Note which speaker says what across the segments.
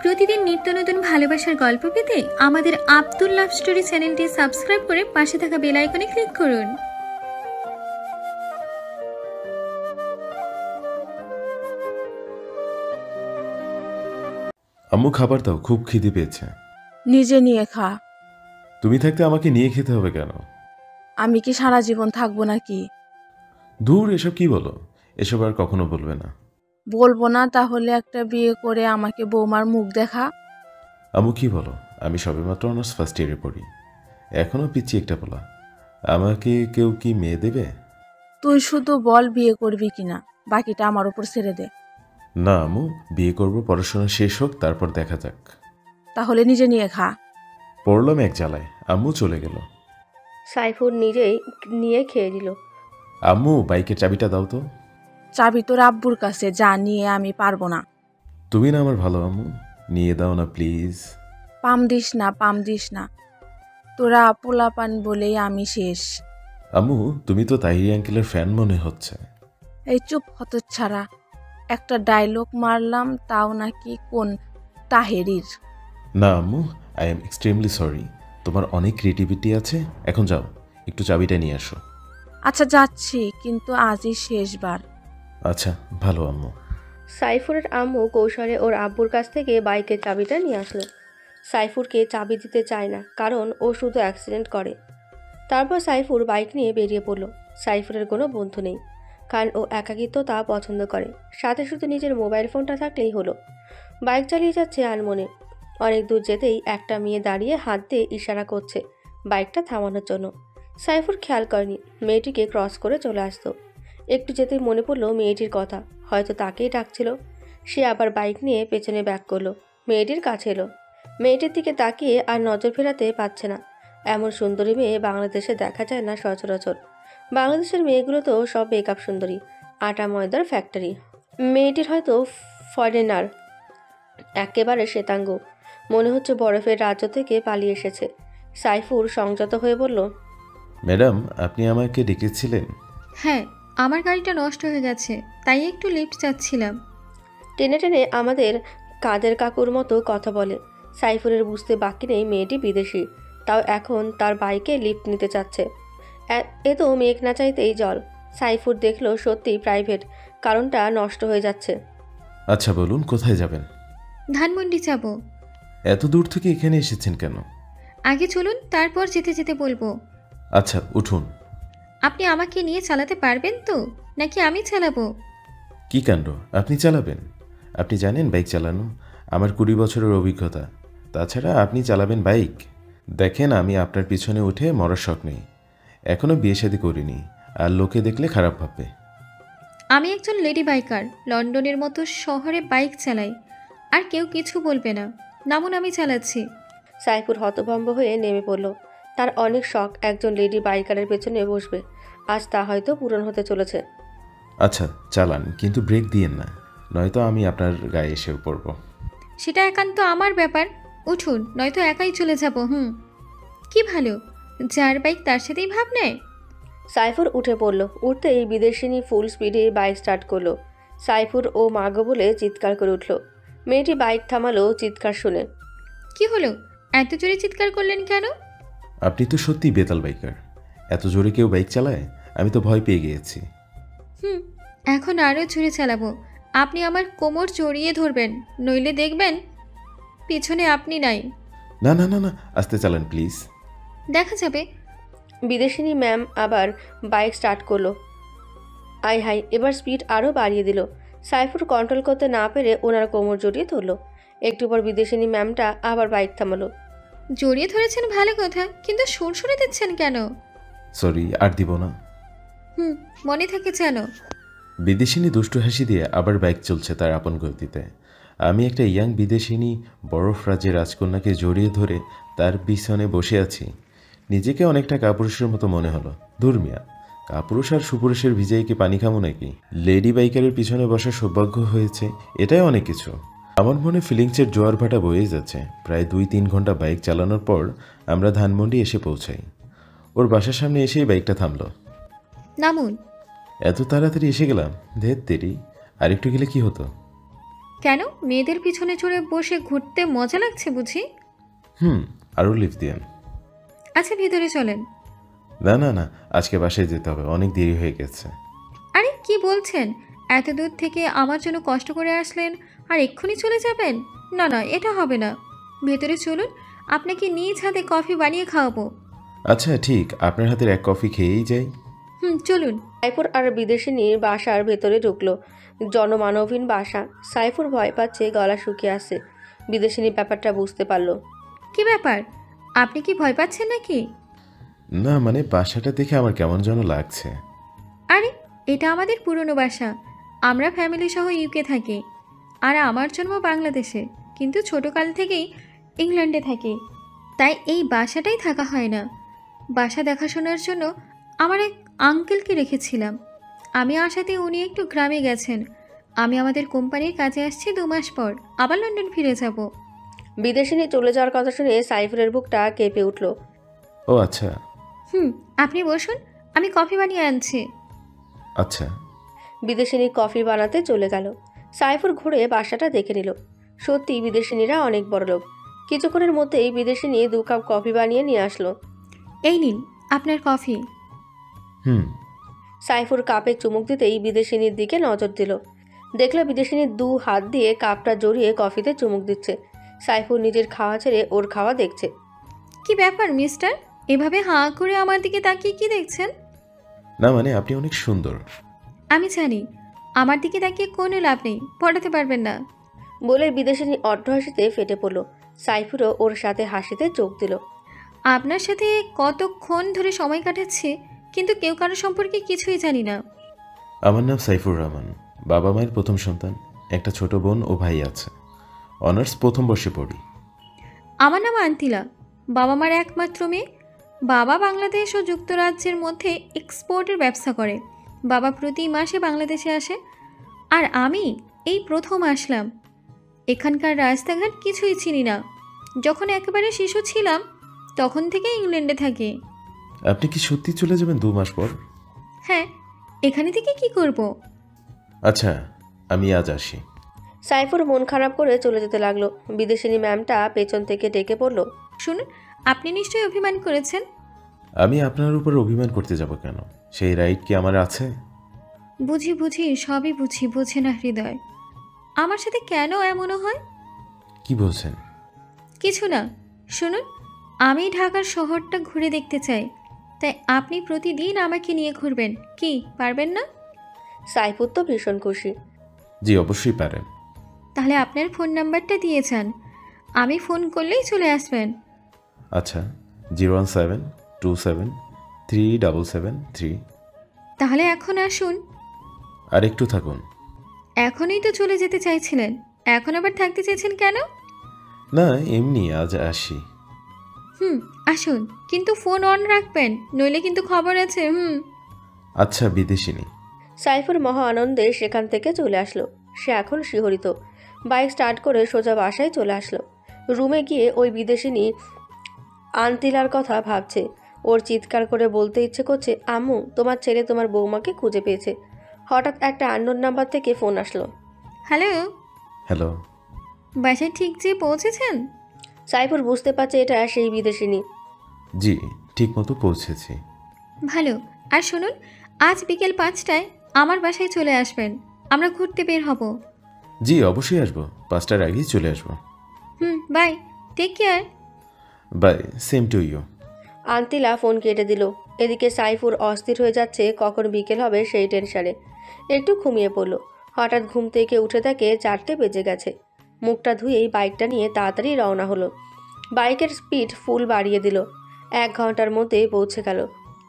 Speaker 1: প্রতিদিন নিত্য নতুন ভালোবাসার গল্প পেতে আমাদের আব্দুল লাভ স্টোরি চ্যানেলটি সাবস্ক্রাইব করে পাশে থাকা বেল আইকনে ক্লিক করুন।
Speaker 2: আম্মু খাবার দাও, খুব খিদে পেয়েছে।
Speaker 3: নিজে নিয়ে খা।
Speaker 2: তুমি থাকতে আমাকে নিয়ে খেতে হবে কেন?
Speaker 3: আমি কি সারা জীবন থাকবো নাকি?
Speaker 2: দূর, এসব কি বলো? এসব আর কখনো বলবে না।
Speaker 3: বলবো না তাহলে একটা বিয়ে করে আমাকে বৌমার মুখ দেখা।
Speaker 2: আম্মু কি বলো? আমি সবেমাত্র অনার্স ফার্স্ট ইয়ারে পড়ি, এখনো পিচ্ছি একটা বলা। আমাকে কেউ কি মেয়ে দেবে?
Speaker 3: তুই শুধু বল বিয়ে করবি কিনা, বাকিটা আমার উপর ছেড়ে দে।
Speaker 2: না আম্মু, বিয়ে করব, পড়াশোনা শেষ হোক, তারপর দেখা যাক।
Speaker 3: তাহলে নিজে নিয়ে খা।
Speaker 2: পড়লাম এক জ্বালায়, আম্মু চলে গেল।
Speaker 4: সাইফুর নিজেই নিয়ে খেয়ে দিল।
Speaker 2: আম্মু, বাইকের চাবিটা দাও তো।
Speaker 3: চাবি তোর আব্বুর কাছে, যা নিয়ে আমি পারবো না।
Speaker 2: তুমি না আমার ভালো আম্মু, নিয়ে দাও না প্লিজ।
Speaker 3: পাম দিস না, তোরা পোলাপান বলেই আমি শেষ।
Speaker 2: আম্মু, তুমি তো তাহিরি আঙ্কেলের ফ্যান মনে হচ্ছে।
Speaker 3: এই চুপ হতচ্ছাড়া, একটা ডায়লগ মারলাম, তাও নাকি কোন তাহেরির।
Speaker 2: না আম্মু, আই এম এক্সট্রিমলি সরি। তোমার অনেক ক্রিয়েটিভিটি আছে, এখন যাও, একটু চাবিটা নিয়ে আসো।
Speaker 3: আচ্ছা যাচ্ছি, কিন্তু আজই শেষবার।
Speaker 2: আচ্ছা, ভালো আম্মু।
Speaker 4: সাইফুরের আম্মু কৌশলে ওর আব্বুর কাছ থেকে বাইকের চাবিটা নিয়ে আসলো। সাইফুরকে চাবি দিতে চায় না, কারণ ও শুধু অ্যাক্সিডেন্ট করে। তারপর সাইফুর বাইক নিয়ে বেরিয়ে পড়ল। সাইফুরের কোনো বন্ধু নেই, কারণ ও একাকিত্বতা পছন্দ করে। সাথে শুধু নিজের মোবাইল ফোনটা থাকলেই হলো। বাইক চালিয়ে যাচ্ছে আনমনে। অনেক দূর যেতেই একটা মেয়ে দাঁড়িয়ে হাত দিয়ে ইশারা করছে বাইকটা থামানোর জন্য। সাইফুর খেয়াল করেনি মেয়েটিকে ক্রস করে চলে আসতো। একটু যেতেই মনে পড়লো মেয়েটির কথা, হয়তো তাকেই ডাকছিল। সে আবার বাইক নিয়ে পেছনে ব্যাক করলো, মেয়েটির কাছে এলো। মেয়েটির দিকে তাকিয়ে আর নজর ফেরাতে পারছে না। এমন সুন্দরী মেয়ে বাংলাদেশে দেখা যায় না সচরাচর। বাংলাদেশের মেয়েগুলো তো সব মেকআপ সুন্দরী, আটা ময়দার ফ্যাক্টরি। মেয়েটির হয়তো ফরেনার, একেবারে শ্বেতাঙ্গ, মনে হচ্ছে বরফের রাজ্য থেকে পালিয়ে এসেছে। সাইফুর সংযত হয়ে বলল,
Speaker 2: ম্যাডাম, আপনি আমাকে ডেকেছিলেন?
Speaker 1: হ্যাঁ, আমার গাড়িটা নষ্ট হয়ে গেছে, তাই একটু লিফট চাচ্ছিলাম।
Speaker 4: টেনে টেনে আমাদের কাদের কাকুর মতো কথা বলে। সাইফুরের বুঝতে বাকি নেই মেয়েটি বিদেশি, তাও এখন তার বাইকে লিফট নিতে চাচ্ছে। এ তো মেঘ না চাইতেই জল। সাইফুর দেখলো সত্যি প্রাইভেট, কারণটা নষ্ট হয়ে যাচ্ছে।
Speaker 2: আচ্ছা বলুন, কোথায় যাবেন?
Speaker 1: ধানমন্ডি যাব।
Speaker 2: এত দূর থেকে এখানে এসেছেন কেন?
Speaker 1: আগে চলুন, তারপর যেতে যেতে বলবো।
Speaker 2: আচ্ছা উঠুন।
Speaker 1: আপনি আমাকে নিয়ে চালাতে পারবেন তো, নাকি আমি চালাবো?
Speaker 2: কি কাণ্ড, আপনি চালাবেন? আপনি জানেন বাইক চালানো? আমার 20 বছরের অভিজ্ঞতা। তাছাড়া আপনি চালাবেন বাইক? দেখেন, আমি আপনার পিছনে উঠে মরার শখ নেই, এখনও বিয়ে শাদী করিনি, আর লোকে দেখলে খারাপ ভাববে।
Speaker 1: আমি একজন লেডি বাইকার, লন্ডনের মতো শহরে বাইক চালাই, আর কেউ কিছু বলবে না। নামুন, আমি চালাচ্ছি।
Speaker 4: সাইফুর হতভম্ব হয়ে নেমে পড়ল। তার অনেক শখ একজন লেডি বাইকারের পেছনে বসবে, আজ তা হয়তো পূরণ হতে চলেছে।
Speaker 2: আচ্ছা চালান, কিন্তু ব্রেক দিয়েন না, নয়তো আমি আপনার গায়ে এসে পড়ব।
Speaker 1: সেটা একান্ত আমার ব্যাপার। উঠুন, নয়তো একাই চলে যাব। কি ভালো, যার বাইক তার সাথেই ভাব নেয়।
Speaker 4: সাইফুর উঠে পড়ল। উঠতেই বিদেশিনী ফুল স্পিডে বাইক স্টার্ট করলো। সাইফুর ও মাগো বলে চিৎকার করে উঠল। মেয়েটি বাইক থামালো চিৎকার শুনে।
Speaker 1: কি হলো, এত জোরে চিৎকার করলেন কেন?
Speaker 2: আপনি তো সত্যি বেতাল বাইকার, এত জোরে কেউ বাইক চালায়? আমি তো ভয় পেয়ে গিয়েছি।
Speaker 1: এখন আরও জোরে চালাবো। আপনি আমার কোমর জড়িয়ে ধরবেন, নইলে দেখবেন পিছনে আপনি নাই।
Speaker 2: না না না না, আস্তে চালান প্লিজ।
Speaker 1: দেখা যাবে।
Speaker 4: বিদেশিনী ম্যাম আবার বাইক স্টার্ট করলো। আই হাই, এবার স্পিড আরও বাড়িয়ে দিল। সাইফুর কন্ট্রোল করতে না পেরে ওনার কোমর জড়িয়ে ধরলো। একটু পর বিদেশিনী ম্যামটা আবার বাইক থামালো।
Speaker 1: জড়িয়ে ধরেছেন ভালো কথা, কিন্তু সুরসুরে দিচ্ছেন কেন?
Speaker 2: সরি, আর দিব না।
Speaker 1: মনে থাকে যেন।
Speaker 2: বিদেশিনী দুষ্টু হাসি দিয়ে আবার বাইক চলছে তার আপন গতিতে। আমি একটা ইয়াং বিদেশিনী বরফ রাজ্যের রাজকন্যাকে জড়িয়ে ধরে তার পিছনে বসে আছি। নিজেকে অনেকটা কাপুরুষের মতো মনে হলো। ধর্মিয়া, কাপুরুষ আর সুপুরুষের ভিজাই কি পানি খামো নাকি? লেডি বাইকারের পিছনে বসার সৌভাগ্য হয়েছে, এটাই অনেক কিছু। আমার মনে ফিলিংসের জোয়ার ভাটা বয়ে যাচ্ছে। প্রায় 2-3 ঘন্টা বাইক চালানোর পর আমরা ধানমন্ডি এসে পৌঁছাই। ওর বাসার সামনে এসেই বাইকটা থামলো।
Speaker 1: নামুন।
Speaker 2: এত তাড়াতাড়ি এসে গেলাম? ধেত তেরি, আরেকটু গেলে কি হতো?
Speaker 1: কেন, মেয়েদের পিছনে চড়ে বসে ঘুরতে মজা লাগছে বুঝি?
Speaker 2: আরও লিফট দিয়েন।
Speaker 1: আচ্ছা ভিতরে চলেন।
Speaker 2: না না না, আজকে বাসায় যেতে হবে, অনেক দেরি হয়ে গেছে।
Speaker 1: আরে কি বলছেন, এত দূর থেকে আমার জন্য কষ্ট করে আসলেন আর এক্ষুনি চলে যাবেন? না না, এটা হবে না। ভেতরে চলুন, আপনাকে নিজ হাতে কফি বানিয়ে খাওয়াবো।
Speaker 2: আচ্ছা ঠিক, আপনার হাতের এক কফি খেয়েই যাই।
Speaker 1: চলুন।
Speaker 4: সাইফুর আর বিদেশিনীর বাসার ভেতরে ঢুকলো। জনমানবহীন বাসা। সাইফুর ভয় পাচ্ছে, গলা শুকিয়ে আসছে। বিদেশিনী ব্যাপারটা বুঝতে পারলো।
Speaker 1: কি ব্যাপার, আপনি কি ভয় পাচ্ছেন নাকি?
Speaker 2: না মানে বাসাটা দেখে আমার কেমন যেন লাগছে।
Speaker 1: আরে এটা আমাদের পুরনো বাসা, আমরা ফ্যামিলি সহ ইউকে থাকি। আর আমার জন্ম বাংলাদেশে, কিন্তু ছোটকাল থেকেই ইংল্যান্ডে থাকি, তাই এই বাসাটাই থাকা হয় না। বাসা দেখাশোনার জন্য আমার এক আঙ্কেলকে রেখেছিলাম। আমি আসাতে উনি একটু গ্রামে গেছেন। আমি আমাদের কোম্পানির কাজে আসছি 2 মাস পর, আবার লন্ডন ফিরে যাব।
Speaker 4: বিদেশিনী চলে যাওয়ার কথা শুনে সাইফুরের বুকটা কেঁপে উঠল।
Speaker 2: ও আচ্ছা।
Speaker 1: আপনি বসুন, আমি কফি বানিয়ে আনছি।
Speaker 2: আচ্ছা।
Speaker 4: বিদেশিনী কফি বানাতে চলে গেল। সাইফুর ঘুরে বাসাটা দেখে নিল। সত্যি বিদেশিনীরা অনেক বড় লোক। কিছুক্ষণের মধ্যেই বিদেশিনী 2 কাপ কফি বানিয়ে নিয়ে আসলো।
Speaker 1: এই নিন আপনার কফি।
Speaker 4: সাইফুর কাপে চুমুক দিতেই বিদেশিনীর দিকে নজর দিল। দেখলো বিদেশিনী 2 হাত দিয়ে কাপটা জড়িয়ে কফিতে চুমুক দিচ্ছে। সাইফুর নিজের খাওয়া ছেড়ে ওর খাওয়া দেখছে।
Speaker 1: কি ব্যাপার মিস্টার, এভাবে হাঁ করে আমার দিকে তাকিয়ে কি দেখছেন?
Speaker 2: না মানে আপনি অনেক সুন্দর।
Speaker 1: আমি জানি, আমার দিকে তাকিয়ে কোনো লাভ নেই, পড়াতে পারবেন না।
Speaker 4: বলে বিদেশিনী অট্ট হাসিতে ফেটে পড়ল। সাইফুরও ওর সাথে হাসিতে চোখ দিল।
Speaker 1: আপনার সাথে কতক্ষণ ধরে সময় কাটাচ্ছি, কিন্তু কেউ কারো সম্পর্কে কিছুই জানি না।
Speaker 2: আমার নাম সাইফুর রহমান, বাবা মায়ের প্রথম সন্তান, একটা ছোট বোন ও ভাই আছে। অনার্স প্রথম বর্ষে পড়ি।
Speaker 1: আমার নাম আন্তিলা, বাবা মার একমাত্র মেয়ে। বাবা বাংলাদেশ ও যুক্তরাজ্যের মধ্যে এক্সপোর্টের ব্যবসা করে। বাবা প্রতি মাসে বাংলাদেশে আসে, আর আমি এই প্রথম আসলাম। এখানকার রাস্তাঘাট কিছুই চিনি না। যখন একেবারে শিশু ছিলাম তখন থেকে ইংল্যান্ডে থাকি।
Speaker 2: আপনি কি সত্যি চলে যাবেন 2 মাস পর?
Speaker 1: হ্যাঁ, এখানে থেকে কি করব?
Speaker 2: আচ্ছা, আমি আজ আসি।
Speaker 4: সাইফুর মন খারাপ করে চলে যেতে লাগলো। বিদেশিনী ম্যামটা পেছন থেকে ডেকে পড়ল।
Speaker 1: শুনুন, আপনি নিশ্চয়ই অভিমান করেছেন।
Speaker 2: আমি আপনার উপর অভিমান করতে যাব কেন? সেই রাইট কি আমার আছে?
Speaker 1: বুঝি বুঝি, সবই বুঝি, বোঝে না হৃদয়। আমার সাথে কেন এমনও হয়?
Speaker 2: কি বলছেন?
Speaker 1: কিছু না, শুনুন, আমি ঢাকার শহরটা ঘুরে দেখতে চাই, তাই আপনি প্রতিদিন আমাকে নিয়ে ঘুরবেন। কি পারবেন না?
Speaker 4: সাইফুর তো ভীষণ খুশি।
Speaker 2: জি অবশ্যই পারেন।
Speaker 1: তাহলে আপনার ফোন নাম্বারটা দিয়ে যান, আমি ফোন করলেই চলে আসবেন।
Speaker 2: আচ্ছা, 017273773।
Speaker 1: তাহলে এখন আসুন।
Speaker 2: আর একটু থাকুন।
Speaker 1: এখনই তো চলে যেতে চাইছিলেন, এখন আবার থাকতে চাইছেন কেন?
Speaker 2: না এমনি, আজ আসি।
Speaker 1: আসুন, কিন্তু ফোন অন রাখবেন, নইলে কিন্তু খবর আছে।
Speaker 2: আচ্ছা বিদেশিনী।
Speaker 4: সাইফুর মহা আনন্দে সেখান থেকে চলে আসলো। সে এখন শিহরিত। বাইক স্টার্ট করে সোজা বাসায় চলে আসলো। রুমে গিয়ে ওই বিদেশিনী আন্তিলার কথা ভাবছে। ওর চিৎকার করে বলতে ইচ্ছে করছে, আম্মু তোমার ছেলে তোমার বৌমাকে খুঁজে পেয়েছে। হঠাৎ একটা আননোন নাম্বার থেকে ফোন আসলো।
Speaker 1: Hello,
Speaker 2: hello.
Speaker 1: বাসায় ঠিক যে পৌঁছেছেন?
Speaker 4: সাইফুর বুঝতে পারছে এটা সেই বিদেশিনী।
Speaker 2: জি ঠিক মতো পৌঁছেছি।
Speaker 1: ভালো। আর শুনুন, আজ বিকেল 5টায় আমার বাসায় চলে আসবেন, আমরা ঘুরতে বের হব।
Speaker 2: জি অবশ্যই আসবো, 5টার আগেই চলে আসবো।
Speaker 1: Bye, take care.
Speaker 2: Bye, same to you.
Speaker 4: আন্তিলা ফোন কেটে দিল। এদিকে সাইফুর অস্থির হয়ে যাচ্ছে, কখন বিকেল হবে সেই টেনশনে। একটু ঘুমিয়ে পড়ল। হঠাৎ ঘুম থেকে উঠে দেখে 4টে বেজে গেছে। মুখটা ধুয়েই বাইকটা নিয়ে তাড়াতাড়ি রওনা হলো। বাইকের স্পিড ফুল বাড়িয়ে দিল। 1 ঘন্টার মধ্যে পৌঁছে গেল।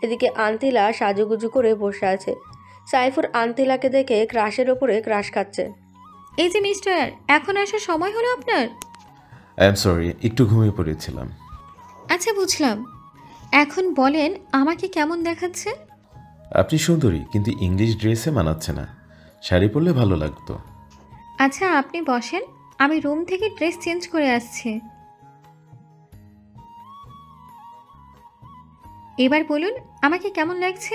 Speaker 4: এদিকে আন্তিলা সাজুগুজু করে বসে আছে। সাইফুর আন্তিলাকে দেখে ক্রাশের ওপরে ক্রাশ খাচ্ছে।
Speaker 1: এই যে মিস্টার, এখন আসার সময় হলো আপনার?
Speaker 2: আই এম সরি, একটু ঘুমিয়ে পড়েছিলাম।
Speaker 1: আচ্ছা বুঝলাম, এখন বলেন আমাকে কেমন দেখাচ্ছে?
Speaker 2: আপনি সুন্দরী, কিন্তু ইংলিশ ড্রেসে মানাচ্ছে না, শাড়ি পরলে ভালো লাগতো।
Speaker 1: আচ্ছা আপনি বসেন, আমি রুম থেকে ড্রেস চেঞ্জ করে আসছি। এবার বলুন আমাকে কেমন লাগছে?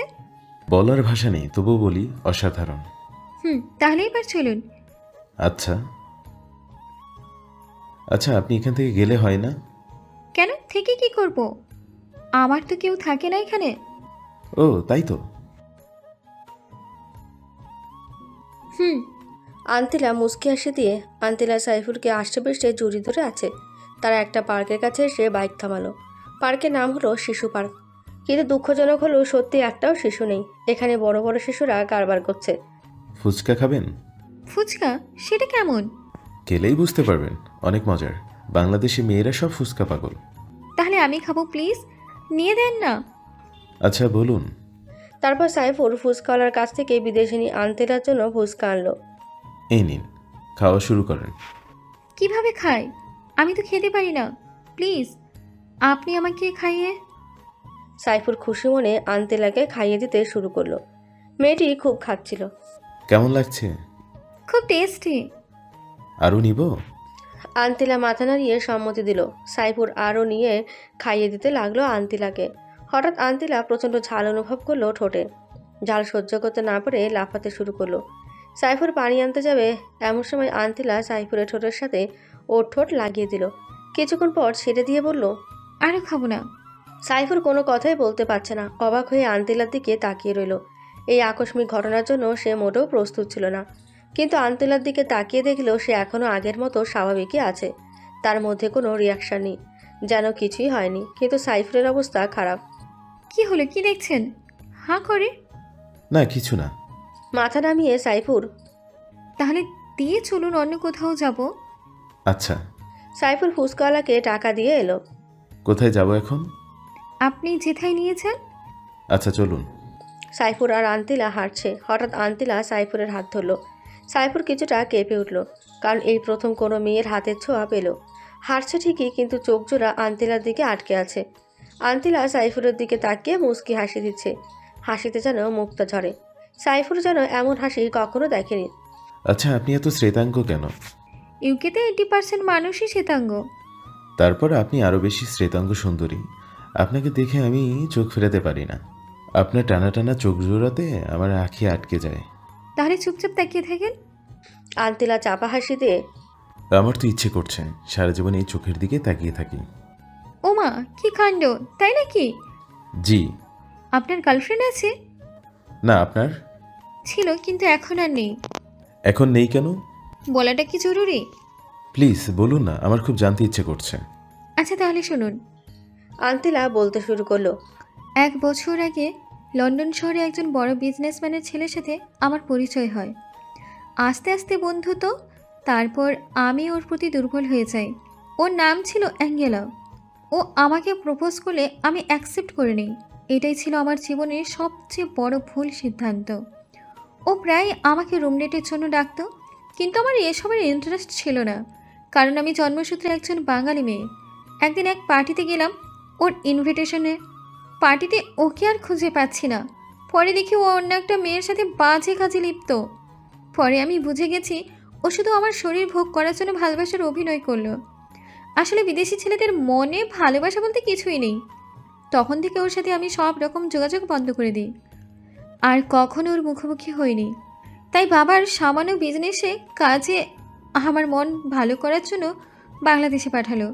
Speaker 2: বলার ভাষা নেই, তবুও বলি অসাধারণ।
Speaker 1: তাহলে এবার চলুন।
Speaker 2: আচ্ছা। আচ্ছা, আপনি এখান থেকে গেলে হয় না?
Speaker 1: কেন থেকে কি করব? আমার তো কেউ থাকে না এখানে।
Speaker 2: ও তাই তো।
Speaker 1: হুম।
Speaker 4: আন্তিলা মুচকি হাসি দিয়ে আন্তিলা সাইফুরকে আষ্টেপৃষ্টে জড়িয়ে ধরে আছে। তারা একটা পার্কের কাছে এসে বাইক থামালো। পার্কের নাম হলো শিশু পার্ক, কিন্তু দুঃখজনক হলো সত্যি একটাও শিশু নেই। এখানে বড় বড় শিশুরা কারবার করছে।
Speaker 2: ফুচকা খাবেন?
Speaker 1: ফুচকা? সেটা কেমন?
Speaker 2: খেলেই বুঝতে পারবেন, অনেক মজার। বাংলাদেশি মেয়েরা সব ফুচকা পাগল।
Speaker 1: তাহলে আমি খাবো, প্লিজ নিয়ে দেন না।
Speaker 2: আচ্ছা বলুন।
Speaker 4: তারপর সাইফুর ফুচকাওয়ালার কাছ থেকে বিদেশিনী আন্তিলার জন্য ফুচকা আনলো।
Speaker 2: এই নিন, খাওয়া শুরু করেন।
Speaker 1: কিভাবে খাই? আমি তো খেতে পারি না, প্লিজ আপনি আমাকে খাইয়ে।
Speaker 4: সাইফুর খুশি মনে আন্তিলাকে খাইয়ে দিতে শুরু করলো। মেয়েটি খুব খাচ্ছিল।
Speaker 2: কেমন লাগছে?
Speaker 1: খুব টেস্টি।
Speaker 2: আরও নিব?
Speaker 4: আন্তিলা মাথা নাড়িয়ে সম্মতি দিল। সাইফুর আরও নিয়ে খাইয়ে দিতে লাগলো আন্তিলাকে। হঠাৎ আন্তিলা প্রচণ্ড ঝাল অনুভব করলো ঠোঁটে। ঝাল সহ্য করতে না পারে লাফাতে শুরু করলো। সাইফুর পানি আনতে যাবে, এমন সময় আন্তিলা সাইফুরের ঠোঁটের সাথে ওর ঠোঁট লাগিয়ে দিল। কিছুক্ষণ পর ছেড়ে দিয়ে বলল,
Speaker 1: আরও খাবো না।
Speaker 4: সাইফুর কোনো কথাই বলতে পারছে না, অবাক হয়ে আন্তিলার দিকে তাকিয়ে রইল। এই আকস্মিক ঘটনার জন্য সে মোটেও প্রস্তুত ছিল না, কিন্তু আন্তিলার দিকে তাকিয়ে দেখলেও সে এখনও আগের মতো স্বাভাবিকই আছে। তার মধ্যে কোনো রিয়াকশন নেই, যেন কিছুই হয়নি। কিন্তু সাইফুরের অবস্থা খারাপ।
Speaker 1: কি হলো, কি দেখছেন হাঁ করে?
Speaker 2: না কিছু না।
Speaker 4: মাথা নামিয়ে সাইফুর,
Speaker 1: তাহলে দিয়ে চলুন, অন্য কোথাও যাব।
Speaker 2: আচ্ছা,
Speaker 4: সাইফুর ফুচকাওয়ালাকে টাকা দিয়ে এলো।
Speaker 2: কোথায় যাব এখন?
Speaker 1: আপনি যেথায় নিয়েছেন।
Speaker 2: আচ্ছা চলুন।
Speaker 4: সাইফুর আর আন্তিলা হাঁটছে। হঠাৎ আন্তিলা সাইফুরের হাত ধরল। সাইফুর কিছুটা কেঁপে উঠল, কারণ এই প্রথম কোনো মেয়ের হাতের ছোঁয়া পেল। হাঁটছে ঠিকই, কিন্তু চোখ জোড়া আন্তিলার দিকে আটকে আছে। আন্তিলা সাইফুরের দিকে তাকিয়ে মুচকি হাসি দিচ্ছে। হাসিতে যেন মুক্তা ঝরে। সাইফুর যেন এমন হাসি কখনো দেখেনি।
Speaker 2: আচ্ছা, আপনি এত শ্বেতাঙ্গ কেন?
Speaker 1: ইউকেতে 80% মানুষই শ্বেতাঙ্গ।
Speaker 2: তারপর আপনি আরও বেশি শ্বেতাঙ্গ সুন্দরী। আপনাকে দেখে আমি চোখ ফেরাতে পারি না। আপনার টানা টানা চোখ জোড়াতে আমার আঁখি আটকে যায়।
Speaker 1: তাহলে চুপচাপ তাকিয়ে থাকেন।
Speaker 4: আন্তিলা চাপা হাসি দিয়ে,
Speaker 2: আমার তো ইচ্ছে করছে সারা জীবন এই চোখের দিকে তাকিয়ে থাকি।
Speaker 1: ওমা, কি কাণ্ড, তাই নাকি?
Speaker 2: জি।
Speaker 1: আপনার গার্লফ্রেন্ড আছে?
Speaker 2: না, আপনার?
Speaker 1: ছিল, কিন্তু এখন আর নেই।
Speaker 2: এখন নেই কেন?
Speaker 1: বলাটা কি জরুরি?
Speaker 2: প্লিজ বলুন না, আমার খুব জানতে ইচ্ছে করছে।
Speaker 1: আচ্ছা তাহলে শুনুন।
Speaker 4: আন্তিলা বলতে শুরু করলো।
Speaker 1: 1 বছর আগে লন্ডন শহরে একজন বড় বিজনেসম্যানের ছেলের সাথে আমার পরিচয় হয়। আস্তে আস্তে বন্ধুত্ব, তারপর আমি ওর প্রতি দুর্বল হয়ে যাই। ওর নাম ছিল অ্যাঙ্গেলা। ও আমাকে প্রপোজ করলে আমি অ্যাকসেপ্ট করে নিই। এটাই ছিল আমার জীবনের সবচেয়ে বড় ভুল সিদ্ধান্ত। ও প্রায় আমাকে রুমমেটের জন্য ডাকতো, কিন্তু আমার এসবের ইন্টারেস্ট ছিল না, কারণ আমি জন্মসূত্রে একজন বাঙালি মেয়ে। একদিন এক পার্টিতে গেলাম ওর ইনভিটেশনে। পার্টিতে ওকে আর খুঁজে পাচ্ছি না। পরে দেখি ও অন্য একটা মেয়ের সাথে বাজে কাজে লিপ্ত। পরে আমি বুঝে গেছি ও শুধু আমার শরীর ভোগ করার জন্য ভালোবাসার অভিনয় করলো। আসলে বিদেশি ছেলেদের মনে ভালোবাসা বলতে কিছুই নেই। তখন থেকে ওর সাথে আমি সব রকম যোগাযোগ বন্ধ করে দিই, আর কখনো ওর মুখোমুখি হইনি। তাই বাবার সামান্য বিজনেসে কাজে আমার মন ভালো করার জন্য বাংলাদেশে পাঠালো।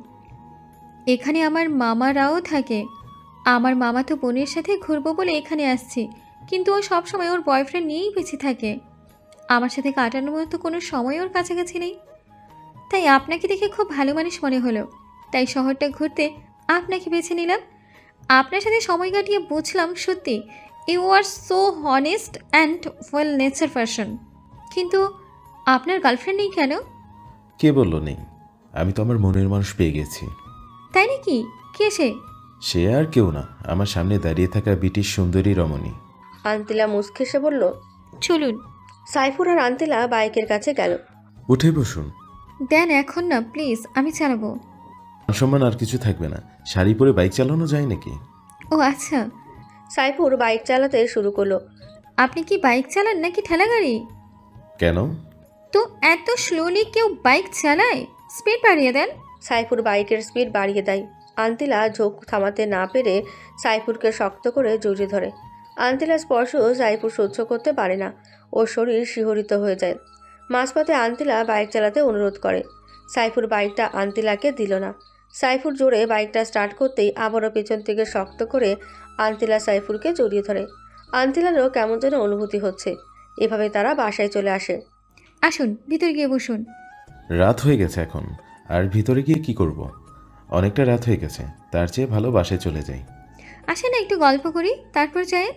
Speaker 1: এখানে আমার মামারাও থাকে। আমার মামা তো বোনের সাথে ঘুরবো বলে এখানে আসছি, কিন্তু ও সবসময় ওর বয়ফ্রেন্ড নিয়েই বেঁচে থাকে। আমার সাথে কাটানোর মতো কোনো সময় ওর কাছাকাছি নেই। তাই আপনাকে দেখে খুব ভালো মানুষ মনে হলো, তাই শহরটা ঘুরতে আপনাকে বেছে নিলাম। আপনার সাথে সময় কাটিয়ে বুঝলাম সত্যি you are so honest and well nature person. কিন্তু আপনার গার্লফ্রেন্ড নেই কেন?
Speaker 2: কে বলল নেই? আমি তো আমার মনের মানুষ পেয়ে গেছি।
Speaker 1: তাই নাকি? কে সে?
Speaker 2: সে আর কেউ না, আমার সামনে দাঁড়িয়ে থাকা ব্রিটিশ সুন্দরী রমণী।
Speaker 4: আন্তিলা মুচকে বলল।
Speaker 1: চলুন।
Speaker 4: সাইফুর আর আন্তিলা বাইকের কাছে গেল।
Speaker 2: উঠে বসুন।
Speaker 1: দেন এখন না প্লিজ, আমি চালাবো।
Speaker 2: সম্মান আর কিছু থাকবে না। শাড়ি পরে বাইক চালানো যায় নাকি?
Speaker 1: ও আচ্ছা।
Speaker 4: সাইফুর বাইক চালাতে শুরু করলো।
Speaker 1: আপনি কি বাইক চালান নাকি ঠেলাগাড়ি?
Speaker 2: কেন?
Speaker 1: তো এত স্লোলি কেউ বাইক চালায়? স্পিড বাড়িয়ে দেন।
Speaker 4: সাইফুর বাইকের স্পিড বাড়িয়ে দেয়। আন্তিলা ঝোঁক থামাতে না পেরে সাইফুরকে শক্ত করে জড়িয়ে ধরে। আন্তিলা স্পর্শ সাইফুর সহ্য করতে পারে না, ওর শরীর শিহরিত হয়ে যায়। মাঝপথে আন্তিলা বাইক চালাতে অনুরোধ করে। সাইফুর বাইকটা আন্তিলাকে দিল না। সাইফুর জোরে বাইকটা স্টার্ট করতেই আবারও পেছন থেকে শক্ত করে আন্তিলা সাইফুরকে জড়িয়ে ধরে। আন্তিলারও কেমন যেন অনুভূতি হচ্ছে। এভাবে তারা বাসায় চলে আসে।
Speaker 1: আসুন ভিতরে গিয়ে বসুন।
Speaker 2: রাত হয়ে গেছে এখন, আর ভিতরে গিয়ে কি করব? অনেকটা রাত হয়ে গেছে, তার চেয়ে ভালো বাসায় চলে যাই।
Speaker 1: আসেন একটু গল্প করি, তারপর যাই।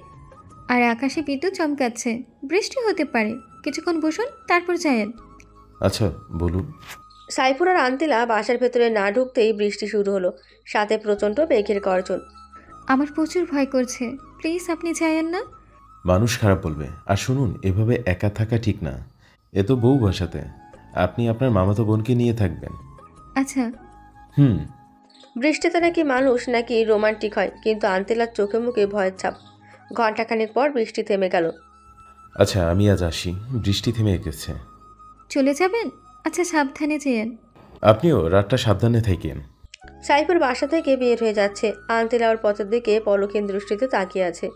Speaker 1: আর আকাশে বিদ্যুৎ চমকাচ্ছে, বৃষ্টি হতে পারে, কিছুক্ষণ বসুন তারপর যায়েন।
Speaker 2: আচ্ছা বলুন।
Speaker 4: সাইফুর আর আন্তিলা বাসার ভেতরে না ঢুকতেই বৃষ্টি শুরু হলো, সাথে প্রচণ্ড মেঘের গর্জন।
Speaker 1: আমার প্রচুর ভয় করছে, প্লিজ আপনি যায়েন না।
Speaker 2: মানুষ খারাপ বলবে। আর শুনুন, এভাবে একা থাকা ঠিক না। এ তো বউ বাসাতে, আপনি আপনার মামাতো বোনকে নিয়ে থাকবেন।
Speaker 1: আচ্ছা।
Speaker 2: হুম।
Speaker 4: বৃষ্টিতে নাকি মানুষ নাকি রোমান্টিক হয়, কিন্তু আন্তিলার চোখে মুখে ভয়ের ছাপ। ঘণ্টাখানেক পর বৃষ্টি থেমে গেল।
Speaker 2: আচ্ছা আমি আজ আসি, বৃষ্টি থেমে গেছে।
Speaker 1: চলে যাবেন? আচ্ছা সাবধানে যেয়েন।
Speaker 2: আপনিও রাতটা সাবধানে থাকেন।
Speaker 4: সাইফুর বাসা থেকে বের হয়ে যাচ্ছে। আন্তিলা ওর পথের দিকে পলকহীন দৃষ্টিতে তাকিয়ে আছে।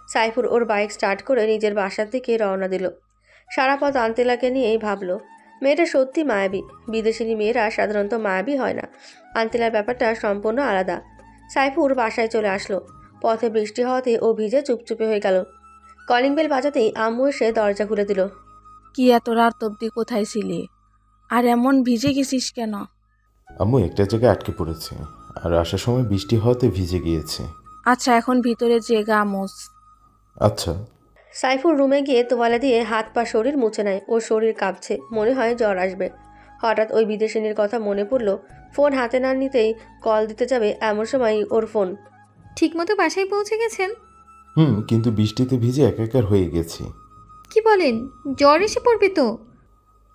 Speaker 4: সাইফুর ওর বাইক স্টার্ট করে নিজের বাসার দিকে রওনা দিল। সারা পথ আন্তিলাকে নিয়েই ভাবলো। মেয়েটা সত্যি মায়াবী। বিদেশিনী মেয়েরা সাধারণত মায়াবী হয় না। আন্তিলার ব্যাপারটা সম্পূর্ণ আলাদা। সাইফুর বাসায় চলে আসলো। পথে বৃষ্টি হওয়াতে ও ভিজে চুপচুপে হয়ে গেল। কলিং বেল বাজাতেই আম্মু এসে দরজা খুলে দিল।
Speaker 3: কি এত রাত অবধি কোথায় ছিলি? আর এমন ভিজে গেছিস কেন?
Speaker 2: আম্মু একটা জায়গায় আটকে পড়েছে, আর আসার সময় বৃষ্টি হওয়াতে ভিজে গিয়েছে।
Speaker 3: আচ্ছা এখন ভিতরে যে গা মোছ।
Speaker 2: আচ্ছা।
Speaker 4: সাইফুর রুমে গিয়ে তোয়ালে দিয়ে হাত পা শরীর মুছে নেয়। ওর শরীর কাঁপছে, মনে হয় জ্বর আসবে। হঠাৎ ওই বিদেশিনীর কথা মনে পড়ল। ফোন হাতে না নিতেই কল দিতে যাবে, এমন সময় ওর ফোন।
Speaker 1: ঠিকমতো বাসায় পৌঁছে গেছেন?
Speaker 2: কিন্তু বৃষ্টিতে ভিজে একাকার হয়ে গেছি।
Speaker 1: কি বলেন? জ্বর এসে পড়বে তো।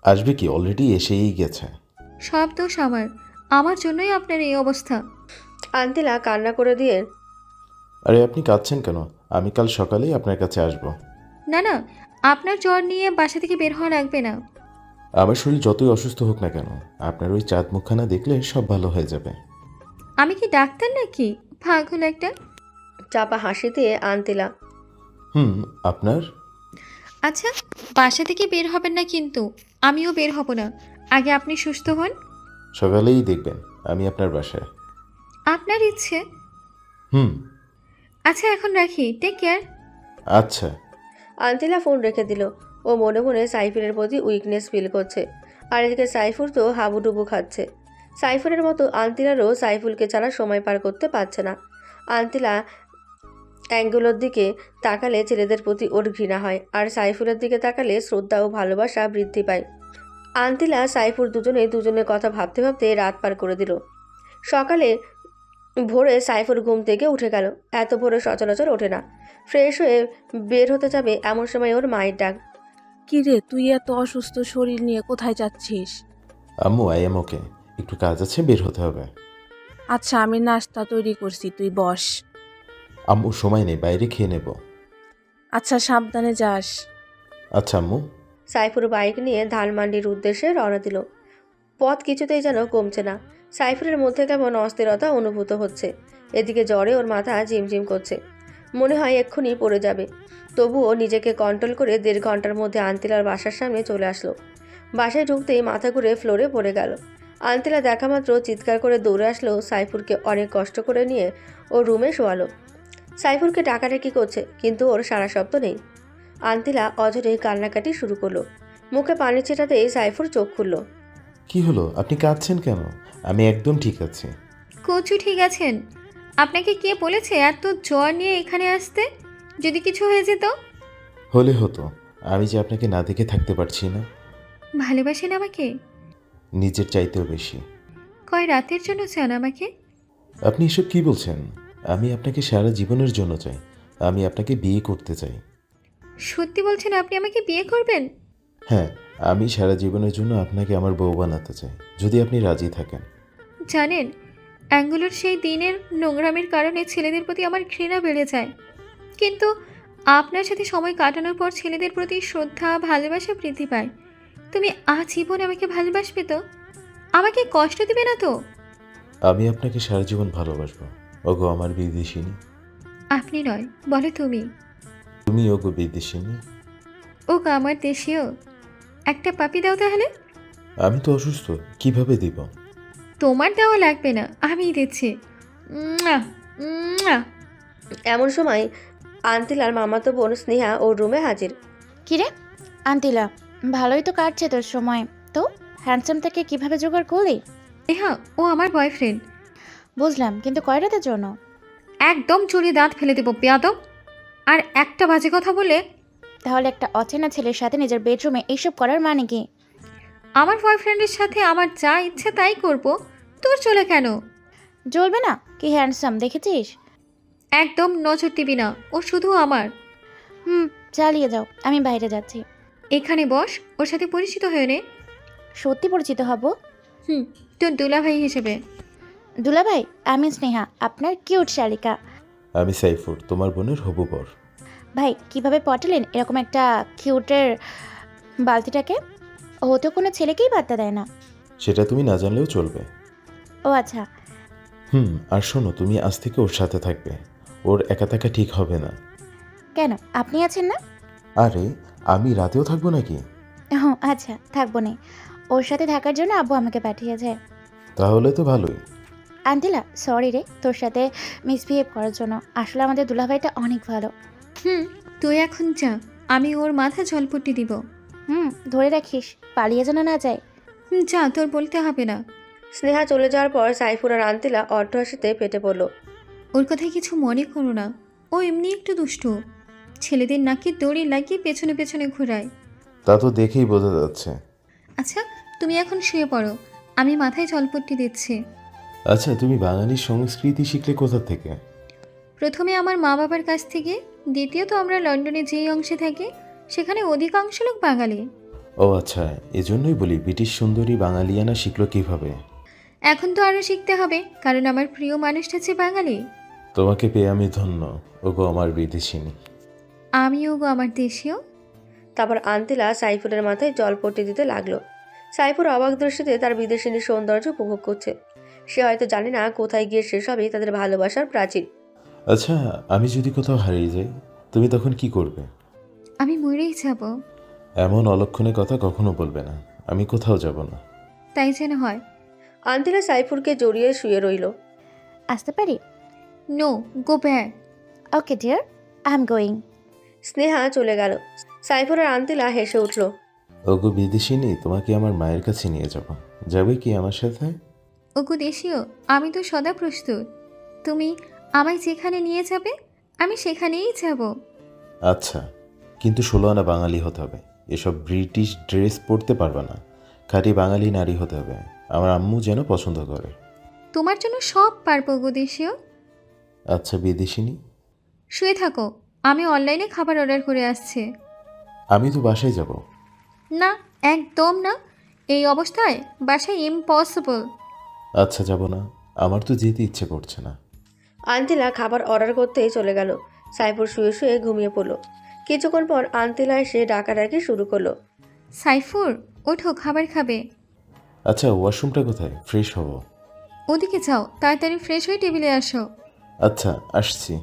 Speaker 2: আসবে কি, অলরেডি এসেই গেছে।
Speaker 1: সব দোষ আমার জন্যই আপনার এই অবস্থা।
Speaker 4: আন্তিলা কান্না করে দিয়ে,
Speaker 2: আরে আপনি কাঁদছেন কেন? আমি কাল সকালেই আপনার কাছে আসব।
Speaker 1: না না, আপনার জ্বর নিয়ে বাসা থেকে বের হওয়া লাগবে না।
Speaker 2: আমার শরীর যতই অসুস্থ হোক না কেন, আপনার ওই চাঁদ মুখখানা দেখলে সব ভালো হয়ে যাবে।
Speaker 1: আমি কি ডাক্তার নাকি? পাগল একটা।
Speaker 4: চাপা হাসি দিয়ে আন্তিলা,
Speaker 2: আপনার?
Speaker 1: আচ্ছা, বাসা থেকে বের হবেন না কিন্তু। আমিও বের হব না, আগে আপনি সুস্থ হন।
Speaker 2: সকালেই দেখবেন আমি আপনার বাসায়।
Speaker 1: আপনার ইচ্ছে।
Speaker 2: হুম।
Speaker 1: আচ্ছা এখন রাখি, টেক কেয়ার।
Speaker 2: আচ্ছা।
Speaker 4: আন্তিলা ফোন রেখে দিল। ও মনে মনে সাইফুরের প্রতি উইকনেস ফিল করছে। আর এদিকে সাইফুর তো হাবুডুবু খাচ্ছে। সাইফুরের মতো আন্তিলারও সাইফুলকে ছাড়া সময় পার করতে পারছে না। আন্তিলা অ্যাঙ্গুলোর দিকে তাকালে ছেলেদের প্রতি ওর ঘৃণা হয়, আর সাইফুলের দিকে তাকালে শ্রদ্ধা ও ভালোবাসা বৃদ্ধি পায়। আন্তিলা সাইফুর দুজনের কথা ভাবতে ভাবতে রাত পার করে দিল। সকালে ভোরে সাইফুর ঘুম থেকে উঠে গেল। এত ভোরে সচরাচর ওঠে না। ফ্রেশ হয়ে বের হতে যাবে, এমন সময় ওর মায়ের ডাক।
Speaker 3: কি রে, তুই এত অসুস্থ শরীর নিয়ে কোথায় যাচ্ছিস?
Speaker 2: আম্মু আই এম ওকে, একটু কাজ আছে, বের হতে হবে।
Speaker 3: আচ্ছা আমি নাস্তা তৈরি করছি, তুই বস।
Speaker 2: আম্মু সময় নেই, বাইরে খেয়ে নেব।
Speaker 3: আচ্ছা সাবধানে যাস।
Speaker 2: আচ্ছা আম্মু।
Speaker 4: সাইফুর বাইক নিয়ে ধানমান্ডির উদ্দেশ্যে রওনা দিল। পথ কিছুতেই যেন কমছে না। সাইফুরের মধ্যে কেমন অস্থিরতা অনুভূত হচ্ছে। এদিকে জ্বরে ওর মাথা ঝিমঝিম করছে, মনে হয় এক্ষুনি পড়ে যাবে। তবুও নিজেকে কন্ট্রোল করে 1.5 ঘন্টার মধ্যে আন্তিলার বাসার সামনে চলে আসলো। বাসায় ঢুকতেই মাথা ঘুরে ফ্লোরে পড়ে গেল। আন্তিলা দেখা মাত্র চিৎকার করে দৌড়ে আসলো। সাইফুরকে অনেক কষ্ট করে নিয়ে ও রুমে শোয়ালো। সাইফুরকে ডাকাডাকি করছে, কিন্তু ওর সারা শব্দ নেই। আন্তিলা অঝরে কান্নাকাটি শুরু করলো। মুখে পানি ছেটাতেই সাইফুর চোখ খুলল।
Speaker 2: কি হলো, আপনি কাঁদছেন কেন? আমি একদম ঠিক আছি।
Speaker 1: কোচু ঠিক আছেন? আপনাকে কে বলেছে এত জ্বর নিয়ে এখানে আসতে? যদি কিছু হয়ে যেত?
Speaker 2: হলে হতো, আমি যে আপনাকে না দেখে থাকতে পারছি না।
Speaker 1: ভালোবাসেন আমাকে?
Speaker 2: নিজের চাইতেও বেশি।
Speaker 1: কয় রাতের জন্য চান আমাকে?
Speaker 2: আপনি এসব কি বলছেন? আমি আপনাকে সারা জীবনের জন্য চাই। আমি আপনাকে বিয়ে করতে চাই।
Speaker 1: সত্যি বলছেন আপনি আমাকে বিয়ে করবেন?
Speaker 2: হ্যাঁ, আমি সারা জীবনের জন্য আপনাকে আমার বউ বানাতে চাই, যদি আপনি রাজি থাকেন।
Speaker 1: জানেন, অ্যাঙ্গুলোর সেই দিনের নোংরামির কারণে ছেলেদের প্রতি আমার ঘৃণা বেড়ে যায়, কিন্তু আপনার সাথে সময় কাটানোর পর ছেলেদের প্রতি শ্রদ্ধা ভালোবাসা বৃদ্ধি পায়। তুমি আজীবন আমাকে ভালোবাসবে তো? আমাকে কষ্ট দিবে না তো?
Speaker 2: আমি আপনাকে সারা জীবন ভালোবাসবো, ওগো আমার বিদেশিনী।
Speaker 1: আপনি নয়, বলো তুমি।
Speaker 2: তুমি ওগো বিদেশিনী।
Speaker 1: ও আমার দেশীয়। একটা পাপি দাও তাহলে।
Speaker 2: আমি তো অসুস্থ, কিভাবে দিব?
Speaker 1: তোমার দেওয়া লাগবে না, আমিই দিচ্ছি। মুয়া, মুয়া।
Speaker 4: এমন সময় আন্তিলার মামাতো বোন স্নেহা ওর রুমে হাজির।
Speaker 5: কিরে আন্টিলা, ভালোই তো কাটছে তোর সময়। তো হ্যান্ডসাম থেকে কিভাবে জোগাড় করলি?
Speaker 1: হ্যাঁ, ও আমার বয়ফ্রেন্ড।
Speaker 5: বুঝলাম, কিন্তু কয় রাতের জন্য?
Speaker 1: একদম চুরিয়ে দাঁত ফেলে দেবো বেয়াদব। আর একটা বাজে কথা বলে।
Speaker 5: তাহলে একটা অচেনা ছেলের সাথে নিজের বেডরুমে এইসব করার মানে কি?
Speaker 1: আমার বয়ফ্রেন্ডের সাথে আমার যা ইচ্ছে তাই করব, তোর চলে কেন?
Speaker 5: জ্বলবে না? কি হ্যান্ডসাম দেখেছিস?
Speaker 1: একদম নজর দিবি না, ও শুধু আমার।
Speaker 5: চালিয়ে যাও, আমি বাইরে যাচ্ছি।
Speaker 1: এখানে বস, ওর সাথে পরিচিত হয়ে নে।
Speaker 5: সত্যি পরিচিত হব?
Speaker 1: তোর দুলাভাই হিসেবে।
Speaker 5: দুলাভাই, আমি স্নেহা, আপনার কিউট শালিকা।
Speaker 2: আমি সাইফুর, তোমার বোনের হবু বর।
Speaker 5: ভাই, কিভাবে পটালেন এরকম একটা কিউটের বালতিটাকে? ও তো কোনো ছেলেকেই বার্তা দেয় না।
Speaker 2: সেটা তুমি না জানলেও চলবে।
Speaker 5: ও আচ্ছা।
Speaker 2: আর শোনো, তুমি আজ থেকে ওর সাথে থাকবে। ওর একা থাকা ঠিক হবে না।
Speaker 5: কেন, আপনি আছেন না?
Speaker 2: আরে, আমি রাতেও থাকবো নাকি?
Speaker 5: ও আচ্ছা, থাকবো না। ওর সাথে থাকার জন্য আব্বু আমাকে পাঠিয়েছে।
Speaker 2: তাহলে তো ভালোই।
Speaker 5: আন্টিলা, সরি রে তোর সাথে মিসবিহেভ করার জন্য। আসলে আমাদের দুলাভাইটা অনেক ভালো।
Speaker 1: তুই এখন যা, আমি ওর মাথা জলপট্টি দিব।
Speaker 5: ধরে রাখিস, পালিয়ে যেন না যায়।
Speaker 1: যা, তোর বলতে হবে না।
Speaker 4: স্নেহা চলে যাওয়ার পর সাইফুর আর আন্তিলা অট্টহাসিতে ফেটে পড়ল।
Speaker 1: ওর কথায় কিছু মনে করো না, ও এমনি একটু দুষ্টু। ছেলেদের নাকি দড়ি লাগিয়ে পেছনে পেছনে ঘোরায়।
Speaker 2: তা তো দেখেই বোঝা যাচ্ছে।
Speaker 1: আচ্ছা, তুমি এখন শুয়ে পড়ো, আমি মাথায় জলপট্টি দিচ্ছি।
Speaker 2: আচ্ছা, তুমি বাঙালির সংস্কৃতি শিখলে কোথা থেকে?
Speaker 1: প্রথমে আমার মা বাবার কাছ থেকে, দ্বিতীয়ত আমরা লন্ডনে যেই অংশে থাকি সেখানে অধিকাংশ লোক বাঙালি।
Speaker 2: ও আচ্ছা, এজন্যই বলি ব্রিটিশ সুন্দরী বাঙালিয়ানা শিখলো কিভাবে।
Speaker 1: এখন তো আরও শিখতে হবে, কারণ আমার প্রিয় মানুষটা যে বাঙালি।
Speaker 2: তোমাকে পেয়ে আমি ধন্য, ওগো আমার বিদেশিনী।
Speaker 1: আমিও গো আমার দেশীয়।
Speaker 4: তারপর আন্তিলা সাইফুরের মাথায় জলপট্টি দিতে লাগলো। সাইফুর অবাক দৃষ্টিতে তার বিদেশিনীর সৌন্দর্য উপভোগ করছে। সে হয়তো জানে না কোথায় গিয়ে শেষ হবে তাদের ভালোবাসার প্রাচীর।
Speaker 2: আচ্ছা, আমি যদি কোথাও হারিয়ে যাই, তুমি তখন কি করবে?
Speaker 1: আমি মরেই যাব।
Speaker 2: এমন অলক্ষণে কথা কখনো বলবে না। আমি কোথাও যাব না।
Speaker 1: তাই যেন হয়।
Speaker 4: আন্তিলা সাইফুরকে জড়িয়ে শুয়ে রইল।
Speaker 5: আসতে পারি?
Speaker 1: No, go back.
Speaker 5: Okay dear, I am going.
Speaker 4: Sneha চলে গেল। সাইফুর আর আন্তিলা হেসে উঠল।
Speaker 2: ওগো বিদেশিনী, তোমাকে আমার মায়ের কাছে নিয়ে যাব। যাবে কি আমার সাথে?
Speaker 1: ওগো দেশীয়, আমি তো সদা প্রস্তুত। তুমি আমায় যেখানে নিয়ে যাবে আমি সেখানেই যাব।
Speaker 2: আচ্ছা, কিন্তু 16 আনা বাঙালি হতে হবে। এসব ব্রিটিশ ড্রেস পরতে পারবে না। খাঁটি বাঙালি নারী হতে হবে। আমার আম্মু যেন পছন্দ করে।
Speaker 1: তোমার জন্য সব পারবো গো দেশীয়।
Speaker 2: আচ্ছা বিদেশিনী।
Speaker 1: শুয়ে থাকো, আমি অনলাইনে খাবার অর্ডার করে আসছি।
Speaker 2: আমি তো বাসায় যাব।
Speaker 1: না, একদম না, এই অবস্থায় বাসায় ইম্পসিবল।
Speaker 2: আচ্ছা, যাব না। আমার তো যেতে ইচ্ছে করছে না।
Speaker 4: আন্তিলা খাবার অর্ডার করতেই চলে গেল। সাইফুর শুয়ে শুয়ে ঘুমিয়ে পড়ল। কিছুক্ষণ পর আন্তিলা এসে ডাকাডাকি শুরু করলো।
Speaker 1: সাইফুর, ওঠো, খাবার খাবে।
Speaker 2: আচ্ছা, ওয়াশরুমটা কোথায়? ফ্রেশ হব।
Speaker 1: ওদিকে যাও, তাড়াতাড়ি ফ্রেশ হয়ে টেবিলে আসো।
Speaker 2: আচ্ছা, আসছি।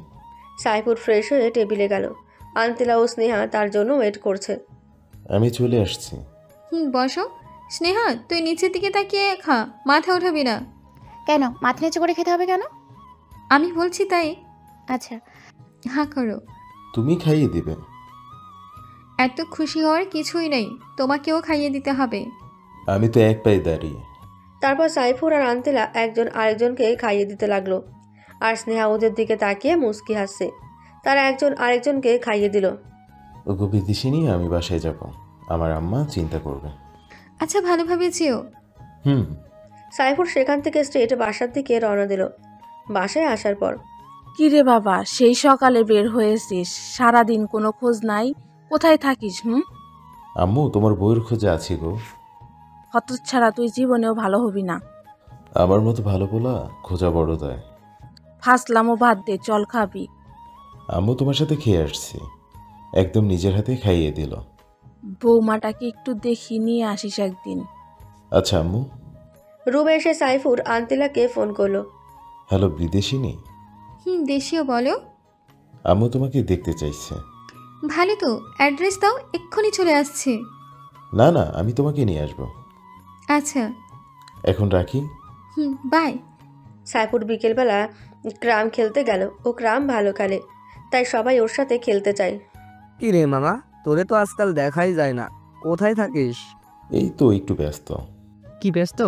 Speaker 4: সাইফুর ফ্রেশ হয়ে টেবিলে গেল। আন্তিলা ও স্নেহা তার জন্য ওয়েট করছে।
Speaker 2: আমি চলে আসছি।
Speaker 1: বসো। স্নেহা, তুই নিচের দিকে তাকিয়ে খা, মাথা ওঠাবি না।
Speaker 5: কেন, মাথা নিচু করে খেতে হবে কেন?
Speaker 1: আমি বলছি তাই।
Speaker 5: আচ্ছা।
Speaker 1: হ্যাঁ করো।
Speaker 2: তুমি খাইয়ে দিবে?
Speaker 1: এত খুশি হওয়ার কিছুই নেই, তোমাকেও খাইয়ে দিতে হবে।
Speaker 2: আমি তো এক পায়ে দাঁড়িয়ে।
Speaker 4: তারপর সাইফুর আর আন্তিলা একজন আরেকজনকে খাইয়ে দিতে লাগলো। আর স্নেহা ওদের দিকে তাকিয়ে মুস্কি হাসছে। তারা একজন আরেকজনকে খাইয়ে দিল।
Speaker 2: ওগো বিদেশিনী, আমি বাসায় যাব। আমার আম্মা চিন্তা করবে।
Speaker 1: আচ্ছা, ভালোভাবে যেও।
Speaker 4: সাইফুর সেখান থেকে স্ট্রেট বাসার দিকে রওনা দিল। বাসায় আসার পর,
Speaker 3: কি রে বাবা, সেই সকালে বের হয়েছিস, সারাদিন কোনো খোঁজ নাই। কোথায় থাকিস?
Speaker 2: আম্মু, তোমার বইয়ের খোঁজে আছি গো।
Speaker 3: হতচ্ছাড়া, তুই জীবনেও ভালো হবি না।
Speaker 2: আমার মতো ভালো পোলা খোঁজা বড় দেয়।
Speaker 3: ফাসলামও বাদ দে, চল খাবি।
Speaker 2: আম্মু, তোমার সাথে খেয়ে আসছি। একদম নিজের হাতে খাইয়ে দিল।
Speaker 3: বৌমাটাকে একটু দেখি নিয়ে আসিস একদিন।
Speaker 2: আচ্ছা আম্মু।
Speaker 4: রুমে এসে সাইফুর আন্তিলাকে ফোন করলো।
Speaker 2: হ্যালো বিদেশিনী।
Speaker 1: দেশীয় বলো।
Speaker 2: আম্মু তোমাকে দেখতে চাইছে।
Speaker 1: ভালো তো, অ্যাড্রেস দাও, এক্ষুনি চলে আসছি।
Speaker 2: না না, আমি তোমাকে নিয়ে আসবো।
Speaker 1: আচ্ছা।
Speaker 2: এখন রাখি।
Speaker 1: বাই।
Speaker 4: সাইফুর বিকেলবেলা ক্রাম খেলতে গেল। ও ক্রাম ভালো খেলে, তাই সবাই ওর সাথে খেলতে চায়।
Speaker 6: কি রে মামা, তোরে তো আজকাল দেখাই যায় না, কোথায় থাকিস?
Speaker 2: এই তো একটু ব্যস্ত।
Speaker 7: কি ব্যস্ত?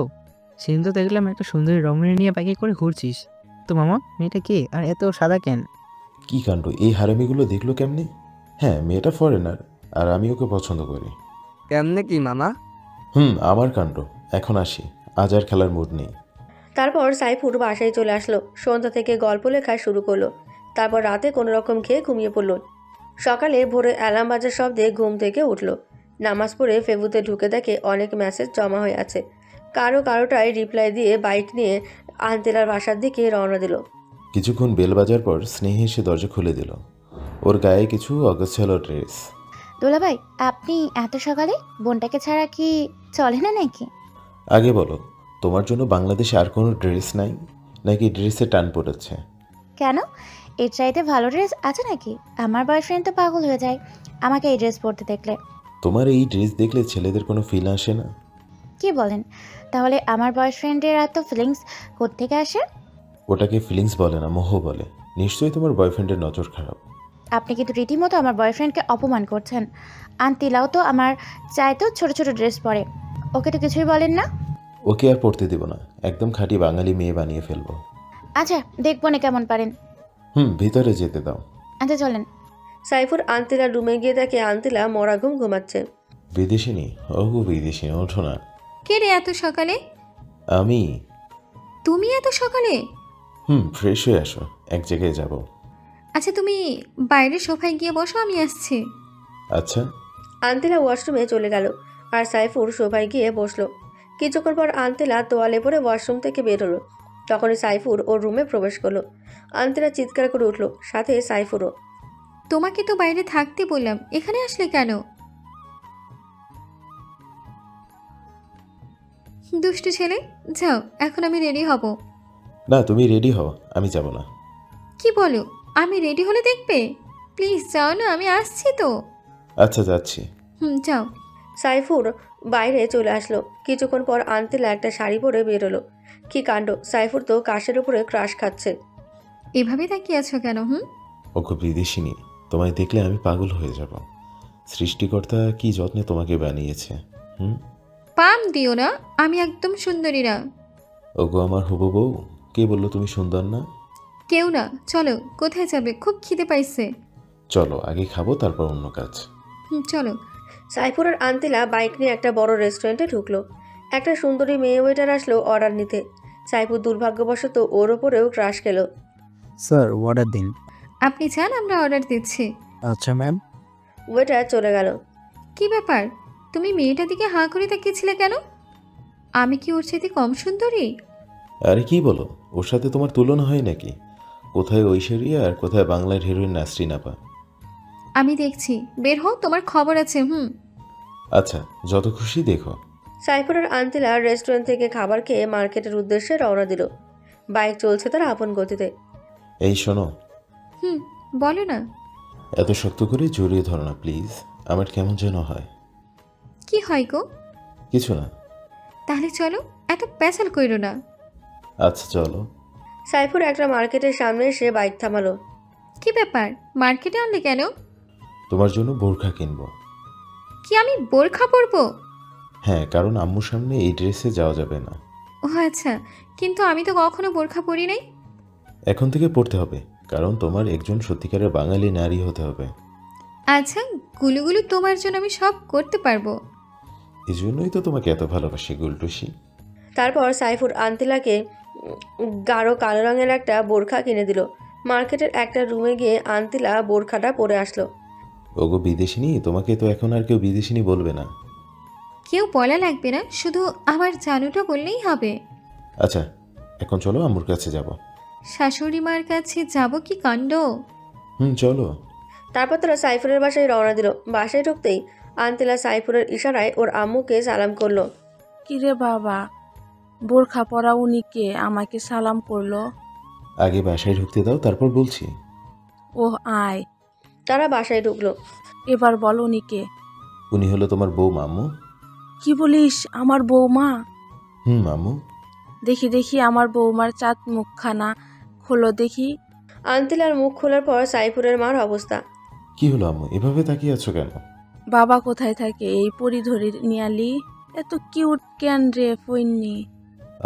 Speaker 7: সেদিন তো দেখলাম একটা সুন্দরী রমণী নিয়ে বাইকে করে ঘুরছিস। তো মামা, মেয়েটা কে আর এত সাদা কেন?
Speaker 2: কি কাণ্ড, এই হারামিগুলো দেখলো কেমনে? হ্যাঁ, মেয়েটা ফরেনার, আর আমি ওকে পছন্দ করি।
Speaker 6: কেমনে কি মামা?
Speaker 2: আমার কাণ্ড। এখন আসি, আজ আর খেলার মুড নেই।
Speaker 4: তারপর সাইফুর বাসায় চলে আসলো। সন্ধ্যা থেকে গল্প লেখা শুরু করলো। তারপর রাতে কোনো রকম খেয়ে ঘুমিয়ে পড়ল। সকালে ভোরে অ্যালার্ম বাজার শব্দে ঘুম থেকে উঠল। নামাজ পড়ে ফেবুতে ঢুকে দেখে অনেক মেসেজ জমা হয়ে আছে। কারোটায় রিপ্লাই দিয়ে বাইক নিয়ে আন্তেলার বাসার দিকে রওনা দিল।
Speaker 2: কিছুক্ষণ বেল বাজার পর স্নেহে এসে দরজা খুলে দিল। ওর গায়ে কিছু অগোছালো ড্রেস।
Speaker 5: দুলাভাই, আপনি এত সকালে? বোনটাকে ছাড়া কি চলে না নাকি?
Speaker 2: আগে বলো, তোমার জন্য বাংলাদেশে আর কোনো ড্রেস নাই, নাকি ড্রেসে টান পড়েছে?
Speaker 5: কেন, এর চাইতে ভালো ড্রেস আছে নাকি? আমার বয়ফ্রেন্ড তো পাগল হয়ে যায় আমাকে এই ড্রেস পরতে দেখলে।
Speaker 2: তোমার এই ড্রেস দেখলে ছেলেদের কোনো ফিল আসে না?
Speaker 5: কি বলেন? তাহলে আমার বয়ফ্রেন্ডের এত ফিলিংস কোত্থেকে আসে?
Speaker 2: ওটাকে ফিলিংস বলে না, মোহ বলে। নিশ্চয়ই তোমার বয়ফ্রেন্ডের নজর খারাপ।
Speaker 5: আপনি কিন্তু রীতিমতো আমার বয়ফ্রেন্ডকে অপমান করছেন। আন্তিলাও তো আমার চাইতেও ছোট ছোট ড্রেস পরে, ওকে তো কিছুই বলেন না।
Speaker 2: ওকে আর পড়তে দেব না, একদম খাঁটি বাঙালি মেয়ে বানিয়ে ফেলবো।
Speaker 5: আচ্ছা, দেখবো না কেমন পারেন।
Speaker 2: ভিতরে যেতে দাও।
Speaker 5: আচ্ছা চলেন।
Speaker 4: সাইফুর আন্তিলার রুমে গিয়ে দেখে আন্তিলা মরা ঘুম ঘুমাচ্ছে।
Speaker 2: বিদেশিনী, ওগো বিদেশিনী, ওঠো না।
Speaker 1: কে রে এত সকালে?
Speaker 2: আমি।
Speaker 1: তুমি এত সকালে?
Speaker 2: ফ্রেশ হয়ে আসো, এক জায়গায় যাব।
Speaker 1: আচ্ছা, তুমি বাইরে সোফায় গিয়ে বসো, আমি আসছি।
Speaker 2: আচ্ছা।
Speaker 4: আন্তিলা ওয়াশরুমে চলে গেল, আর সাইফুর সোফায় গিয়ে বসলো। কিছুক্ষণ পর আন্তিলা তোয়ালে পরে ওয়াশরুম থেকে বের হলো। তখনই সাইফুর ওর রুমে প্রবেশ করলো। আন্তিলা চিৎকার করে উঠলো, সাথে সাইফুরও।
Speaker 1: তোমাকে তো বাইরে থাকতে বললাম, এখানে আসলে কেন? দুষ্টু ছেলে, যাও, এখন আমি রেডি হব।
Speaker 2: না, তুমি রেডি হও, আমি যাব না।
Speaker 1: কি বলো? আমি রেডি হলে দেখবে? প্লিজ যাও না, আমি আসছি তো।
Speaker 2: আচ্ছা, যাচ্ছি।
Speaker 1: যাও।
Speaker 4: সাইফুর বাইরে চলে আসলো। কিছুক্ষণ পর আন্তিলা একটা শাড়ি পরে বেরোলো। কি কাণ্ড, সাইফুর তো কাশের উপরে ক্রাশ খাচ্ছে।
Speaker 1: এভাবে তাকিয়ে আছো কেন?
Speaker 2: ওগো বিদেশিনী, তোমায় দেখলে আমি পাগল হয়ে যাব। সৃষ্টিকর্তা কি যত্নে তোমাকে বানিয়েছে।
Speaker 1: পাম দিও না, আমি একদম সুন্দরী না।
Speaker 2: ওগো আমার হবু বউ, কে বললো তুমি সুন্দর না?
Speaker 1: কেউ না। চলো, কোথায় যাবে? খুব খিদে পাইছে।
Speaker 2: চলো, আগে খাবো, তারপর অন্য কাজ।
Speaker 1: চলো।
Speaker 4: সাইফুর আর আন্তিলা বাইক নিয়ে একটা বড় রেস্টুরেন্টে ঢুকলো। একটা সুন্দরী মেয়ে ওয়েটার আসলো অর্ডার নিতে। সাইফুর দুর্ভাগ্যবশত ওর ওপরেও ক্রাশ খেলো।
Speaker 7: স্যার, অর্ডার দিন।
Speaker 1: আপনি চান? আমরা অর্ডার দিচ্ছি।
Speaker 7: আচ্ছা ম্যাম।
Speaker 4: ওয়েটার চলে গেল।
Speaker 1: কি ব্যাপার, তুমি মেয়েটার দিকে হাঁ করে তাকিয়েছিলে কেন? আমি কি ওর চাইতে কম সুন্দরী?
Speaker 2: আরে কি বলো, ওর সাথে তোমার তুলনা হয় নাকি? কোথায় ঐশ্বরিয়া আর কোথায় বাংলার হিরোইন নাসরিন আপা।
Speaker 1: আমি দেখছি, বের হও, তোমার খবর আছে।
Speaker 2: আচ্ছা, যত খুশি দেখো।
Speaker 4: সাইফুর আর আন্তিলা রেস্টুরেন্ট থেকে খাবার খেয়ে মার্কেটের উদ্দেশ্যে রওনা দিল। বাইক চলছে তার আপন গতিতে।
Speaker 2: এই শোনো।
Speaker 1: বলো না।
Speaker 2: এত শক্ত করে জড়িয়ে ধরো না প্লিজ, আমার কেমন যেন হয়।
Speaker 1: কি হয় গো?
Speaker 2: কিছু না।
Speaker 1: তাহলে চলো, এত প্যাচাল কইরো না।
Speaker 2: আচ্ছা চলো।
Speaker 4: সাইফুর একটা মার্কেটের সামনে এসে বাইক থামালো।
Speaker 1: কি ব্যাপার, মার্কেটে আনলে কেন?
Speaker 2: তোমার জন্য বোরখা কিনবো।
Speaker 1: কি আমি বোরখা পরবো?
Speaker 2: হ্যাঁ, কারণ আম্মুর সামনে এই ড্রেসে যাওয়া যাবে না।
Speaker 1: ও আচ্ছা, কিন্তু আমি তো কখনো বোরখা পরি নাই।
Speaker 2: এখন থেকে পড়তে হবে, কারণ তোমার একজন সত্যিকারের বাঙালি নারী হতে হবে।
Speaker 1: আচ্ছা, গুলুগুলু তোমার জন্য আমি সব করতে পারবো।
Speaker 2: এই জন্যই তো তোমাকে এত ভালোবাসি গুলটুসি।
Speaker 4: তারপর সাইফুর আন্তিলাকে গাঢ় কালো রঙের একটা বোরখা কিনে দিল। মার্কেটের একটা রুমে গিয়ে আন্তিলা বোরখাটা পরে আসলো।
Speaker 2: ওগো বিদেশিনী, তোমাকে তো এখন আর কেউ বিদেশিনী বলবে না।
Speaker 1: কেউ বলা লাগবে না, শুধু আমার জানুটা বললেই হবে।
Speaker 2: আচ্ছা, এখন চলো, আম্মুর কাছে যাব।
Speaker 1: শাশুড়ি মার কাছে যাব? কি কাণ্ড!
Speaker 2: চলো।
Speaker 4: তারপর তারা সাইফুরের বাসায় রওনা দিল। বাসায় ঢুকতেই আন্তিলা সাইফুরের ইশারায় ওর আম্মুকে সালাম করলো।
Speaker 3: কিরে বাবা, বোরখা পরা উনিকে আমাকে সালাম করলো?
Speaker 2: আগে বাসায় ঢুকতে দাও, তারপর বলছি।
Speaker 3: ওহ আয়।
Speaker 4: তারা বাসায় ঢুকলো।
Speaker 3: এবার বল উনিকে।
Speaker 2: উনি হলো তোমার বউ আম্মু।
Speaker 3: কি বলিস, আমার বৌমা?
Speaker 2: আম্মু।
Speaker 3: দেখি দেখি আমার বৌমার চাঁদ মুখখানা খোলো দেখি।
Speaker 4: আন্তিলার মুখ খোলার পর সাইফুরের মার অবস্থা।
Speaker 2: কি হলো আম্মু, এভাবে তাকিয়ে আছো কেন?
Speaker 3: বাবা কোথায় থাকে এই পরিধরি নিয়ালি? এত কিউট কেন রে ফইন্নি?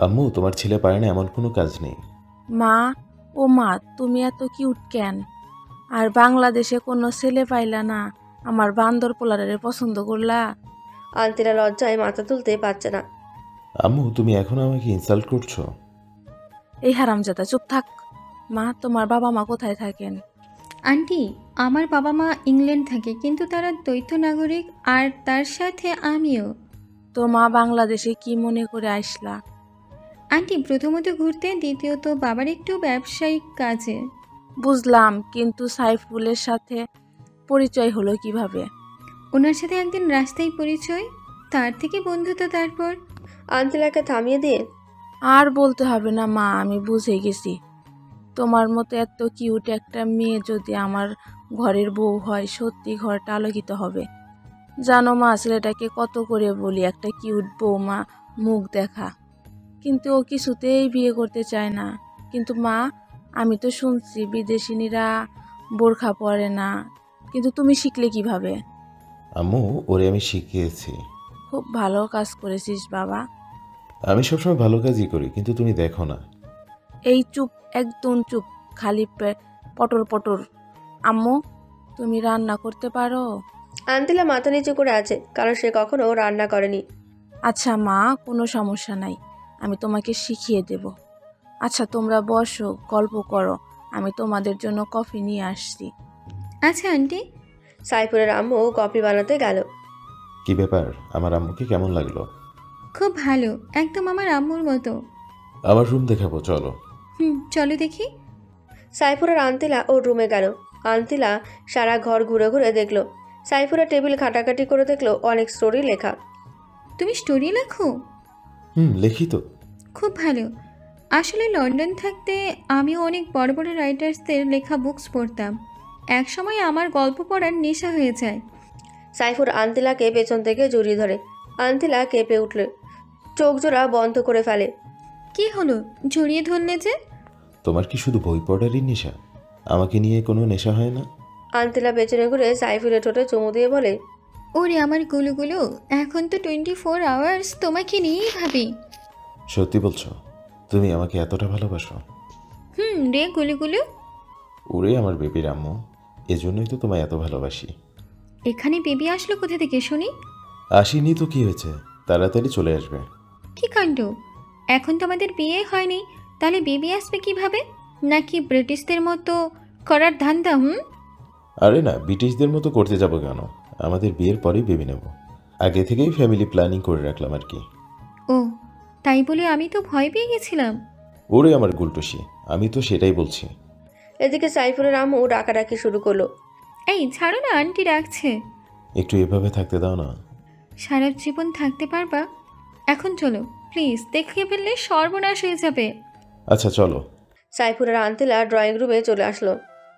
Speaker 2: আম্মু, তোমার ছেলে পারে না এমন কোনো কাজ নেই।
Speaker 3: মা, ও মা, তুমি এত কিউট কেন? আর বাংলাদেশে কোনো ছেলে পাইলা না, আমার বান্দর পোলারে পছন্দ করলা?
Speaker 4: আন্তিলা লজ্জায় মাথা তুলতে পারছে না।
Speaker 2: আম্মু, তুমি এখন আমাকে ইনসাল্ট করছো?
Speaker 3: এই হারামজাদা চুপ থাক। মা, তোমার বাবা মা কোথায় থাকেন?
Speaker 1: আন্টি, আমার বাবা মা ইংল্যান্ড থাকে, কিন্তু তারা দ্বৈত নাগরিক, আর তার সাথে আমিও।
Speaker 3: তো মা বাংলাদেশে কি মনে করে আসলা?
Speaker 1: আন্টি, প্রথমত ঘুরতে, দ্বিতীয়ত বাবার একটু ব্যবসায়িক কাজে।
Speaker 3: বুঝলাম, কিন্তু সাইফুলের সাথে পরিচয় হলো কিভাবে?
Speaker 1: ওনার সাথে একদিন রাস্তায় পরিচয়, তার থেকে বন্ধুত্ব, তারপর।
Speaker 4: আন্তিলাকে থামিয়ে দিয়ে
Speaker 3: আর বলতে হবে না মা, আমি বুঝে গেছি। তোমার মতো এত কিউট একটা মেয়ে যদি আমার ঘরের বউ হয়, সত্যি ঘরটা আলোকিত হবে। জানো মা, ছেলেটাকে কত করে বলি একটা কিউট বৌমা মুখ দেখা, কিন্তু ও কিছুতেই বিয়ে করতে চায় না। কিন্তু মা, আমি তো শুনছি বিদেশিনীরা বোরখা পরে না, কিন্তু তুমি শিখলে কিভাবে?
Speaker 2: আম্মু, ওরে আমি শিখিয়েছি।
Speaker 3: খুব ভালো কাজ করেছিস বাবা।
Speaker 2: আমি সবসময় ভালো কাজই করি, কিন্তু তুমি দেখো না।
Speaker 3: এই চুপ, একদম চুপ, খালি পটর পটর। আম্মু, তুমি রান্না করতে পারো?
Speaker 4: আন্তিলা মাথা নিচু করে আছে, কারণ সে কখনো রান্না করেনি।
Speaker 3: আচ্ছা মা, কোনো সমস্যা নাই, আমি তোমাকে শিখিয়ে দেব। আচ্ছা তোমরা বসো, গল্প করো, আমি তোমাদের জন্য কফি নিয়ে আসছি।
Speaker 1: আচ্ছা আন্টি।
Speaker 4: সাইফুরের আম্মু কফি বানাতে গেল।
Speaker 2: কি ব্যাপার, আমার আম্মুকে কেমন লাগলো?
Speaker 1: খুব ভালো, একদম আমার আম্মুর মতো।
Speaker 2: আমার রুম দেখাবো, চলো।
Speaker 1: চলো দেখি।
Speaker 4: সাইফুরের আন্তিলা ওর রুমে গেল। আন্তিলা সারা ঘর ঘুরে ঘুরে দেখলো। সাইফুরের টেবিল ঘাটাঘাটি করে দেখলো অনেক স্টোরি লেখা।
Speaker 1: তুমি স্টোরি লেখো?
Speaker 2: লেখি তো।
Speaker 1: খুব ভালো। আসলে লন্ডন থাকতে আমিও অনেক বড় বড় রাইটার্সদের লেখা বুকস পড়তাম। এক সময় আমার গল্প পড়ার নেশা হয়ে যায়।
Speaker 4: সাইফুর আন্তিলাকে পেছন থেকে জড়িয়ে ধরে। আন্তিলা কেঁপে উঠল, চোখ জোড়া বন্ধ করে ফেলে।
Speaker 1: কি হলো, জড়িয়ে ধরলে যে?
Speaker 2: তোমার কি শুধু বই পড়ারই নেশা? আমাকে নিয়ে কোনো নেশা হয় না?
Speaker 4: আন্তিলা পেছনে ঘুরে সাইফুরের ঠোঁটে চুমু দিয়ে বলে,
Speaker 1: ওরে আমার গুলুগুলো, এখন তো 24 আওয়ার্স তোমাকে নিয়েই ভাবি।
Speaker 2: সত্যি বলছো? তুমি আমাকে এতটা ভালোবাসো?
Speaker 1: রে গুলুগুলু।
Speaker 2: ওরে আমার বেবির আম্মু, এজন্যই তো তোমায় এত ভালোবাসি।
Speaker 1: এখানে বেবি আসলো কোথা থেকে শুনি?
Speaker 2: আসিনি তো কি হয়েছে, তাড়াতাড়ি চলে আসবে।
Speaker 1: কি কাণ্ড, এখন তো আমাদের বিয়ে হয়নি, তাহলে বেবি আসবে কিভাবে? নাকি ব্রিটিশদের মতো করার ধান্দা?
Speaker 2: আরে না, ব্রিটিশদের মতো করতে যাব কেন? আমাদের বিয়ের পরেই বেবি নেব। আগে থেকেই ফ্যামিলি প্ল্যানিং করে রাখলাম আর কি।
Speaker 1: ও তাই বলে? আমি তো ভয় পেয়ে গেছিলাম।
Speaker 2: ওরে আমার গুলটুসি, আমি তো সেটাই বলছি।
Speaker 4: এদিকে সাইফুরের আম্মু ডাকাডাকি শুরু করলো।
Speaker 1: এই ছাড়ো না, আন্টি ডাকছে।
Speaker 2: একটু এভাবে থাকতে দাও না।
Speaker 1: সারা জীবন থাকতে পারবা? এখন চলো প্লিজ, দেখে ফেললে সর্বনাশ হয়ে যাবে।
Speaker 2: আচ্ছা চলো।
Speaker 4: সাইফুরের আন্তিলা ড্রয়িং রুমে চলে আসলো।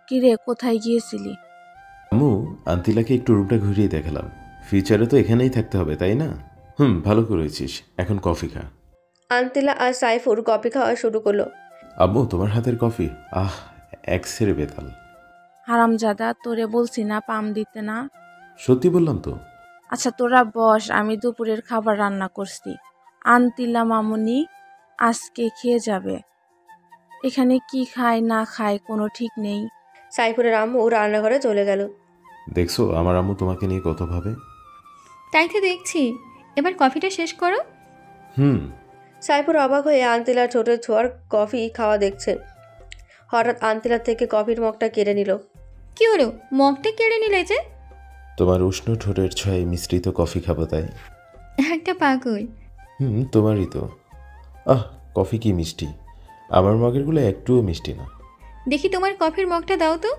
Speaker 3: কিরে, কোথায় গিয়েছিলি?
Speaker 2: আম্মু, আন্তিলাকে একটু রুমটা ঘুরিয়ে দেখালাম। ফিউচারে তো এখানেই থাকতে হবে, তাই না? ভালো করেছিস, এখন কফি খা।
Speaker 4: আন্তিলা আর সাইফুর কফি খাওয়া শুরু করলো।
Speaker 2: আম্মু, তোমার হাতের কফি এক সেরে বেতাল।
Speaker 3: হারামজাদা, তোরে বলছি না পাম দিতে না?
Speaker 2: সত্যি বললাম তো।
Speaker 3: আচ্ছা তোরা বস, আমি দুপুরের খাবার রান্না করছি। আন্তিলা মামুনি আজকে খেয়ে যাবে। এখানে কি খায় না খায় কোনো ঠিক নেই।
Speaker 4: সাইফুরের আম্মু রান্নাঘরে চলে গেল।
Speaker 2: দেখছো আমার আম্মু তোমাকে নিয়ে কত ভাবে।
Speaker 1: তাই তো দেখছি, এবার কফিটা শেষ করো।
Speaker 4: সাইফুর অবাক হয়ে আন্তিলার ঠোঁটের ছোঁয়ার কফি খাওয়া দেখছে। হঠাৎ আন্তিলার থেকে কফির মগটা কেড়ে নিল।
Speaker 1: কি হলো, মগটা কেড়ে নিলে যে?
Speaker 2: তোমার উষ্ণ ঠোঁটের ছোঁয়ায় মিশ্রিত কফি খাবো তাই।
Speaker 1: একটা পাগল।
Speaker 2: তোমারই তো। কফি কি মিষ্টি! আমার মগেরগুলো একটুও মিষ্টি না।
Speaker 1: দেখি তোমার কফির মগটা দাও তো।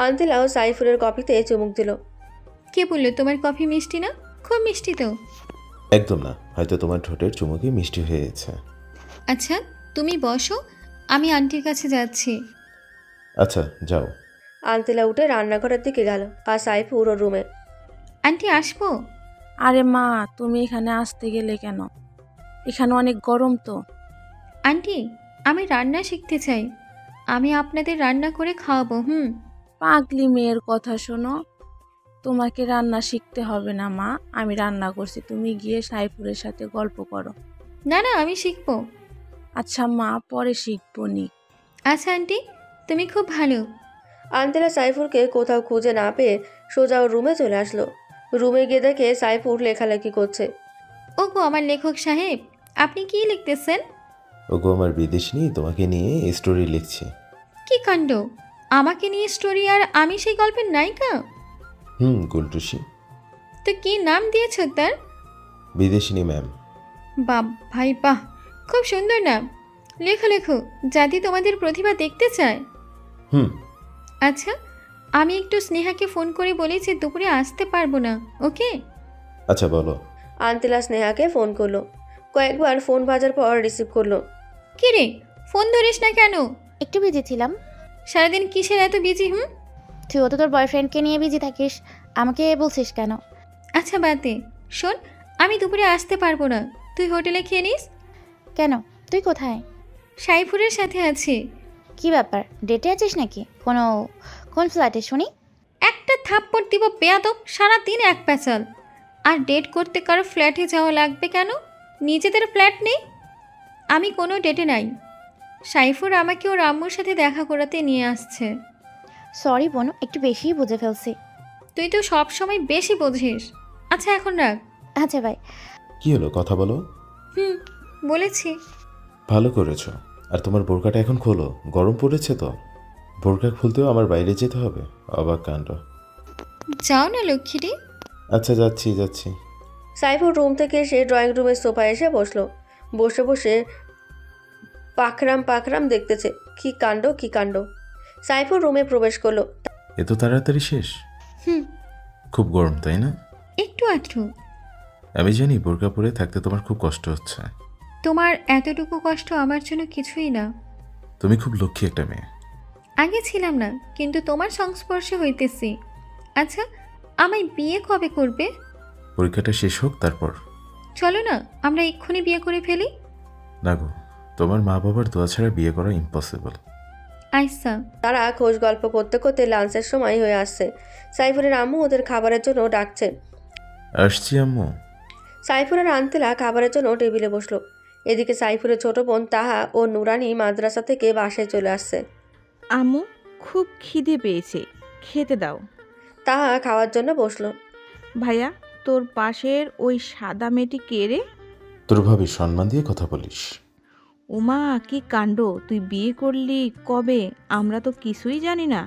Speaker 4: আন্তিলাও সাইফুরের কফিতে চুমুক দিল।
Speaker 1: কে বললো তোমার কফি মিষ্টি না? খুব মিষ্টি তো।
Speaker 2: একদম না, হয়তো তোমার ঠোঁটের চুমুকে মিষ্টি হয়ে গেছে।
Speaker 1: আচ্ছা তুমি বসো, আমি আন্টির কাছে যাচ্ছি।
Speaker 2: আচ্ছা যাও।
Speaker 4: আন্তিলা উঠে রান্নাঘরের দিকে গেল আর সাইফুর ওর রুমে।
Speaker 1: আন্টি আসবো?
Speaker 3: আরে মা, তুমি এখানে আসতে গেলে কেন? এখানে অনেক গরম তো।
Speaker 1: আন্টি, আমি রান্না শিখতে চাই। আমি আপনাদের রান্না করে খাওয়াবো।
Speaker 3: পাগলি মেয়ের কথা শোনো, তোমাকে রান্না শিখতে হবে না মা, আমি রান্না করছি, তুমি গিয়ে সাইফুরের সাথে গল্প করো।
Speaker 1: না না, আমি শিখবো।
Speaker 3: আচ্ছা মা, পরে শিখবো নি।
Speaker 1: আচ্ছা আন্টি, তুমি খুব ভালো।
Speaker 4: আন্তিলা সাইফুরকে কোথাও খুঁজে না পেয়ে সোজা ওর রুমে চলে আসলো। রুমে গিয়ে দেখে সাইফুর লেখালেখি করছে।
Speaker 1: ওগো আমার লেখক সাহেব, আপনি কি লিখতেছেন?
Speaker 2: ওগো আমার বিদেশিনী তোমাকে নিয়ে স্টোরি লিখছি।
Speaker 1: কি কাণ্ড! আমাকে নিয়ে স্টোরি, আর আমি সেই গল্পের নায়িকা?
Speaker 2: গুলটুসি।
Speaker 1: তো কি নাম দিয়েছ তার?
Speaker 2: বিদেশিনী ম্যাম।
Speaker 1: বাহ ভাই বাহ, খুব সুন্দর নাম। লেখো লেখো, যাতে তোমাদের প্রতিভা দেখতে চায়।
Speaker 2: হুম।
Speaker 1: আচ্ছা, আমি একটু স্নেহাকে ফোন করে বলি যে দুপুরে আসতে পারবো না, ওকে?
Speaker 2: আচ্ছা বলো।
Speaker 4: আন্তিলা স্নেহাকে ফোন করলো। কয়েকবার ফোন বাজার পর রিসিভ করলো।
Speaker 1: কি রে, ফোন ধরিস না কেন?
Speaker 5: একটু বিজি ছিলাম।
Speaker 1: সারাদিন কিসের এত বিজি?
Speaker 5: তুইও তো তোর বয়ফ্রেন্ডকে নিয়ে বিজি থাকিস, আমাকে বলছিস কেন?
Speaker 1: আচ্ছা বাদ দে। শোন, আমি দুপুরে আসতে পারবো না, তুই হোটেলে খেয়ে নিস।
Speaker 5: কেন, তুই কোথায়?
Speaker 1: সাইফুরের সাথে আছি।
Speaker 5: কি ব্যাপার, ডেটে আছিস নাকি? কোন ফ্ল্যাটে শুনি?
Speaker 1: একটা থাপ্পড় দিব বেয়াদব, সারাদিন এক প্যাচাল। আর ডেট করতে কারো ফ্ল্যাটে যাওয়া লাগবে কেন? নিজেদের ফ্ল্যাট নেই? আমি কোনো ডেটে নাই। সাইফুর আমাকে ওর আম্মুর সাথে দেখা করাতে নিয়ে আসছে।
Speaker 5: সরি বোন, একটু বেশিই বুঝে ফেলছি।
Speaker 1: তুই তো সব সময় বেশি বোঝিস। আচ্ছা এখন রাখ।
Speaker 5: আচ্ছা ভাই।
Speaker 2: কি হলো, কথা বলো।
Speaker 1: বলেছি।
Speaker 2: ভালো করেছো। আর তোমার বোরকাটা এখন খোলো, গরম পড়েছে তো। বোরকা খুলতেও আমার বাইরে যেতে হবে? অবাক কাণ্ড।
Speaker 1: যাও না লক্ষ্মীটি।
Speaker 2: আচ্ছা যাচ্ছি।
Speaker 4: সাইফুর রুম থেকে এসে ড্রয়িং রুমের সোফায় এসে বসলো। বসে বসে পাখরাম দেখতেছে। কি কাণ্ড। সাইফুর রুমে প্রবেশ করলো।
Speaker 2: এত তাড়াতাড়ি শেষ? খুব গরম তাই না?
Speaker 1: একটু আধটু।
Speaker 2: আমি জানি বোরকা পরে থাকতে তোমার খুব কষ্ট হচ্ছে।
Speaker 1: তোমার এতটুকু কষ্ট আমার জন্য কিছুই না।
Speaker 2: তুমি খুব লক্ষ্মী একটা মেয়ে।
Speaker 1: আগে ছিলাম না, কিন্তু তোমার সংস্পর্শে হইতেছি। আচ্ছা, আমায় বিয়ে কবে করবে?
Speaker 2: পরীক্ষাটা শেষ হোক তারপর।
Speaker 1: চলো না, আমরা এক্ষুনি বিয়ে করে ফেলি।
Speaker 2: না গো, তোমার মা বাবার দোয়া ছাড়া বিয়ে করা ইম্পসিবল।
Speaker 1: আইসা।
Speaker 4: তারা খোঁজ গল্প করতে করতে লাঞ্চের সময় হয়ে আসছে। সাইফুরের আম্মু ওদের খাবারের জন্য ডাকছে।
Speaker 2: আসছি আম্মু।
Speaker 4: সাইফুরের আন্তিলা খাবারের জন্য টেবিলে বসলো। এদিকে সাইফুরের ছোট বোন তাহা ও নুরানি মাদ্রাসা থেকে বাসায় চলে আসছে।
Speaker 8: আম্মু, খুব খিদে পেয়েছে, খেতে দাও।
Speaker 4: তাহা খাওয়ার জন্য বসলো।
Speaker 8: ভাইয়া, তোর পাশের ওই সাদা মেয়েটি কে রে?
Speaker 2: তোর ভাবি, সম্মান দিয়ে কথা বলিস।
Speaker 8: উমা, কি কাণ্ড! তুই বিয়ে করলি কবে? আমরা তো কিছুই জানি না।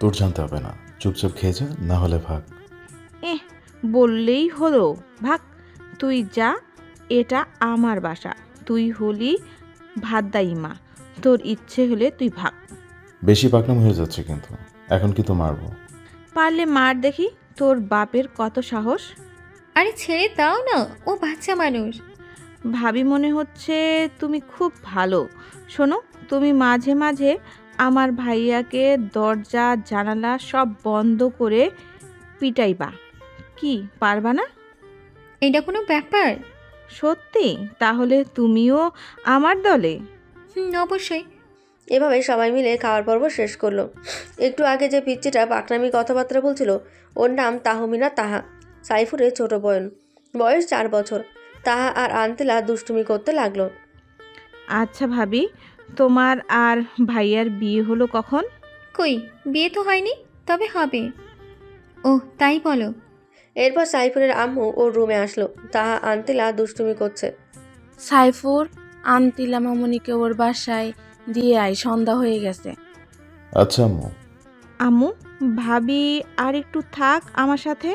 Speaker 2: তোর জানতে হবে না, চুপচাপ খেয়ে যা, না হলে ভাগ।
Speaker 8: বললেই হলো, ভাগ। তুই যা, এটা আমার বাসা। তুই হলি ভাদ্দাই মা, তোর ইচ্ছে হলে তুই ভাগ।
Speaker 2: বেশি পাকনাম হয়ে যাচ্ছে কিন্তু, এখন কিন্তু মারবো।
Speaker 8: পারলে মার দেখি, তোর বাপের কত সাহস।
Speaker 1: আরে ছেড়ে দাও না, ও বাচ্চা মানুষ।
Speaker 8: ভাবি মনে হচ্ছে তুমি খুব ভালো। শোনো, তুমি মাঝে মাঝে আমার ভাইয়াকে দরজা জানালা সব বন্ধ করে পিটাইবা। কি পারবা না?
Speaker 1: এটা কোনো ব্যাপার?
Speaker 8: সত্যি? তাহলে তুমিও আমার দলে?
Speaker 1: অবশ্যই।
Speaker 4: এভাবে সবাই মিলে খাওয়ার পর্ব শেষ করলো। একটু আগে যে পিচ্চিটা পাকনামি কথাবার্তা বলছিল, ওর নাম তাহমিনা তাহা, সাইফুরের ছোট বোন। বয়স 4 বছর। তাহা আর আন্তিলা দুষ্টুমি করতে লাগলো।
Speaker 8: আচ্ছা ভাবি, তোমার আর ভাইয়ার বিয়ে হলো কখন?
Speaker 1: কই, বিয়ে তো হয়নি, তবে হবে। ও তাই বলো?
Speaker 4: এরপর সাইফুরের আম্মু ওর রুমে আসলো। তাহা আন্তিলা দুষ্টুমি করছে।
Speaker 3: সাইফুর, আন্তিলা মামনিকে ওর বাসায় দিয়ে আয়, সন্ধ্যা হয়ে গেছে।
Speaker 2: আচ্ছা আম্মু।
Speaker 8: আম্মু, ভাবি আর একটু থাক আমার সাথে।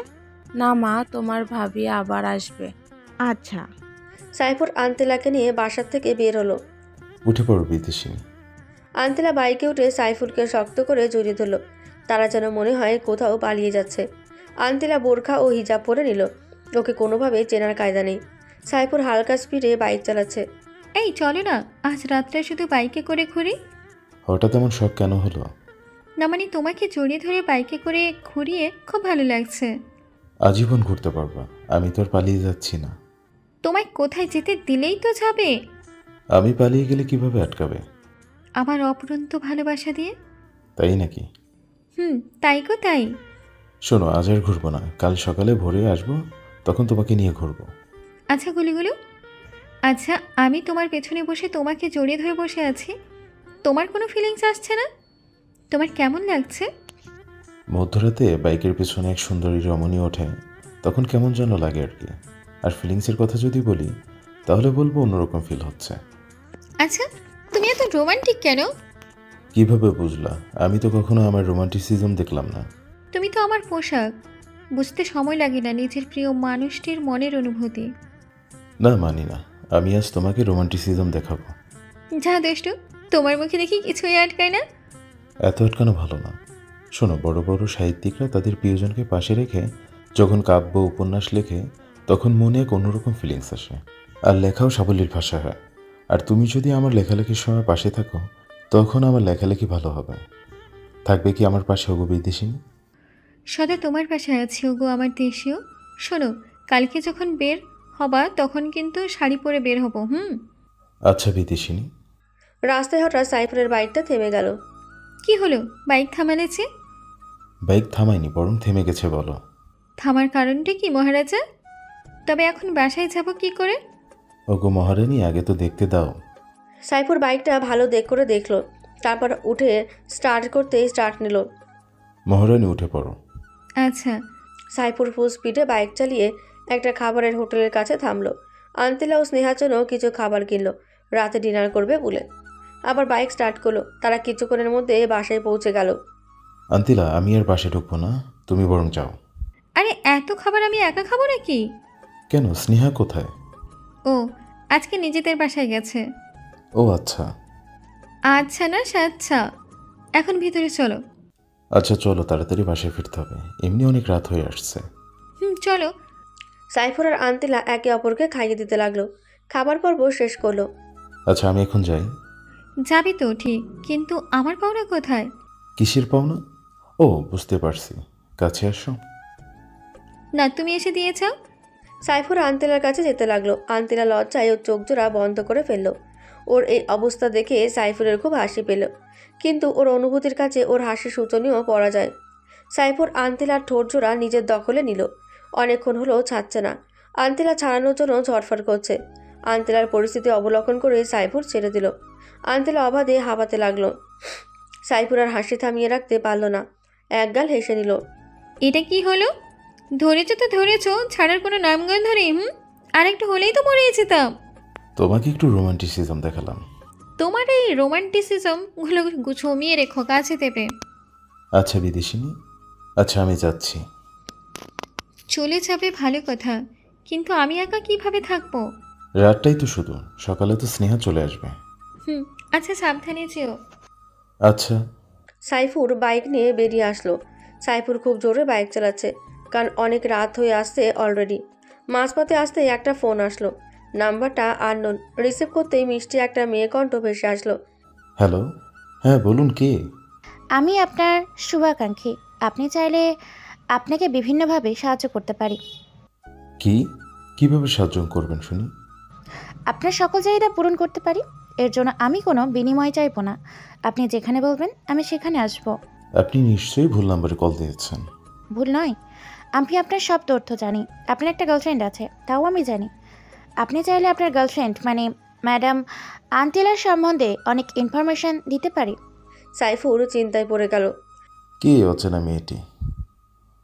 Speaker 3: না মা, তোমার ভাবি আবার আসবে।
Speaker 8: আচ্ছা।
Speaker 4: সাইফুর আন্তিলাকে নিয়ে বাসার থেকে বের হলো।
Speaker 2: উঠে পড়ো বিদেশিনী।
Speaker 4: আন্তিলা বাইকে উঠে সাইফুরকে শক্ত করে জড়িয়ে ধরল। তারা যেন মনে হয় কোথাও পালিয়ে যাচ্ছে। আন্তিলা বোরখা ও হিজাব পরে নিল। ওকে কোনোভাবে চেনার কায়দা নেই। সাইফুর হালকা স্পিডে বাইক চালাচ্ছে।
Speaker 1: এই চলো না, আজ রাত্রে শুধু বাইকে করে ঘুরি।
Speaker 2: হঠাৎ এমন শখ কেন হলো?
Speaker 1: না মানে তোমাকে জড়িয়ে ধরে বাইকে করে ঘুরিয়ে খুব ভালো লাগছে।
Speaker 2: আজীবন ঘুরতে পারবা, আমি তো আর পালিয়ে যাচ্ছি না।
Speaker 1: তোমায় কোথায় যেতে দিলেই তো যাবে।
Speaker 2: আমি পালিয়ে গেলে কিভাবে আটকাবে?
Speaker 1: আমার অপরন্ত ভালোবাসা দিয়ে।
Speaker 2: তাই নাকি?
Speaker 1: তাই গো তাই।
Speaker 2: শোনো, আজ আর ঘুরবো না, কাল সকালে ভোরে আসবো, তখন তোমাকে নিয়ে ঘুরবো।
Speaker 1: আচ্ছা গুলিগুলো, আচ্ছা আমি তোমার পেছনে বসে তোমাকে জড়িয়ে ধরে বসে আছি, তোমার কোনো ফিলিংস আসছে না? তোমার কেমন লাগছে?
Speaker 2: মধ্যরাতে বাইকের পেছনে এক সুন্দরী রমণী ওঠে, তখন কেমন যেন লাগে আর কি। আর ফিলিংসের কথা যদি বলি তাহলে বলবো অন্যরকম ফিল হচ্ছে।
Speaker 1: আচ্ছা তুমি এত রোমান্টিক কেন?
Speaker 2: কিভাবে বুঝলা? আমি তো কখনো আমার রোমান্টিসিজম দেখলাম না।
Speaker 1: তুমি তো আমার পোশাক, বুঝতে সময় লাগে না নিজের প্রিয় মানুষটির মনের অনুভূতি।
Speaker 2: না মানি না, আমি আজ তোমাকে রোমান্টিসিজম দেখাবো।
Speaker 1: যা দুষ্টু, তোমার মুখে দেখি কিছুই আটকায় না।
Speaker 2: এত আটকানো ভালো না। শোনো, বড় বড় সাহিত্যিকরা তাদের প্রিয়জনকে পাশে রেখে যখন কাব্য উপন্যাস লেখে তখন মনে এক অন্যরকম ফিলিংস আসে, আর লেখাও সাবলীল ভাষা হয়। আর তুমি যদি আমার লেখালেখির সময় পাশে থাকো তখন আমার লেখালেখি ভালো হবে। থাকবে কি আমার পাশে ওগো বিদেশিনী?
Speaker 1: সদা তোমার পাশে আছি ওগো আমার দেশীয়। শোনো, কালকে যখন বের হবা তখন কিন্তু শাড়ি পরে বের হবো।
Speaker 2: আচ্ছা বিদেশিনী।
Speaker 4: রাস্তায় হঠাৎ সাইফুরের বাইকটা থেমে গেল।
Speaker 1: কি হলো, বাইক থামালেছে?
Speaker 2: বাইক থামায়নি, বরং থেমে গেছে। বলো।
Speaker 1: থামার কারণটা কি মহারাজা? তবে এখন বাসায় যাব কি করে?
Speaker 2: ওগো মহারানী, আগে তো দেখতে দাও।
Speaker 4: সাইফুর বাইকটা ভালো করে দেখলো, তারপর উঠে স্টার্ট করতে স্টার্ট নিল।
Speaker 2: মহারানী উঠে পড়ো।
Speaker 1: আচ্ছা।
Speaker 4: সাইফুর ফুল স্পিডে বাইক চালিয়ে একটা খাবারের হোটেলের কাছে থামলো। আন্তিলা ও স্নেহার জন্য কিছু খাবার কিনলো, রাতে ডিনার করবে বলে। আবার বাইক স্টার্ট করলো। তারা কিছুক্ষণের মধ্যে বাসায় পৌঁছে গেল।
Speaker 2: আন্তিলা, আমি আর বাসে ঢুকবো না, তুমি বরং যাও।
Speaker 1: আরে এত খাবার আমি একা খাবো নাকি?
Speaker 2: কেন, স্নেহা কোথায়?
Speaker 1: ও আজকে নিজেদের বাসায় গেছে।
Speaker 2: ও আচ্ছা।
Speaker 1: আচ্ছা না সাচ্ছা, এখন ভিতরে চলো।
Speaker 2: আচ্ছা চলো, তাড়াতাড়ি বাসায় ফিরতে হবে, এমনি অনেক রাত হয়ে আসছে।
Speaker 1: চলো।
Speaker 4: সাইফুর আর আন্তিলা একে অপরকে খাইয়ে দিতে লাগলো। খাবার পর্ব শেষ করলো।
Speaker 2: আচ্ছা আমি এখন যাই।
Speaker 1: যাবি তো ঠিক, কিন্তু আমার পাওনা কোথায়?
Speaker 2: কিসের পাওনা? ও বুঝতে পারছি, কাছে আসো।
Speaker 1: না তুমি এসে দিয়েছ।
Speaker 4: সাইফুর আন্তিলার কাছে যেতে লাগলো। আন্তিলা লজ্জায় ওর চোখ জোড়া বন্ধ করে ফেললো। ওর এই অবস্থা দেখে সাইফুরের খুব হাসি পেল, কিন্তু ওর অনুভূতির কাছে ওর হাসি শোচনীয় পড়া যায়। সাইফুর আন্তিলার ঠোঁট জোড়া নিজের দখলে নিল। অনেকক্ষণ হলো ছাড়ছে না। আন্তিলা ছাড়ানোর জন্য ঝটফট করছে। আন্তিলার পরিস্থিতি অবলোকন করে সাইফুর ছেড়ে দিল। আন্তিলা অবাধে হাঁপাতে লাগলো। সাইফুর আর হাসি থামিয়ে রাখতে পারল না, একগাল হেসে নিল।
Speaker 1: এটা কি হলো? ধরেছো তো ধরেছো, ছাড়ার কোনো নামগন্ধ নেই। আর একটু হলেই তো মরে যেতাম।
Speaker 2: তোমাকে একটু রোমান্টিসিজম দেখালাম।
Speaker 1: তোমার এই রোমান্টিসিজমগুলো গুছমিয়ে রেখো, কাছে দেবে।
Speaker 2: আচ্ছা বিদেশিনী, আচ্ছা আমি যাচ্ছি।
Speaker 1: চলে যাবে ভালো কথা, কিন্তু আমি একা কিভাবে থাকবো?
Speaker 2: রাতটাই তো শুধু, সকালে তো স্নেহা চলে আসবে।
Speaker 1: আচ্ছা সাবধানে যেও।
Speaker 2: আচ্ছা।
Speaker 4: সাইফুর বাইক নিয়ে বেরিয়ে আসলো। সাইফুর খুব জোরে বাইক চালাচ্ছে, কারণ অনেক রাত হয়ে আসছে অলরেডি। মাঝপথে আসতে একটা ফোন আসলো। নাম্বারটা আননোন। রিসিভ করতেই মিষ্টি একটা মেয়ে কণ্ঠ ভেসে আসলো।
Speaker 2: হ্যালো, হ্যাঁ বলুন, কে?
Speaker 5: আমি আপনার শুভাকাঙ্ক্ষী। আপনি চাইলে আপনাকে বিভিন্নভাবে সাহায্য করতে পারি।
Speaker 2: কি? কিভাবে সাহায্য করবেন শুনি?
Speaker 5: আপনার সকল চাহিদা পূরণ করতে পারি। এর জন্য আমি কোনো বিনিময় চাইবো না। আপনি যেখানে বলবেন আমি সেখানে আসব।
Speaker 2: আপনি নিশ্চয়ই ভুল নাম্বারে কল দিয়েছেন।
Speaker 5: ভুল নয়, আমি আপনার সব তথ্য জানি। আপনার একটা গার্লফ্রেন্ড আছে, তাও আমি জানি। আপনি চাইলে আপনার গার্লফ্রেন্ড মানে ম্যাডাম আন্তিলার সম্বন্ধে অনেক ইনফরমেশন দিতে পারি।
Speaker 4: সাইফুর চিন্তায় পড়ে গেল।
Speaker 2: কে অচেনা মেয়েটি?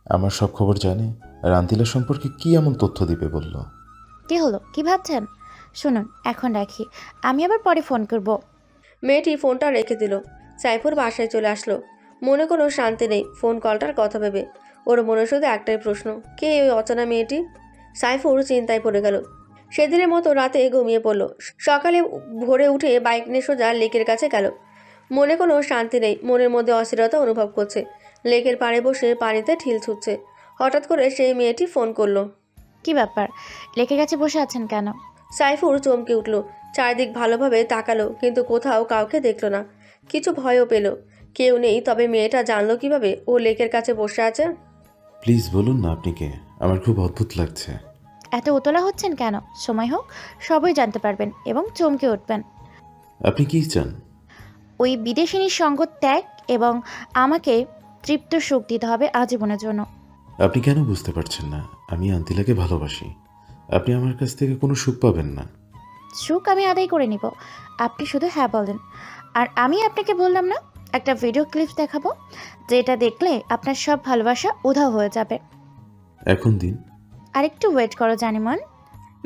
Speaker 2: আমার সব খবর জানে, আর আন্তিলা সম্পর্কে কি এমন তথ্য দিবে বলল?
Speaker 5: কি হলো, কি ভাবছেন? শুনুন, এখন রাখি, আমি আবার পরে ফোন করব।
Speaker 4: মেয়েটি ফোনটা রেখে দিল। সাইফুর বাসায় চলে আসলো। মনে কোনো শান্তি নেই ফোন কলটার কথা ভেবে। ওর মনে শুধু একটাই প্রশ্ন, কে ওই অচেনা মেয়েটি? সাইফুর চিন্তায় পড়ে গেল। সেদিনের মতো রাতে ঘুমিয়ে পড়ল। সকালে ভোরে উঠে বাইক নিয়ে সোজা লেকের কাছে গেল। মনে কোনো শান্তি নেই, মনের মধ্যে অস্থিরতা অনুভব করছে। লেকের পাড়ে বসে পানিতে ঢিল ছুটছে। হঠাৎ করে সেই মেয়েটি ফোন করলো।
Speaker 5: কি ব্যাপার, লেকের কাছে বসে আছেন কেন?
Speaker 4: সাইফুর চমকে উঠল। চারিদিক ভালোভাবে তাকালো, কিন্তু কোথাও কাউকে দেখলো না। কিছু ভয়ও পেল। কেউ নেই, তবে মেয়েটা জানলো কিভাবে ও লেকের কাছে বসে আছে?
Speaker 2: প্লিজ বলুন না আপনি কে, আমার খুব অদ্ভুত লাগছে।
Speaker 5: এত উতলা হচ্ছেন কেন? সময় হোক, সবই জানতে পারবেন এবং চমকে উঠবেন।
Speaker 2: আপনি কি চান?
Speaker 5: ওই বিদেশিনীর সঙ্গ ত্যাগ এবং আমাকে তৃপ্ত সুখ দিতে হবে আজীবনের জন্য।
Speaker 2: আপনি কেন বুঝতে পারছেন না? আমি আন্তিলাকে ভালোবাসি। আপনি আমার কাছ থেকে কোনো সুখ পাবেন না।
Speaker 5: সুখ আমি আদায় করে নিব, আপনি শুধু হ্যাঁ বলেন। আর আমি আপনাকে বললাম না, একটা ভিডিও ক্লিপ দেখাবো, যেটা দেখলে আপনার সব ভালোবাসা উধাও হয়ে যাবে।
Speaker 2: এখন দিন।
Speaker 5: আর একটু ওয়েট করো জানিমন।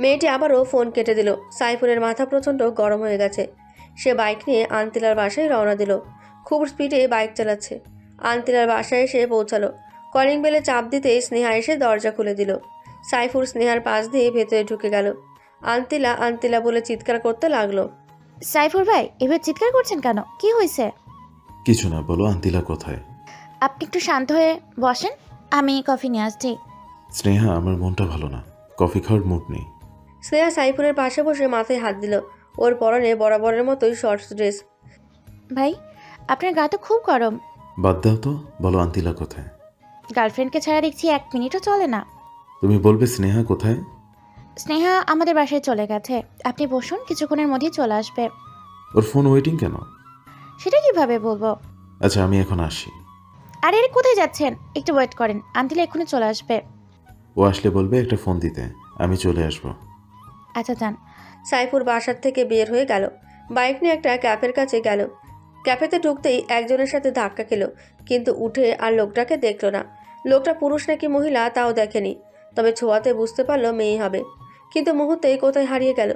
Speaker 4: মেয়েটি আবারও ফোন কেটে দিল। সাইফুরের মাথা প্রচণ্ড গরম হয়ে গেছে। সে বাইক নিয়ে আন্তিলার বাসায় রওনা দিল। খুব স্পিডে বাইক চালাচ্ছে। আন্তিলার বাসায় এসে পৌঁছালো। কলিং বেলে চাপ দিতেই স্নেহা এসে দরজা খুলে দিল। সাইফুর স্নেহার পাশ দিয়ে ভেতরে ঢুকে গেল। আন্তিলা আন্তিলা বলে চিৎকার করতে লাগলো।
Speaker 5: সাইফুর ভাই, এবার চিৎকার করছেন কেন? কি হয়েছে?
Speaker 2: কিছু না, বলো আন্তিলা কোথায়?
Speaker 5: আপনি একটু শান্ত হয়ে বসেন, আমি কফি নিয়ে আসছি।
Speaker 2: স্নেহা, আমার মনটা ভালো না, কফি খাওয়ার মুড নেই।
Speaker 4: স্নেহা সাইফুরের পাশে বসে মাথায় হাত দিল। ওর পরনে বরাবরের মতোই শর্টস ড্রেস।
Speaker 5: ভাই, আপনার গা তো খুব গরম।
Speaker 2: বাদ দাও তো, বলো আন্তিলা কোথায়?
Speaker 5: গার্লফ্রেন্ডকে ছাড়া দেখছি 1 মিনিটও চলে না।
Speaker 2: তুমি বলবে স্নেহা কোথায়?
Speaker 5: স্নেহা আমাদের বাসায় চলে গেছে। আপনি বসুন, কিছুক্ষণের মধ্যেই চলে আসবে।
Speaker 2: ওর ফোন ওয়েটিং কেন?
Speaker 5: সেটা কিভাবে বলবো?
Speaker 2: আচ্ছা, আমি এখন আসি।
Speaker 5: আরে আরে, কোথায় যাচ্ছেন? একটু ওয়েট করেন, আন্টিলা এক্ষুনি চলে আসবে।
Speaker 2: ও আসলে বলবে একটা ফোন দিতে, আমি চলে আসবো।
Speaker 5: আচ্ছা যান।
Speaker 4: সাইফুর বাসার থেকে বের হয়ে গেল। বাইক নিয়ে একটা ক্যাফের কাছে গেল। ক্যাফেতে ঢুকতেই একজনের সাথে ধাক্কা খেলো, কিন্তু উঠে আর লোকটাকে দেখলো না। লোকটা পুরুষ নাকি মহিলা তাও দেখেনি, তবে ছোঁয়াতে বুঝতে পারলো মেয়ে হবে। কিন্তু মুহূর্তেই কোথায় হারিয়ে গেল।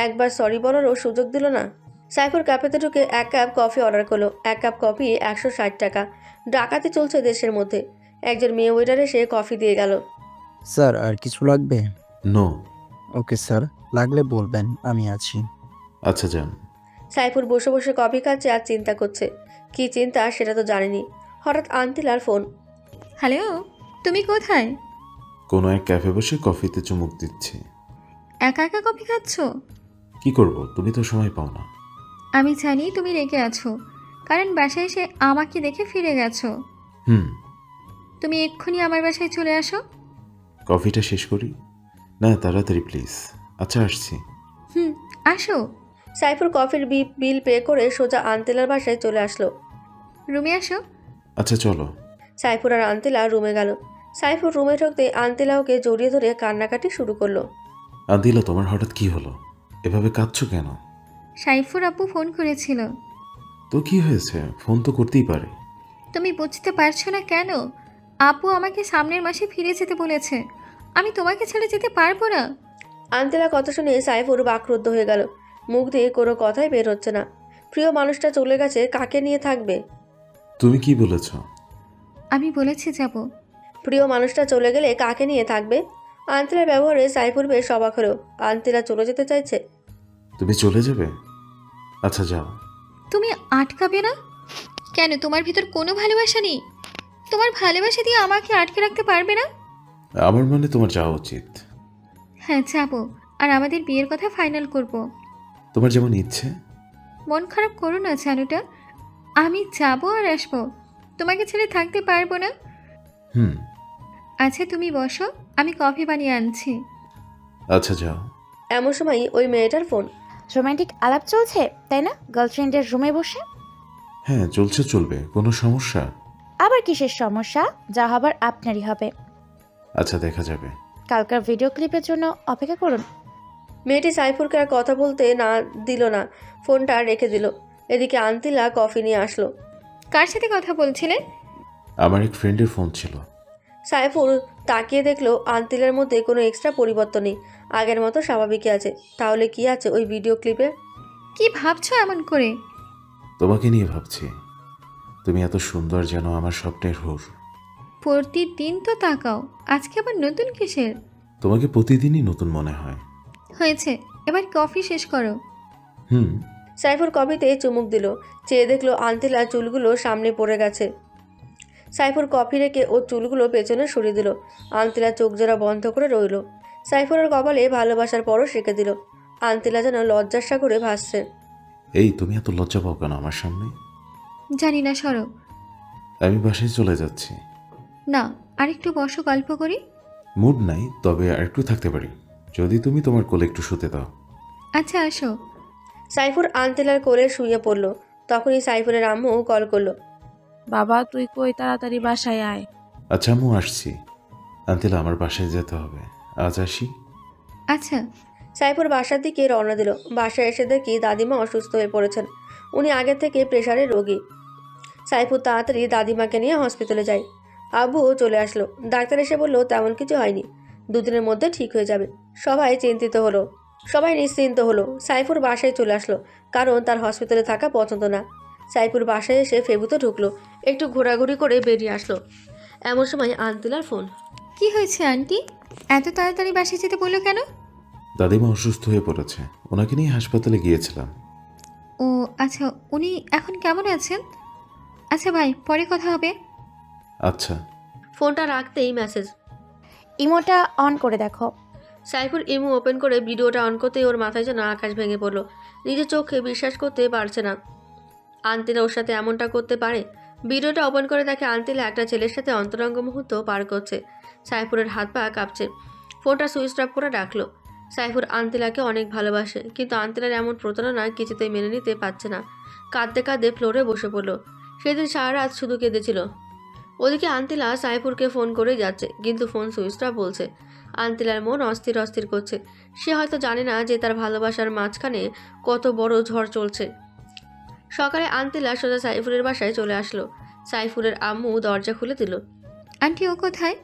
Speaker 4: একবার সরি বলারও সুযোগ দিল না। সাইফুর ক্যাফেতে ঢুকে 1 কাপ কফি অর্ডার করলো। 1 কাপ কফি 160 টাকা। ডাকাতি চলছে দেশের মধ্যে। একজন মেয়ে ওয়েটার এসে কফি দিয়ে গেল।
Speaker 6: স্যার, আর কিছু লাগবে?
Speaker 2: নো।
Speaker 6: ওকে স্যার, লাগলে বলবেন, আমি আছি।
Speaker 2: আচ্ছা যান।
Speaker 4: সাইফুর বসে বসে কফি খাচ্ছে আর চিন্তা করছে। কি চিন্তা সেটা তো জানেনি। হঠাৎ আন্তিলার ফোন।
Speaker 1: হ্যালো, তুমি কোথায়?
Speaker 2: কোনো এক ক্যাফে বসে কফিতে চুমুক দিচ্ছি।
Speaker 1: একা একা কফি খাচ্ছ?
Speaker 2: কি করব, তুমি তো সময় পাও না।
Speaker 1: আমি জানি তুমি রেগে আছো, কারণ বাসায় এসে আমাকে দেখে ফিরে গেছো।
Speaker 2: হুম।
Speaker 4: তুমি এক্ষুনি আমার বাসায় চলে আসো।
Speaker 2: কফিটা শেষ করি। না, তাড়াতাড়ি প্লিজ। আচ্ছা, আসছি।
Speaker 4: আসো। সাইফুর কফির বিল পে করে সোজা আন্তিলার বাসায় চলে আসলো। রুমে আসো।
Speaker 2: আচ্ছা চলো।
Speaker 4: সাইফুর আর আন্তিলা রুমে গেল। সাইফুর রুমে ঢুকতে আন্তিলা ওকে জড়িয়ে ধরে কান্নাকাটি শুরু করলো।
Speaker 2: আদিলা, তোমার হঠাৎ কি হলো? এভাবে কাঁদছো কেন?
Speaker 1: সাইফুর আপু ফোন করেছিল।
Speaker 2: তো কি হয়েছে? ফোন তো করতেই পারে।
Speaker 1: তুমি বুঝতে পারছো না কেন? আপু আমাকে সামনের মাসে ফিরে যেতে বলেছে। আমি তোমাকে ছেড়ে যেতে পারবো না।
Speaker 4: আন্তিলা কথা শুনে সাইফুর বাকরুদ্ধ হয়ে গেল। মুখ দিয়ে কোনো কথাই বের হচ্ছে না। প্রিয় মানুষটা চলে গেছে, কাকে নিয়ে থাকবে?
Speaker 2: তুমি কি বলেছ?
Speaker 1: আমি বলেছি যাব।
Speaker 4: প্রিয় মানুষটা চলে গেলে কাকে নিয়ে থাকবে? আন্তিলার ব্যবহারে সাইফুর বেশ অবাক হলো। আন্তিলা চলে যেতে চাইছে।
Speaker 2: তুমি চলে যাবে? আচ্ছা যাও।
Speaker 1: তুমি আটকাবে না কেন? তোমার ভিতর কোনো ভালোবাসা নেই? তোমার ভালোবাসা দিয়ে আমাকে আটকে রাখতে পারবে না?
Speaker 2: আমার মানে তোমার যাওয়া উচিত।
Speaker 1: হ্যাঁ যাব, আর আমাদের বিয়ের কথা ফাইনাল করব।
Speaker 2: তোমার যেমন ইচ্ছে।
Speaker 1: মন খারাপ করো না জানুটা, আমি যাব আর আসবো। তোমাকে ছেড়ে থাকতে পারবো না।
Speaker 2: হুম।
Speaker 1: আচ্ছা তুমি বসো, আমি কফি বানিয়ে আনছি।
Speaker 2: আচ্ছা যাও।
Speaker 4: এমন সময় ওই মেয়েটার ফোন।
Speaker 5: রোমান্টিক আলাপ চলছে তাই না, গার্লফ্রেন্ডের রুমে বসে?
Speaker 2: হ্যাঁ চলছে, চলবে। কোনো সমস্যা?
Speaker 5: আবার কিসের সমস্যা? যা হবার আপনারই হবে।
Speaker 2: আচ্ছা দেখা যাবে।
Speaker 5: কালকার ভিডিও ক্লিপের জন্য অপেক্ষা করুন।
Speaker 4: মেয়েটি সাইফুরকে আর কথা বলতে না দিল না, ফোনটা রেখে দিল। এদিকে আন্তিলা কফি নিয়ে আসলো।
Speaker 1: কার সাথে কথা বলছিলে?
Speaker 2: আমার এক ফ্রেন্ডের ফোন ছিল।
Speaker 4: সাইফুর তাকিয়ে দেখলো আন্তিলার মধ্যে কোনো এক্সট্রা পরিবর্তন নেই, আগের মতো স্বাভাবিকই আছে। তাহলে কি আছে ওই ভিডিও ক্লিপে?
Speaker 1: কি ভাবছো এমন করে?
Speaker 2: তোমাকে নিয়ে ভাবছি। তুমি এত সুন্দর, যেন আমার স্বপ্নের হুর।
Speaker 1: প্রতিদিন তো তাকাও, আজকে আবার নতুন কিসের?
Speaker 2: তোমাকে প্রতিদিনই নতুন মনে হয়।
Speaker 1: হয়েছে, এবার কফি শেষ করো।
Speaker 2: হুম।
Speaker 4: সাইফুর কফিতে চুমুক দিল। চেয়ে দেখলো আন্তিলা চুলগুলো সামনে পড়ে গেছে। সাইফুর কফি রেখে ওর চুলগুলো পেছনে সরিয়ে দিল। আন্তিলা চোখ জোড়া বন্ধ করে রইল। সাইফুরের কপালে ভালোবাসার পরশ রেখে দিল। আন্তিলা যেন লজ্জার সাগরে ভাসছে।
Speaker 2: এই, তুমি এত লজ্জা পাও কেন আমার সামনে?
Speaker 1: জানি না, সরো।
Speaker 2: আমি বাসায় চলে যাচ্ছি।
Speaker 1: না, আরেকটু বসো, গল্প করি।
Speaker 2: মুড নাই, তবে আর একটু থাকতে পারি যদি তুমি তোমার কোলে একটু শুতে দাও।
Speaker 1: আচ্ছা আসো।
Speaker 4: সাইফুর আন্তেলার কোলে শুয়ে পড়ল। তখনই সাইফুরের আম্মু কল করলো।
Speaker 3: বাবা তুই কই, তাড়াতাড়ি বাসায় আয়।
Speaker 2: আচ্ছা আম্মু আসছি। আন্তিলা আমার বাসায় যেতে হবে, আজ আসি।
Speaker 1: আচ্ছা।
Speaker 4: সাইফুর বাসার দিকে রওনা দিল। বাসায় এসে দেখি দাদিমা অসুস্থ হয়ে পড়েছেন। উনি আগে থেকে প্রেশারের রোগী। সাইফুর তাড়াতাড়ি দাদিমাকে নিয়ে হসপিটালে যায়। আব্বুও চলে আসলো। ডাক্তার এসে বলল তেমন কিছু হয়নি, দুদিনের মধ্যে ঠিক হয়ে যাবে। সবাই নিশ্চিন্ত হলো। সাইফুর বাসায় চলে আসলো, কারণ তার হসপিটালে থাকা পছন্দ না। সাইফুর বাসায় এসে ফেবুতে ঢুকলো, একটু ঘোরাঘুরি করে বেরিয়ে আসলো। এমন সময় আন্তিলার ফোন।
Speaker 1: কি হয়েছে আন্টি? এত তাড়াতাড়ি বাসায় যেতে বললো কেন?
Speaker 2: দাদিমা অসুস্থ হয়ে পড়েছে, ওনাকে নিয়ে হাসপাতালে গিয়েছিলাম।
Speaker 1: ও আচ্ছা, উনি এখন কেমন আছেন? আচ্ছা ভাই, পরে কথা হবে।
Speaker 2: আচ্ছা।
Speaker 4: ফোনটা রাখতেই মেসেজ।
Speaker 5: ইমোটা অন করে দেখো।
Speaker 4: সাইফুর ইমো ওপেন করে ভিডিওটা অন করতেই ওর মাথায় যেন আকাশ ভেঙে পড়লো। নিজের চোখে বিশ্বাস করতে পারছে না আন্তিলা ওর সাথে এমনটা করতে পারে। ভিডিওটা ওপেন করে দেখে আন্তিলা একটা ছেলের সাথে অন্তরঙ্গ মুহূর্ত পার করছে। সাইফুরের হাত পা কাঁপছে। ফোনটা সুইচ অফ করে রাখলো। সাইফুর আন্তিলাকে অনেক ভালোবাসে, কিন্তু আন্তিলার এমন প্রতারণা কিছুতেই মেনে নিতে পারছে না। কাঁদতে কাঁদতে ফ্লোরে বসে পড়লো। সেদিন সারা রাত শুধু কেঁদেছিল। ওদিকে আন্তিলা সাইফুরকে ফোন করে যাচ্ছে, কিন্তু ফোন সুইচ অফ বলছে। আন্তিলার মন অস্থির অস্থির করছে। সে হয়তো জানে না যে তার ভালোবাসার মাঝখানে কত বড় ঝড় চলছে। সকালে আন্তিলা সোজা সাইফুরের বাসায় চলে আসলো। সাইফুরের আম্মু দরজা খুলে দিল।
Speaker 1: আন্টি ও কোথায়?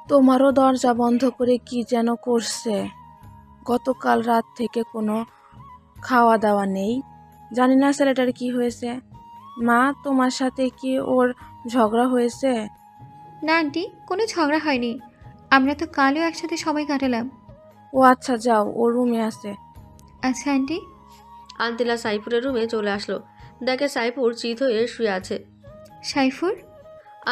Speaker 3: তোমারও দরজা বন্ধ করে কি যেন করছে। গতকাল রাত থেকে কোনো খাওয়া দাওয়া নেই। জানি না ছেলেটার কি হয়েছে। মা, তোমার সাথে কি ওর ঝগড়া হয়েছে?
Speaker 1: না আন্টি, কোনো ঝগড়া হয়নি। আমরা তো কালও একসাথে সময় কাটালাম।
Speaker 3: ও আচ্ছা, যাও, ও রুমে আছে।
Speaker 1: আচ্ছা আন্টি।
Speaker 4: আন্তিলা সাইফুরের রুমে চলে আসলো। দেখে সাইফুর চিত হয়ে শুয়ে আছে।
Speaker 1: সাইফুর?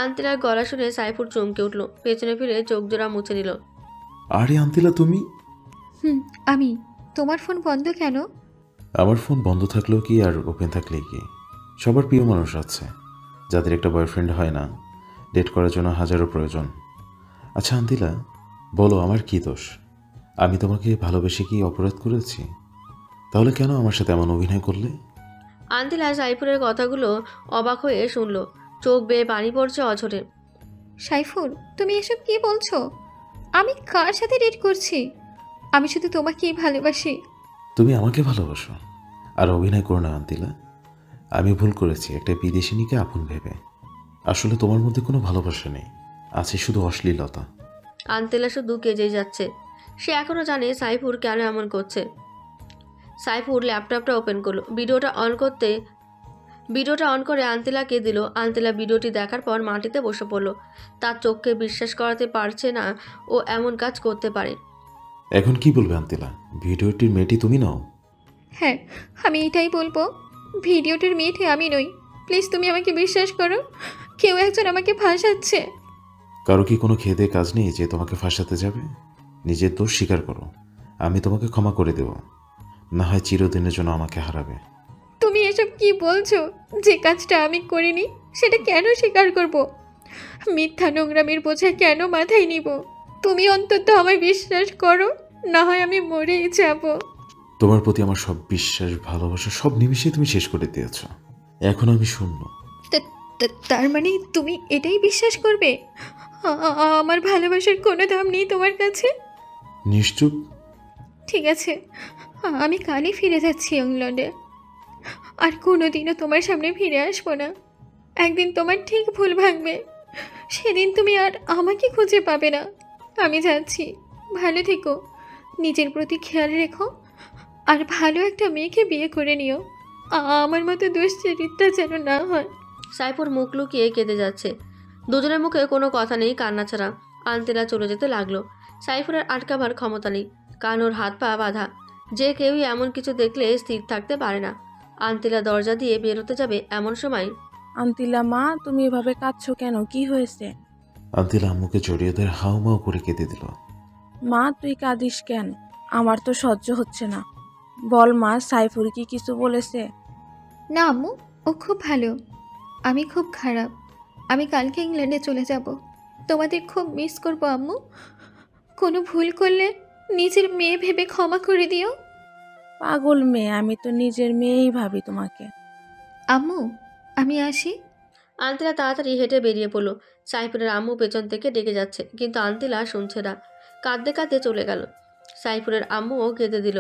Speaker 4: আন্তিলার গলা শুনে সাইফুর চমকে উঠল। পেছনে ফিরে চোখ জোড়া মুছে নিল।
Speaker 2: আরে আন্তিলা তুমি?
Speaker 1: আমি। তোমার ফোন বন্ধ কেন?
Speaker 2: আমার ফোন বন্ধ থাকলেও কি আর ওপেন থাকলেই কি? সবার প্রিয় মানুষ আছে যাদের একটা বয়ফ্রেন্ড হয় না, ডেট করার জন্য হাজারো প্রয়োজন। আচ্ছা আন্তিলা, বলো আমার কি দোষ? আমি তোমাকে ভালোবেসে কি অপরাধ করেছি? তাহলে কেন আমার সাথে এমন অভিনয় করলে?
Speaker 4: আন্তিলা সাইফুরের কথাগুলো অবাক হয়ে শুনল। চোখ বেয়ে পানি পড়ছে অঝরে।
Speaker 1: সাইফুর, তুমি এসব কি বলছো? আমি কার সাথে ডেট করছি? আমি শুধু তোমাকেই ভালোবাসি।
Speaker 2: তুমি আমাকে ভালোবাসো আর অভিনয় করো না আন্তিলা। আমি ভুল করেছি একটা বিদেশিনীকে আপন ভেবে। আসলে তোমার মধ্যে কোনো ভালোবাসা নেই, আছে শুধু অশ্লীলতা।
Speaker 4: আন্তিলা শুধু কেজেই যাচ্ছে। সে এখনও জানে সাইফুর কেন এমন করছে। সাইফুর ল্যাপটপটা ওপেন করলো। ভিডিওটা অন করে আন্তিলাকে দিল। আন্তিলা ভিডিওটি দেখার পর মাটিতে বসে পড়ল। তার চোখকে বিশ্বাস করাতে পারছে না ও এমন কাজ করতে পারে।
Speaker 2: এখন কি বলবে আন্তিলা? ভিডিওটির মেয়েটি তুমি নাও?
Speaker 1: হ্যাঁ, আমি এটাই বলবো। ভিডিওটির মেয়েটি আমি নই। প্লিজ তুমি আমাকে বিশ্বাস করো। কেউ একজন আমাকে ফাঁসাচ্ছে।
Speaker 2: কারো কি কোনো খেদে কাজ নেই যে তোমাকে ফাঁসাতে যাবে? নিজের দোষ স্বীকার করো, আমি তোমাকে ক্ষমা করে দেব। না হয় চিরদিনের জন্য আমাকে হারাবে।
Speaker 1: তুমি এসব কি বলছো? যে কাজটা আমি করিনি সেটা কেন স্বীকার করব? মিথ্যা নোংরামির বোঝা কেন মাথায় নিব? তুমি অন্তত আমায় বিশ্বাস করো, না হয় আমি মরেই যাব।
Speaker 2: তোমার প্রতি আমার সব বিশ্বাস ভালোবাসা সব নিমিষে তুমি শেষ করে দিয়েছ। এখন আমি শূন্য।
Speaker 1: তার মানে তুমি এটাই বিশ্বাস করবে? আমার ভালোবাসার কোনো দাম নেই তোমার কাছে?
Speaker 2: নিশ্চুপ।
Speaker 1: ঠিক আছে, আমি কালই ফিরে যাচ্ছি ইংল্যান্ডে। আর কোনোদিনও তোমার সামনে ফিরে আসবো না। একদিন তোমার ঠিক ভুল ভাঙবে, সেদিন তুমি আর আমাকে খুঁজে পাবে না। আমি যাচ্ছি, ভালো থেকো, নিজের প্রতি খেয়াল রেখো, আর ভালো একটা মেয়েকে বিয়ে করে নিও। আমার মতো দুশ্চরিত্রা যেন না হয়।
Speaker 4: সাইফুর মুখ লুকিয়ে কেঁদে যাচ্ছে। দুজনের মুখে কোনো কথা নেই, কান্না ছাড়া। আন্তিলা চলে যেতে লাগলো। সাইফুরের আটকাবার ক্ষমতা নেই, কারণ ওর হাত পা বাঁধা। যে কেউই এমন কিছু দেখলে স্থির থাকতে পারে না। আন্তিলা দরজা দিয়ে বেরোতে যাবে এমন সময়
Speaker 3: আন্তিলা, মা, তুমি এভাবে কাঁদছো কেন? কি হয়েছে?
Speaker 2: আন্তিলা আম্মুকে জড়িয়ে ধরে হাউমাউ করে কেঁদে দিল।
Speaker 3: মা, তুই কাঁদিস কেন? আমার তো সহ্য হচ্ছে না। বল মা, সাইফুর কি কিছু বলেছে?
Speaker 1: না আম্মু, ও খুব ভালো। আমি খুব খারাপ। আমি কালকে ইংল্যান্ডে চলে যাব। তোমাদের খুব মিস করবো আম্মু। কোনো ভুল করলে নিজের মেয়ে ভেবে ক্ষমা করে দিও।
Speaker 3: পাগল মেয়ে, আমি তো নিজের মেয়েই ভাবি তোমাকে।
Speaker 1: আম্মু, আমি আসি।
Speaker 4: আন্তিলা তাড়াতাড়ি হেঁটে বেরিয়ে পড়লো। সাইফুরের আম্মু পেছন থেকে ডেকে যাচ্ছে, কিন্তু আন্তিলা শুনছে না, কাঁদতে কাঁদতে চলে গেল। সাইফুরের আম্মুও কেঁদে দিল।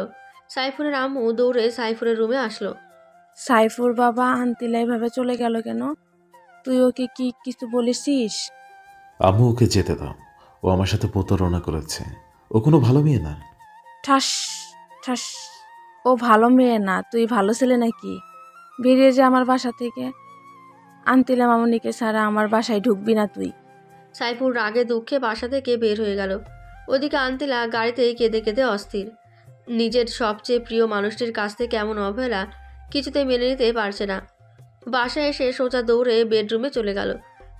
Speaker 4: সাইফুরের আম্মু দৌড়ে সাইফুরের রুমে আসলো।
Speaker 3: সাইফুর বাবা আন্তিলা এভাবে চলে গেল কেন? তুই ওকে কি কিছু বলেছিস?
Speaker 2: আম্মু ওকে যেতে দাও, ও আমার সাথে প্রতারণা করেছে, ও কোনো ভালো মেয়ে না।
Speaker 3: ঠাস ঠাস, ও ভালো মেয়ে না, তুই ভালো ছেলে নাকি? বেরিয়ে যা আমার বাসা থেকে। আন্তিলা মামনিকে ছাড়া আমার বাসায় ঢুকবি না তুই।
Speaker 4: সাইফুর রাগে দুঃখে বাসা থেকে বের হয়ে গেল। ওদিকে আন্তিলা গাড়িতে কেঁদে কেঁদে অস্থির। নিজের সবচেয়ে প্রিয় মানুষটির কাছ থেকে এমন অবহেলা কিছুতেই মেনে নিতে পারছে না। বাসায় এসে সোজা দৌড়ে বেডরুমে চলে গেল।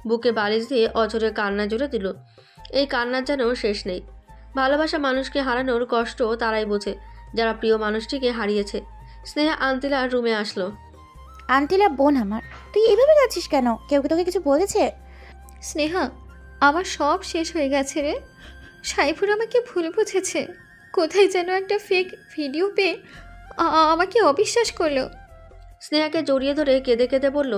Speaker 4: বুকে বালিশ দিয়ে অঝরে কান্না জুড়ে দিল। এই কান্নার যেন শেষ নেই। ভালোবাসা মানুষকে হারানোর কষ্ট তারাই বোঝে যারা প্রিয় মানুষটিকে হারিয়েছে। স্নেহা আন্তিলার রুমে আসলো।
Speaker 5: আন্টিলা বোন আমার, তুই এভাবে যাচ্ছিস কেন? কেউ কি তোকে কিছু বলেছে?
Speaker 1: স্নেহা, আমার সব শেষ হয়ে গেছে রে। সাইফুর আমাকে ভুল বুঝেছে। কোথায় যেন একটা ফেক ভিডিও পেয়ে আমাকে অবিশ্বাস করলো।
Speaker 4: স্নেহাকে জড়িয়ে ধরে কেঁদে কেঁদে বলল,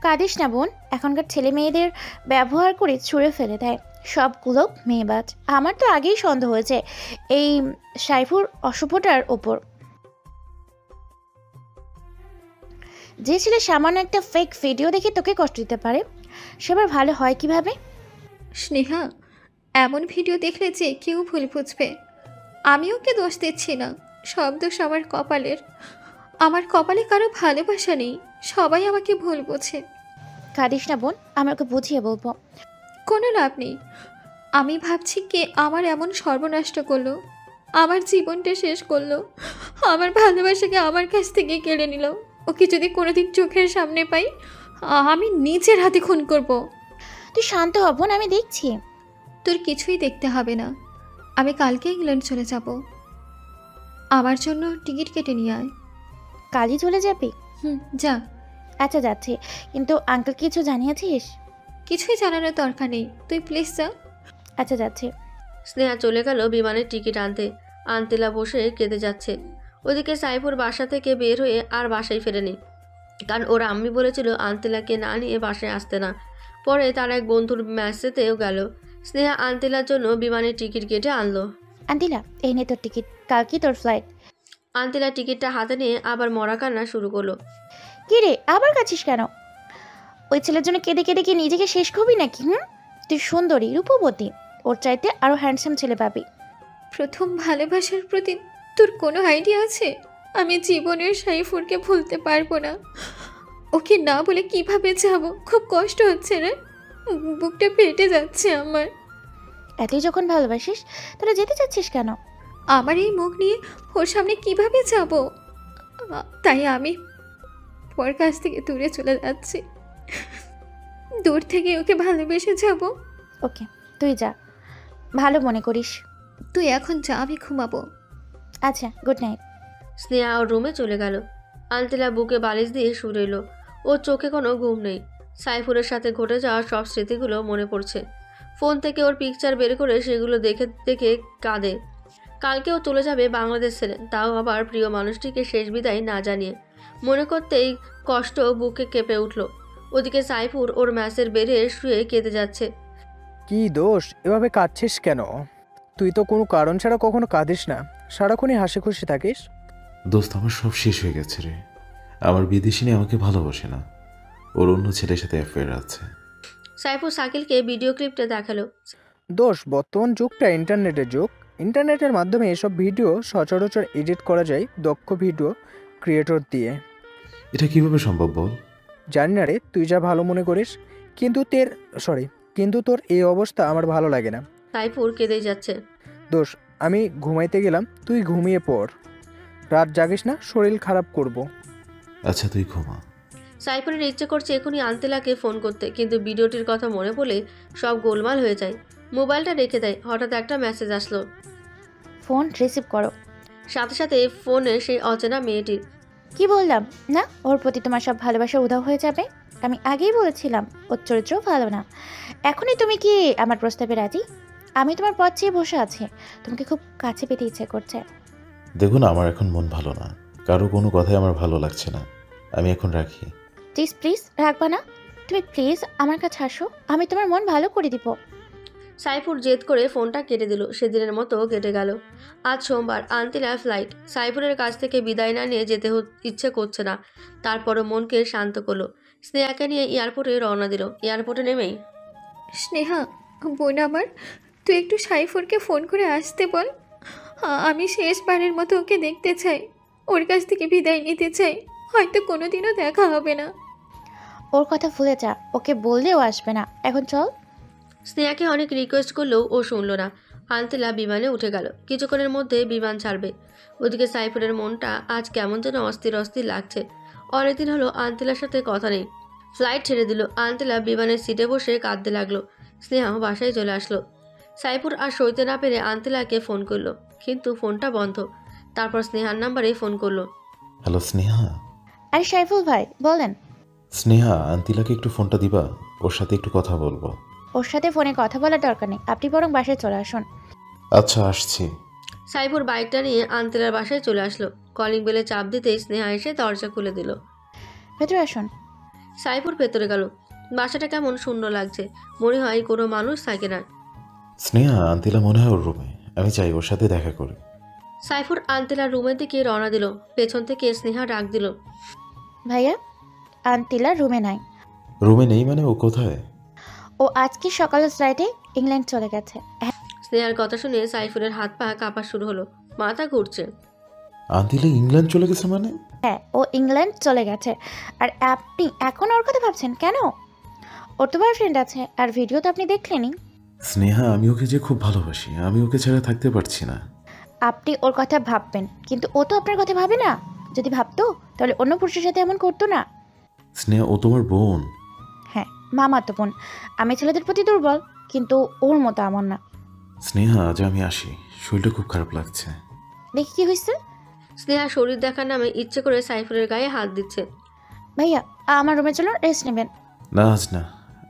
Speaker 5: কাঁদিস না বোন, এখনকার ছেলে মেয়েদের ব্যবহার করে ছুঁড়ে ফেলে দেয়, সবগুলো মেয়েবাজ। আমার তো আগেই সন্দেহ হয়েছে এই সাইফুর অশুভটার ওপর। যে ছেলে সামান্য একটা ফেক ভিডিও দেখে তোকে কষ্ট দিতে পারে, সেবার ভালো হয় কিভাবে?
Speaker 1: স্নেহা, এমন ভিডিও দেখলে যে কেউ ভুল বুঝবে। আমি ওকে দোষ দিচ্ছি না, সব দোষ আমার কপালের। আমার কপালে কারো ভালোবাসা নেই, সবাই আমাকে ভুল বোঝে।
Speaker 5: কাঁদিস না বোন, আমি ওকে বুঝিয়ে বলবো।
Speaker 1: কোনো লাভ নেই। আমি ভাবছি কে আমার এমন সর্বনষ্ট করলো, আমার জীবনটা শেষ করলো, আমার ভালোবাসাকে আমার কাছ থেকে কেড়ে নিল। ওকে যদি কোনোদিন চোখের সামনে পাই, আমি নিজের হাতে খুন করব।
Speaker 5: তুই শান্ত হ বোন, আমি দেখছি।
Speaker 1: তোর কিছুই দেখতে হবে না, আমি কালকে ইংল্যান্ড চলে যাব। আমার জন্য টিকিট কেটে নিয়ে আয়।
Speaker 5: কালই চলে যাবি?
Speaker 1: যা।
Speaker 5: আচ্ছা যাচ্ছি, কিন্তু আঙ্কেল কিছু জানিয়েছিস?
Speaker 1: কিছুই জানানোর দরকার নেই, তুই প্লিজ যা।
Speaker 5: আচ্ছা যাচ্ছি।
Speaker 4: স্নেহা চলে গেল বিমানের টিকিট আনতে। আন্তিলা বসে কেঁদে যাচ্ছে। ওদিকে সাইফুর বাসা থেকে বের হয়ে আর বাসায় ফেরেনি, কারণ ওর আম্মি বলেছিল আন্তিলাকে না নিয়ে বাসায় আসতে না। পরে তার এক বন্ধুর ম্যাচেতেও গেল। স্নেহা আন্তিলার জন্য বিমানের টিকিট কেটে আনলো।
Speaker 5: আন্টিলা, এই নে তোর টিকিট, কাল কি তোর ফ্লাইট।
Speaker 4: আন্তিলা টিকিটটা হাতে নিয়ে আবার মরা কান্না শুরু করলো।
Speaker 5: কি রে, আবার কাছিস কেন? ওই ছেলের জন্য কেঁদে কেঁদে কি নিজেকে শেষ করবি নাকি? তুই সুন্দরী, রূপবতী, ওর চাইতে আরো হ্যান্ডসাম ছেলে পাবি।
Speaker 1: প্রথম ভালোবাসার প্রতি তোর কোনো আইডিয়া আছে? আমি জীবনের সাইফুরকে ভুলতে পারবো না। ওকে না বলে কিভাবে যাব? খুব কষ্ট হচ্ছে রে, বুকটা ফেটে যাচ্ছে আমার।
Speaker 5: এতই যখন ভালোবাসিস তাহলে যেতে চাচ্ছিস কেন?
Speaker 1: আমার এই মুখ নিয়ে ওর সামনে কিভাবে যাব? তাই আমি ওর কাছ থেকে দূরে চলে যাচ্ছি। দূর থেকে ওকে ভালোবেসে যাব।
Speaker 5: ওকে, তুই যা, ভালো মনে করিস।
Speaker 1: তুই এখন যা, আমি ঘুমাবো।
Speaker 5: আচ্ছা, গুড নাইট।
Speaker 4: স্নেহা ওর রুমে চলে গেল। আন্তিলা বুকে বালিশ দিয়ে শুয়ে রইল। ওর চোখে কোনো ঘুম নেই। সাইফুরের সাথে ঘটে যাওয়া সব স্মৃতিগুলো মনে পড়ছে। ফোন থেকে ওর পিকচার বের করে সেগুলো দেখে দেখে কাঁদে। কালকেও চলে যাবে বাংলাদেশ ছেড়ে, তাও আবার প্রিয় মানুষটিকে শেষ বিদায় না জানিয়ে। মনে করতেই কষ্ট বুকে কেঁপে উঠল। ওদিকে সাইফুর ওর ম্যাচের বেড়ে শুয়ে কেঁদে যাচ্ছে।
Speaker 9: কি দোষ, এভাবে কাঁদছিস কেন? তুই তো কোনো কারণ ছাড়া কখনো কাঁদিস না, সারাক্ষণই হাসি খুশি থাকিস।
Speaker 2: দোস্ত, আমার সব শেষ হয়ে গেছে রে। আমার বিদেশিনী আমাকে ভালোবাসে না, ওর অন্য ছেলের সাথে অ্যাফেয়ার আছে।
Speaker 4: সাইফুর শাকিলকে ভিডিও ক্লিপটা দেখালো।
Speaker 9: দোষ, বর্তমান যুগটা ইন্টারনেটের যুগ। ইন্টারনেটের মাধ্যমে এসব ভিডিও সচরাচর এডিট করা যায় দক্ষ ভিডিও ক্রিয়েটর দিয়ে।
Speaker 2: এটা কিভাবে সম্ভব বল?
Speaker 9: জানি না রে, তুই যা ভালো মনে করিস, কিন্তু তোর এই অবস্থা আমার ভালো লাগে না।
Speaker 4: সাইফুর কেঁদেই যাচ্ছে।
Speaker 9: দোষ, আমি ঘুমাইতে গেলাম, তুই ঘুমিয়ে পড়। রাত জাগিস না, শরীর খারাপ করব।
Speaker 2: আচ্ছা, তুই ঘুমা।
Speaker 4: সাইফুরের ইচ্ছে করছে এখনই আন্তিলাকে ফোন করতে, কিন্তু ভিডিওটির কথা মনে পড়লে সব গোলমাল হয়ে যায়। মোবাইলটা রেখে দেয়। হঠাৎ একটা মেসেজ আসলো।
Speaker 5: ফোন রিসিভ করো।
Speaker 4: সাথে সাথে ফোনে সেই অচেনা মেয়েটির।
Speaker 5: কি বললাম না, ওর প্রতি তোমার সব ভালোবাসা উধাও হয়ে যাবে? আমি আগেই বলেছিলাম ওর চরিত্র ভালো না। এখনই তুমি কি আমার প্রস্তাবে রাজি? আমি তোমার পথ চেয়ে বসে আছি, তোমাকে খুব কাছে পেতে ইচ্ছে করছে।
Speaker 2: দেখুন, আমার এখন মন ভালো না, কারো কোনো কথাই আমার ভালো লাগছে না। আমি এখন রাখি।
Speaker 5: প্লিজ প্লিজ, রাখবা না? তুমি প্লিজ আমার কাছে আসো, আমি তোমার মন ভালো করে দিব।
Speaker 4: সাইফুর জেদ করে ফোনটা কেটে দিল। সেদিনের মতো কেটে গেল। আজ সোমবার, আন্তিলার ফ্লাইট। সাইফুরের কাছ থেকে বিদায় না নিয়ে যেতে ইচ্ছে করছে না। তারপরও মনকে শান্ত করলো। স্নেহাকে নিয়ে এয়ারপোর্টে রওনা দিল। এয়ারপোর্টে নেমেই,
Speaker 1: স্নেহা, বোন আমার, তুই একটু সাইফুরকে ফোন করে আসতে বল। আমি শেষবারের মতো ওকে দেখতে চাই, ওর কাছ থেকে বিদায় নিতে চাই। হয়তো কোনোদিনও দেখা হবে না।
Speaker 5: ওর কথা ভুলে যা, ওকে বললেও আসবে না। এখন চল।
Speaker 4: স্নেহাকে অনেক রিকোয়েস্ট করলেও ও শুনল না। আন্তিলা বিমানে উঠে গেল। কিছুক্ষণের মধ্যে বিমান ছাড়বে। ওদিকে সাইফুরের মনটা আজ কেমন যেন অস্থির অস্থির লাগছে। অনেকদিন হলো আন্তিলার সাথে কথা নেই। ফ্লাইট ছেড়ে দিল। আন্তিলা বিমানের সিটে বসে কাঁদতে লাগলো। স্নেহা বাসায় চলে আসলো। সাইফুর আর সইতে না পেরে আন্তিলাকে ফোন করলো, কিন্তু ফোনটা বন্ধ। তারপর স্নেহার নাম্বারে ফোন করলো।
Speaker 2: হ্যালো স্নেহা।
Speaker 5: আরে সাইফুল ভাই, বলেন।
Speaker 2: স্নেহা, আন্তিলাকে একটু ফোনটা দিবা, ওর সাথে একটু কথা বলবো।
Speaker 5: ওর সাথে ফোনে কথা বলার দরকার নেই, আপনি বরং বাসায় চলে আসুন।
Speaker 2: আচ্ছা, আসছি।
Speaker 4: সাইফুর বাইকটা নিয়ে আন্তিলার বাসায় চলে আসলো। কলিং বেলে চাপ দিতেই স্নেহা এসে দরজা খুলে দিল।
Speaker 5: ভেতরে আসুন।
Speaker 4: সাইফুর ভেতরে গেল। বাসাটা কেমন শূন্য লাগছে, মনে হয় কোনো মানুষ থাকে না।
Speaker 2: স্নেহা, আন্তিলা মনে হয় ওর রুমে, আমি চাই ওর সাথে দেখা করি।
Speaker 4: সাইফুর আন্তিলার রুমের দিকে রওনা দিল। পেছন থেকে স্নেহা ডাক দিল,
Speaker 5: ভাইয়া, আন্তিলা রুমে নাই।
Speaker 2: রুমে নেই মানে? ও কোথায়?
Speaker 5: ও আজকে সকালের ফ্লাইটে ইংল্যান্ড চলে গেছে।
Speaker 4: স্নেহার কথা শুনে সাইফুরের হাত পা কাঁপা শুরু হলো, মাথা ঘুরছে।
Speaker 2: আন্তিলা ইংল্যান্ড চলে গেছে মানে?
Speaker 5: হ্যাঁ, ও ইংল্যান্ড চলে গেছে। আর আপনি এখন ওর কথা ভাবছেন কেন? ওর তো বয়ফ্রেন্ড আছে, আর ভিডিও তো আপনি দেখলেনই।
Speaker 2: স্নেহা, আমি ওকে যে খুব ভালোবাসি, আমি ওকে ছাড়া থাকতে পারছি না।
Speaker 5: আপনি ওর কথা ভাববেন, কিন্তু ও তো আপনার কথা ভাবে না। যদি ভাবতো তাহলে অন্য পুরুষের সাথে এমন করতো না।
Speaker 2: স্নেহা, ও তোমার বোন।
Speaker 5: হ্যাঁ, মামাতো বোন। আমি ছেলেদের প্রতি দুর্বল, কিন্তু ওর মতো আমার না।
Speaker 2: স্নেহা, আজ আমি আসি, শরীরটা খুব খারাপ লাগছে।
Speaker 5: দেখি কি হয়েছে।
Speaker 4: স্নেহা শরীর দেখার নামে ইচ্ছে করে সাইফুরের গায়ে হাত দিচ্ছে।
Speaker 5: ভাইয়া, আমার রুমে চলুন, রেস্ট নেবেন।
Speaker 2: না, আজ না,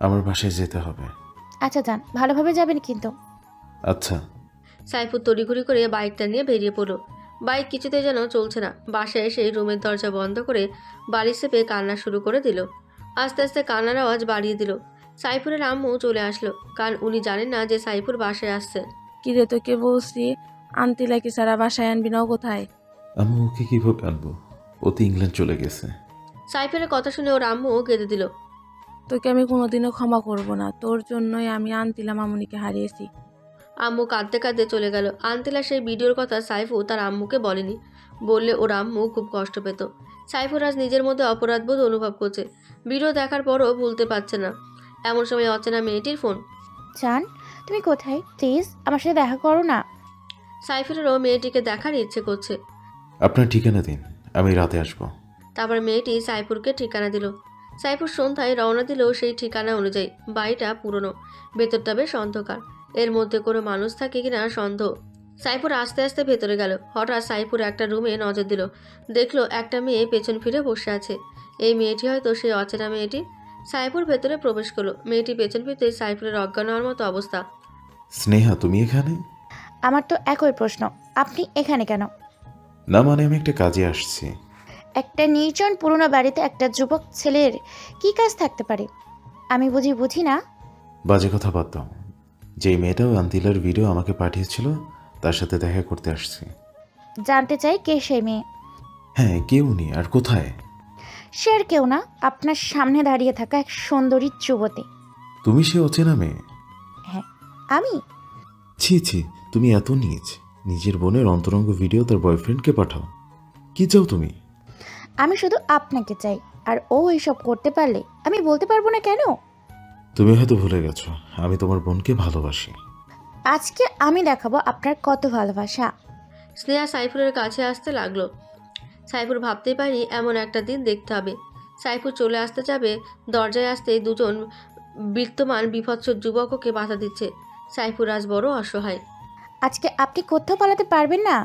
Speaker 2: আমার বাসায় যেতে হবে।
Speaker 5: আচ্ছা যান, ভালোভাবে যাবেন কিন্তু।
Speaker 2: আচ্ছা।
Speaker 4: সাইফুর তড়িঘড়ি করে বাইকটা নিয়ে বেরিয়ে পড়লো। বাইক কিছুতে যেন চলছে না। বাসায় এসে রুমের দরজা বন্ধ করে বাড়ি চেপে কান্না শুরু করে দিল। আস্তে আস্তে কান্নার আওয়াজ বাড়িয়ে দিল। সাইফুরের আম্মু চলে আসলো, কারণ উনি জানেন না যে সাইফুর বাসায় আসছে।
Speaker 3: কিরে, তোকে বলছি আন্তিলাকে সারা বাসায় আনবি না, ও কোথায়?
Speaker 2: আমি ওকে কিভাবে আনবো? ও তো ইংল্যান্ড চলে গেছে।
Speaker 4: সাইফুরের কথা শুনে ওর আম্মুও কেঁদে দিল।
Speaker 3: তোকে আমি কোনোদিনও ক্ষমা করব না, তোর জন্যই আমি আন্তিলা মামুনিকে হারিয়েছি।
Speaker 4: আম্মু কাঁদতে কাঁদতে চলে গেল। আন্তিলা সেই ভিডিওর কথা সাইফু তার আম্মুকে বলেনি। বললে ওর আম্মু খুব কষ্ট পেত। সাইফুর আজ নিজের মধ্যে অপরাধবোধ অনুভব করছে। ভিডিও দেখার পরও ভুলতে পারছে না। এমন সময় অচেনা মেয়েটির ফোন।
Speaker 5: জান, তুমি কোথায়? প্লিজ আমার সাথে দেখা করো না।
Speaker 4: সাইফুরেরও মেয়েটিকে দেখার ইচ্ছে করছে।
Speaker 2: আপনার ঠিকানা দিন, আমি রাতে আসবো।
Speaker 4: তারপর মেয়েটি সাইফুরকে ঠিকানা দিল। সাইফুর সন্ধ্যায় রওনা দিল সেই ঠিকানা অনুযায়ী। বাড়িটা পুরনো, ভেতরটা বেশ অন্ধকার। এর মধ্যে কোনো মানুষ থাকে কিনা সন্দেহ। সাইফুর আস্তে আস্তে ভেতরে গেল। হঠাৎ সাইফুর একটা রুমে নজর দিল। দেখলো একটা মেয়ে পেছন ফিরে বসে আছে। এই মেয়েটি হয়তো সেই অচেনা মেয়েটি। সাইফুর ভেতরে প্রবেশ করলো। মেয়েটি পেছন ফিরতে সাইফুরের অজ্ঞান হওয়ার মতো অবস্থা।
Speaker 2: স্নেহা, তুমি এখানে?
Speaker 5: আমার তো একই প্রশ্ন, আপনি এখানে কেন?
Speaker 2: না মানে, আমি একটা কাজে আসছি।
Speaker 5: একটা নির্জন পুরনো বাড়িতে একটা যুবক ছেলের কি কাজ থাকতে পারে? আমি বুঝি না।
Speaker 2: বাজে কথা বাদ দাও। যেই মেয়েটাও আন্তিলার ভিডিও আমাকে পাঠিয়েছিল, তার সাথে দেখা করতে আসছি।
Speaker 5: জানতে চাই কে সেই মেয়ে।
Speaker 2: হ্যাঁ, কেউ নেই, আর কোথায়?
Speaker 5: সে আর কেউ না, আপনার সামনে দাঁড়িয়ে থাকা এক সুন্দরী যুবতী।
Speaker 2: তুমি সে অচেনা মেয়ে?
Speaker 5: হ্যাঁ, আমি।
Speaker 2: ছি ছি, তুমি এত নীচ। নিজের বোনের অন্তরঙ্গ ভিডিও তার বয়ফ্রেন্ডকে পাঠাও। কি চাও তুমি?
Speaker 5: আমি শুধু আপনাকে চাই, আর ও এইসব করতে পারলে আমি বলতে পারবো না কেন?
Speaker 2: তুমি হয়তো ভুলে গেছো, আমি তোমার বোনকে ভালোবাসি।
Speaker 5: আজকে আমি দেখাবো আপনার কত ভালোবাসা।
Speaker 4: স্নেহা সাইফুরের কাছে আসতে লাগলো। সাইফুর ভাবতেই পারি এমন একটা দিন দেখতে হবে। সাইফুর চলে আসতে যাবে, দরজায় আসতেই দুজন বিত্তমান বিভৎস যুবক ওকে বাধা দিচ্ছে। সাইফুর আজ বড় অসহায়।
Speaker 5: আজকে আপনি কোথাও পালাতে পারবেন না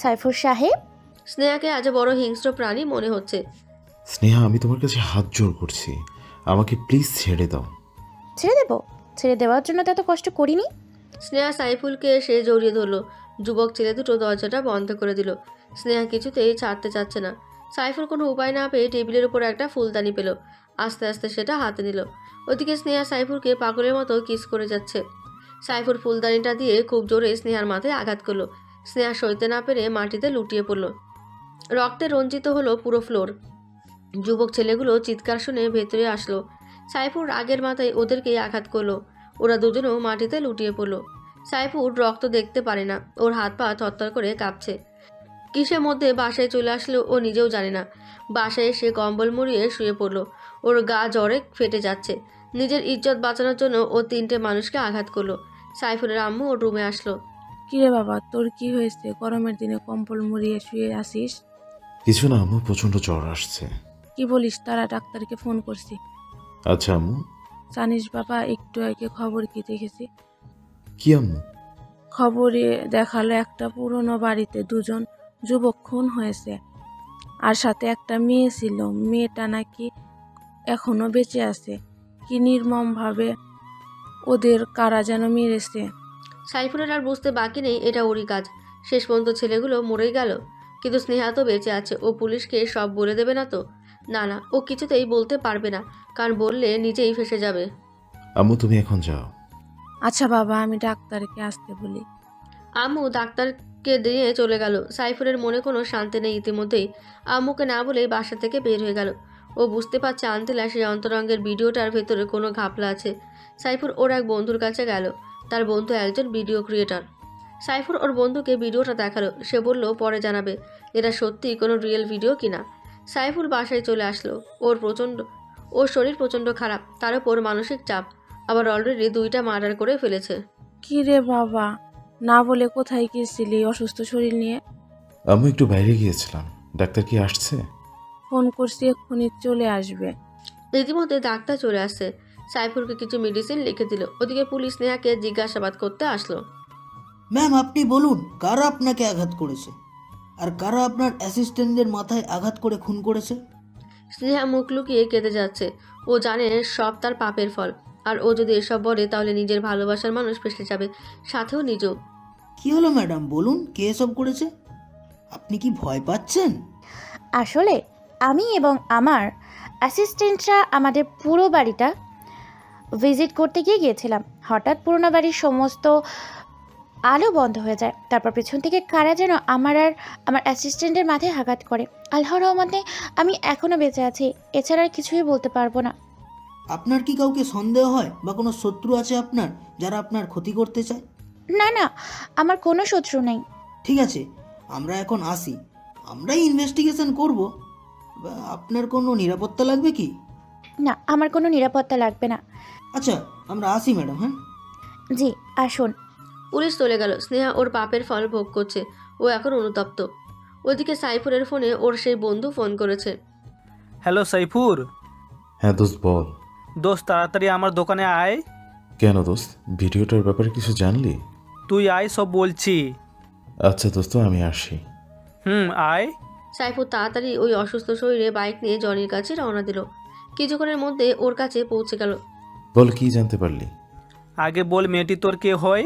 Speaker 5: সাইফুর সাহেব।
Speaker 4: স্নেহাকে আজ বড় হিংস্র প্রাণী মনে হচ্ছে।
Speaker 2: স্নেহা, আমি তোমার কাছে হাত জোড় করছি, আমাকে প্লিজ ছেড়ে দাও।
Speaker 5: ছেড়ে দেবো? ছেড়ে দেওয়ার জন্য তো এত কষ্ট করিনি।
Speaker 4: স্নেহা সাইফুলকে সে জড়িয়ে ধরলো। যুবক ছেলে দুটো দরজাটা বন্ধ করে দিল। স্নেহা কিছুতেই ছাড়তে চাচ্ছে না। সাইফুল কোনো উপায় না পেয়ে টেবিলের উপর একটা ফুলদানি পেল। আস্তে আস্তে সেটা হাতে নিল। ওদিকে স্নেহা সাইফুলকে পাগলের মতো কিস করে যাচ্ছে। সাইফুল ফুলদানিটা দিয়ে খুব জোরে স্নেহার মাথায় আঘাত করলো। স্নেহা সইতে না পেরে মাটিতে লুটিয়ে পড়ল। রক্তে রঞ্জিত হলো পুরো ফ্লোর। যুবক ছেলেগুলো চিৎকার শুনে ভেতরে আসলো। সাইফুল রাগের মাথায় ওদেরকেই আঘাত করলো। ওরা দুজনেও মাটিতে লুটিয়ে পড়লো। সাইফুল রক্ত দেখতে পারে না, ওর হাত পা থরথর করে কাঁপছে। কিসের মধ্যে বাসায় চলে আসলো ও নিজেও জানে না। বাসায় এসে কম্বল মুড়িয়ে শুয়ে পড়লো। ওর গা জ্বরে ফেটে যাচ্ছে। নিজের ইজ্জত বাঁচানোর জন্য ও 3টে মানুষকে আঘাত করলো। সাইফুলের আম্মু ওর রুমে আসলো।
Speaker 3: কিরে বাবা, তোর কি হয়েছে? গরমের দিনে কম্বল মুড়িয়ে শুয়ে আসিস?
Speaker 2: কিছু না আম্মু, প্রচণ্ড জ্বর আসছে।
Speaker 3: কি বলিস? তারা ডাক্তারকে ফোন করছি।
Speaker 2: আচ্ছা আম্মু।
Speaker 3: জানিস বাবা, একটু আগে খবর কি দেখেছি?
Speaker 2: কি আম্মু?
Speaker 3: খবরে দেখালো একটা পুরনো বাড়িতে 2জন যুবক খুন হয়েছে, আর সাথে একটা মেয়ে ছিল। মেয়েটা নাকি এখনো বেঁচে আছে। কি নির্মমভাবে ওদের কারা যেন মেরেছে।
Speaker 4: সাইফুলের আর বুঝতে বাকি নেই এটা ওরই কাজ। শেষ পর্যন্ত ছেলেগুলো মরেই গেল, কিন্তু স্নেহা তো বেঁচে আছে। ও পুলিশকে সব বলে দেবে না তো? না না, ও কিছুতেই বলতে পারবে না, কারণ বললে নিজেই ফেসে যাবে।
Speaker 2: আম্মু তুমি এখন যাও।
Speaker 3: আচ্ছা বাবা, আমি ডাক্তারকে আসতে বলি।
Speaker 4: আম্মু ডাক্তারকে দিয়ে চলে গেল। সাইফুলের মনে কোনো শান্তি নেই। ইতিমধ্যেই আম্মুকে না বলেই বাসা থেকে বের হয়ে গেল। ও বুঝতে পারছে আন্তিলা সেই অন্তরঙ্গের ভিডিওটার ভেতরে কোনো ঘাপলা আছে। সাইফুল ওর এক বন্ধুর কাছে গেল। তার বন্ধু একজন ভিডিও ক্রিয়েটর। সাইফুল ওর বন্ধুকে ভিডিওটা দেখালো। সে বলল পরে জানাবে এটা সত্যি কোনো রিয়েল ভিডিও কিনা। সাইফুল বাসায় চলে আসলো। ওর শরীর প্রচণ্ড খারাপ, তার উপর মানসিক চাপ। আবার অলরেডি 2টা মার্ডার করে ফেলেছে।
Speaker 3: কি রে বাবা, না বলে কোথায় গিয়েছিলি অসুস্থ শরীর নিয়ে?
Speaker 2: আম্মু একটু বাইরে গিয়েছিলাম। ডাক্তার কি আসছে?
Speaker 3: ফোন করছি, এক্ষুনি চলে আসবে।
Speaker 4: রীতিমধ্যে ডাক্তার চলে আসছে। সাইফুলকে কিছু মেডিসিন লিখে দিল। ওদিকে পুলিশ স্নেহাকে জিজ্ঞাসাবাদ করতে আসলো।
Speaker 10: ম্যাম, আপনি বলুন কারা আপনাকে আঘাত করেছে, আর কারা আপনার অ্যাসিস্ট্যান্টদের মাথায় আঘাত করে খুন করেছে?
Speaker 4: স্নেহা মুখ লুকিয়ে কেঁদে যাচ্ছে। ও জানে সব তার পাপের ফল, আর ও যদি এসব বলে তাহলে নিজের ভালোবাসার মানুষ ফেসে যাবে, সাথেও নিজেও।
Speaker 10: কি হলো ম্যাডাম, বলুন কে এসব করেছে? আপনি কি ভয় পাচ্ছেন?
Speaker 5: আসলে আমি এবং আমার অ্যাসিস্ট্যান্টরা আমাদের পুরো বাড়িটা ভিজিট করতে গিয়েছিলাম। হঠাৎ পুরোনো বাড়ির সমস্ত আলো বন্ধ হয়ে যায়। তারপর পেছন থেকে কারা যেন আমার আর আমার অ্যাসিস্ট্যান্টের মাথায় আঘাত করে। আল্লাহর রহমতে আমি এখনও বেঁচে আছি। এছাড়া আর কিছুই বলতে পারবো না।
Speaker 10: আপনার কি কাউকে সন্দেহ হয় বা কোনো শত্রু আছে আপনার যারা আপনার ক্ষতি করতে চায়?
Speaker 5: না না, আমার কোনো শত্রু নেই।
Speaker 10: ঠিক আছে, আমরা এখন আসি। আমরাই ইনভেস্টিগেশন করব। আপনার কোনো নিরাপত্তা লাগবে কি?
Speaker 5: না, আমার কোনো নিরাপত্তা লাগবে না।
Speaker 10: আচ্ছা, আমরা আসি ম্যাডাম। হ্যাঁ
Speaker 5: জি, আসুন।
Speaker 4: পুলিশ চলে গেল। স্নেহা ওর পাপের ফল ভোগ করছে। ও এখন অনুতপ্ত। ওদিকে সাইফুলের ফোনে ওর সেই বন্ধু ফোন করেছে।
Speaker 11: হ্যালো সাইফুর।
Speaker 2: হ্যাঁ দোস্ত বল।
Speaker 11: দোস্ত তাড়াতাড়ি আমার দোকানে আয়।
Speaker 2: কেন দোস্ত, ভিডিওটার ব্যাপারে কিছু জানলি?
Speaker 11: তুই আয়, সব বলছি।
Speaker 2: আচ্ছা দোস্ত, আমি আসি।
Speaker 11: আয়।
Speaker 4: সাইফুল তাড়াতাড়ি ওই অসুস্থ শরীরে বাইক নিয়ে জনির কাছে রওনা দিল। কিছুক্ষণের মধ্যে ওর কাছে পৌঁছে গেল।
Speaker 2: বল, কি জানতে পারলি?
Speaker 11: আগে বল, মেয়েটি তোর কে হয়?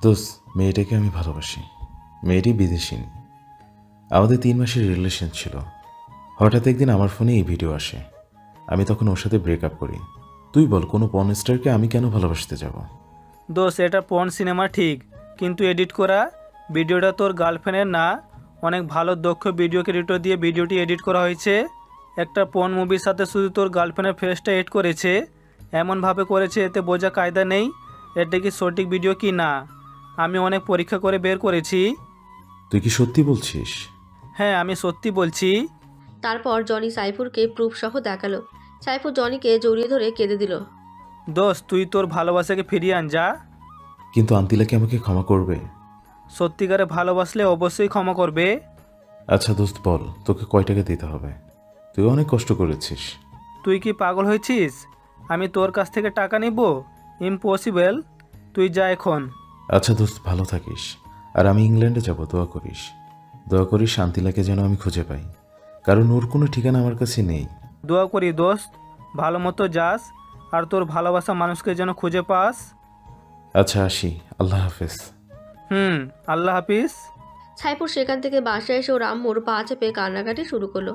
Speaker 2: দোস্ত, মেয়েটাকে আমি ভালোবাসি। মেয়েটি বিদেশিনী। আমাদের 3 মাসের রিলেশন ছিল। হঠাৎ একদিন আমার ফোনে এই ভিডিও আসে। আমি তখন ওর সাথে ব্রেকআপ করি। তুই বল, কোনো পর্ন স্টারকে আমি কেন ভালোবাসতে যাব?
Speaker 11: দোস্ত, এটা পর্ন সিনেমা ঠিক, কিন্তু এডিট করা ভিডিওটা তোর গার্লফ্রেন্ডের না। অনেক ভালো দক্ষ ভিডিও ক্রিয়েটর দিয়ে ভিডিওটি এডিট করা হয়েছে। একটা পর্ন মুভির সাথে শুধু তোর গার্লফ্রেন্ডের ফেসটা এড করেছে, এমনভাবে করেছে এতে বোঝা কায়দা নেই এটা কি সঠিক ভিডিও কি না। আমি অনেক পরীক্ষা করে বের করেছি।
Speaker 2: তুই কি সত্যি বলছিস?
Speaker 11: হ্যাঁ, আমি সত্যি বলছি।
Speaker 4: তারপর জনি সাইফুরকে প্রুফ সহ দেখালো। সাইফুর জনিকে জড়িয়ে ধরে কেঁদে দিল।
Speaker 11: দোস্ত, তুই তোর ভালোবাসাকে ফিরিয়ে আন যা।
Speaker 2: কিন্তু আন্তিলা কি আমাকে ক্ষমা করবে?
Speaker 11: সত্যিকারে ভালোবাসলে অবশ্যই ক্ষমা করবে।
Speaker 2: আচ্ছা দোস্ত বল, তোকে কয় টাকা দিতে হবে? তুই অনেক কষ্ট করেছিস।
Speaker 11: তুই কি পাগল হয়েছিস? আমি তোর কাছ থেকে টাকা নিব? ইম্পসিবল। তুই যা এখন।
Speaker 2: আচ্ছা দোস্ত, ভালো থাকিস। আর আমি ইংল্যান্ডে যাব, দোয়া করিস। দোয়া করিস শান্তিলাকে যেন আমি খুঁজে পাই, কারণ ওর কোনো ঠিকানা আমার কাছে নেই।
Speaker 11: দোয়া করি দোস্ত, ভালো মতো যাস আর তোর ভালোবাসা মানুষকে যেন খুঁজে পাস।
Speaker 2: আচ্ছা আসি, আল্লাহ হাফেজ।
Speaker 11: আল্লাহ হাফিজ।
Speaker 4: সাইফুর সেখান থেকে বাসায় এসে ওর আম্মুর পা চেপে কান্নাকাটি শুরু করলো।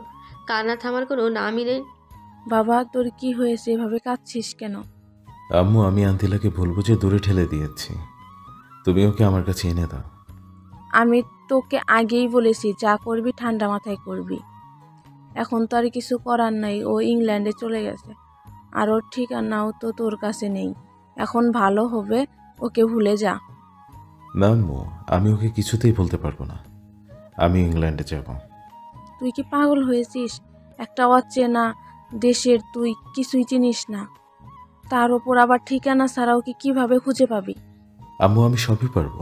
Speaker 4: কান্না থামার কোনো নামই নেই।
Speaker 3: বাবা তোর কি হয়েছে, এভাবে কাঁদছিস কেন?
Speaker 2: আম্মু, আমি আন্তিলাকে ভুল বুঝে দূরে ঠেলে দিয়েছি, তুমি ওকে আমার কাছে এনে দাও।
Speaker 3: আমি তোকে আগেই বলেছি যা করবি ঠান্ডা মাথায় করবি। এখন তো আর কিছু করার নাই, ও ইংল্যান্ডে চলে গেছে আর ওর ঠিকানাও তো তোর কাছে নেই। এখন ভালো হবে, ওকে ভুলে যা।
Speaker 2: না আম্মু, আমি ওকে কিছুতেই বলতে পারবো না আমি ইংল্যান্ডে যাব।
Speaker 3: তুই কি পাগল হয়েছিস? একটা অচেনা দেশের তুই কিছুই চিনিস না, তার ওপর আবার ঠিকানা ছাড়াও কি কিভাবে খুঁজে পাবি?
Speaker 2: আম্মু, আমি সবই পারবো,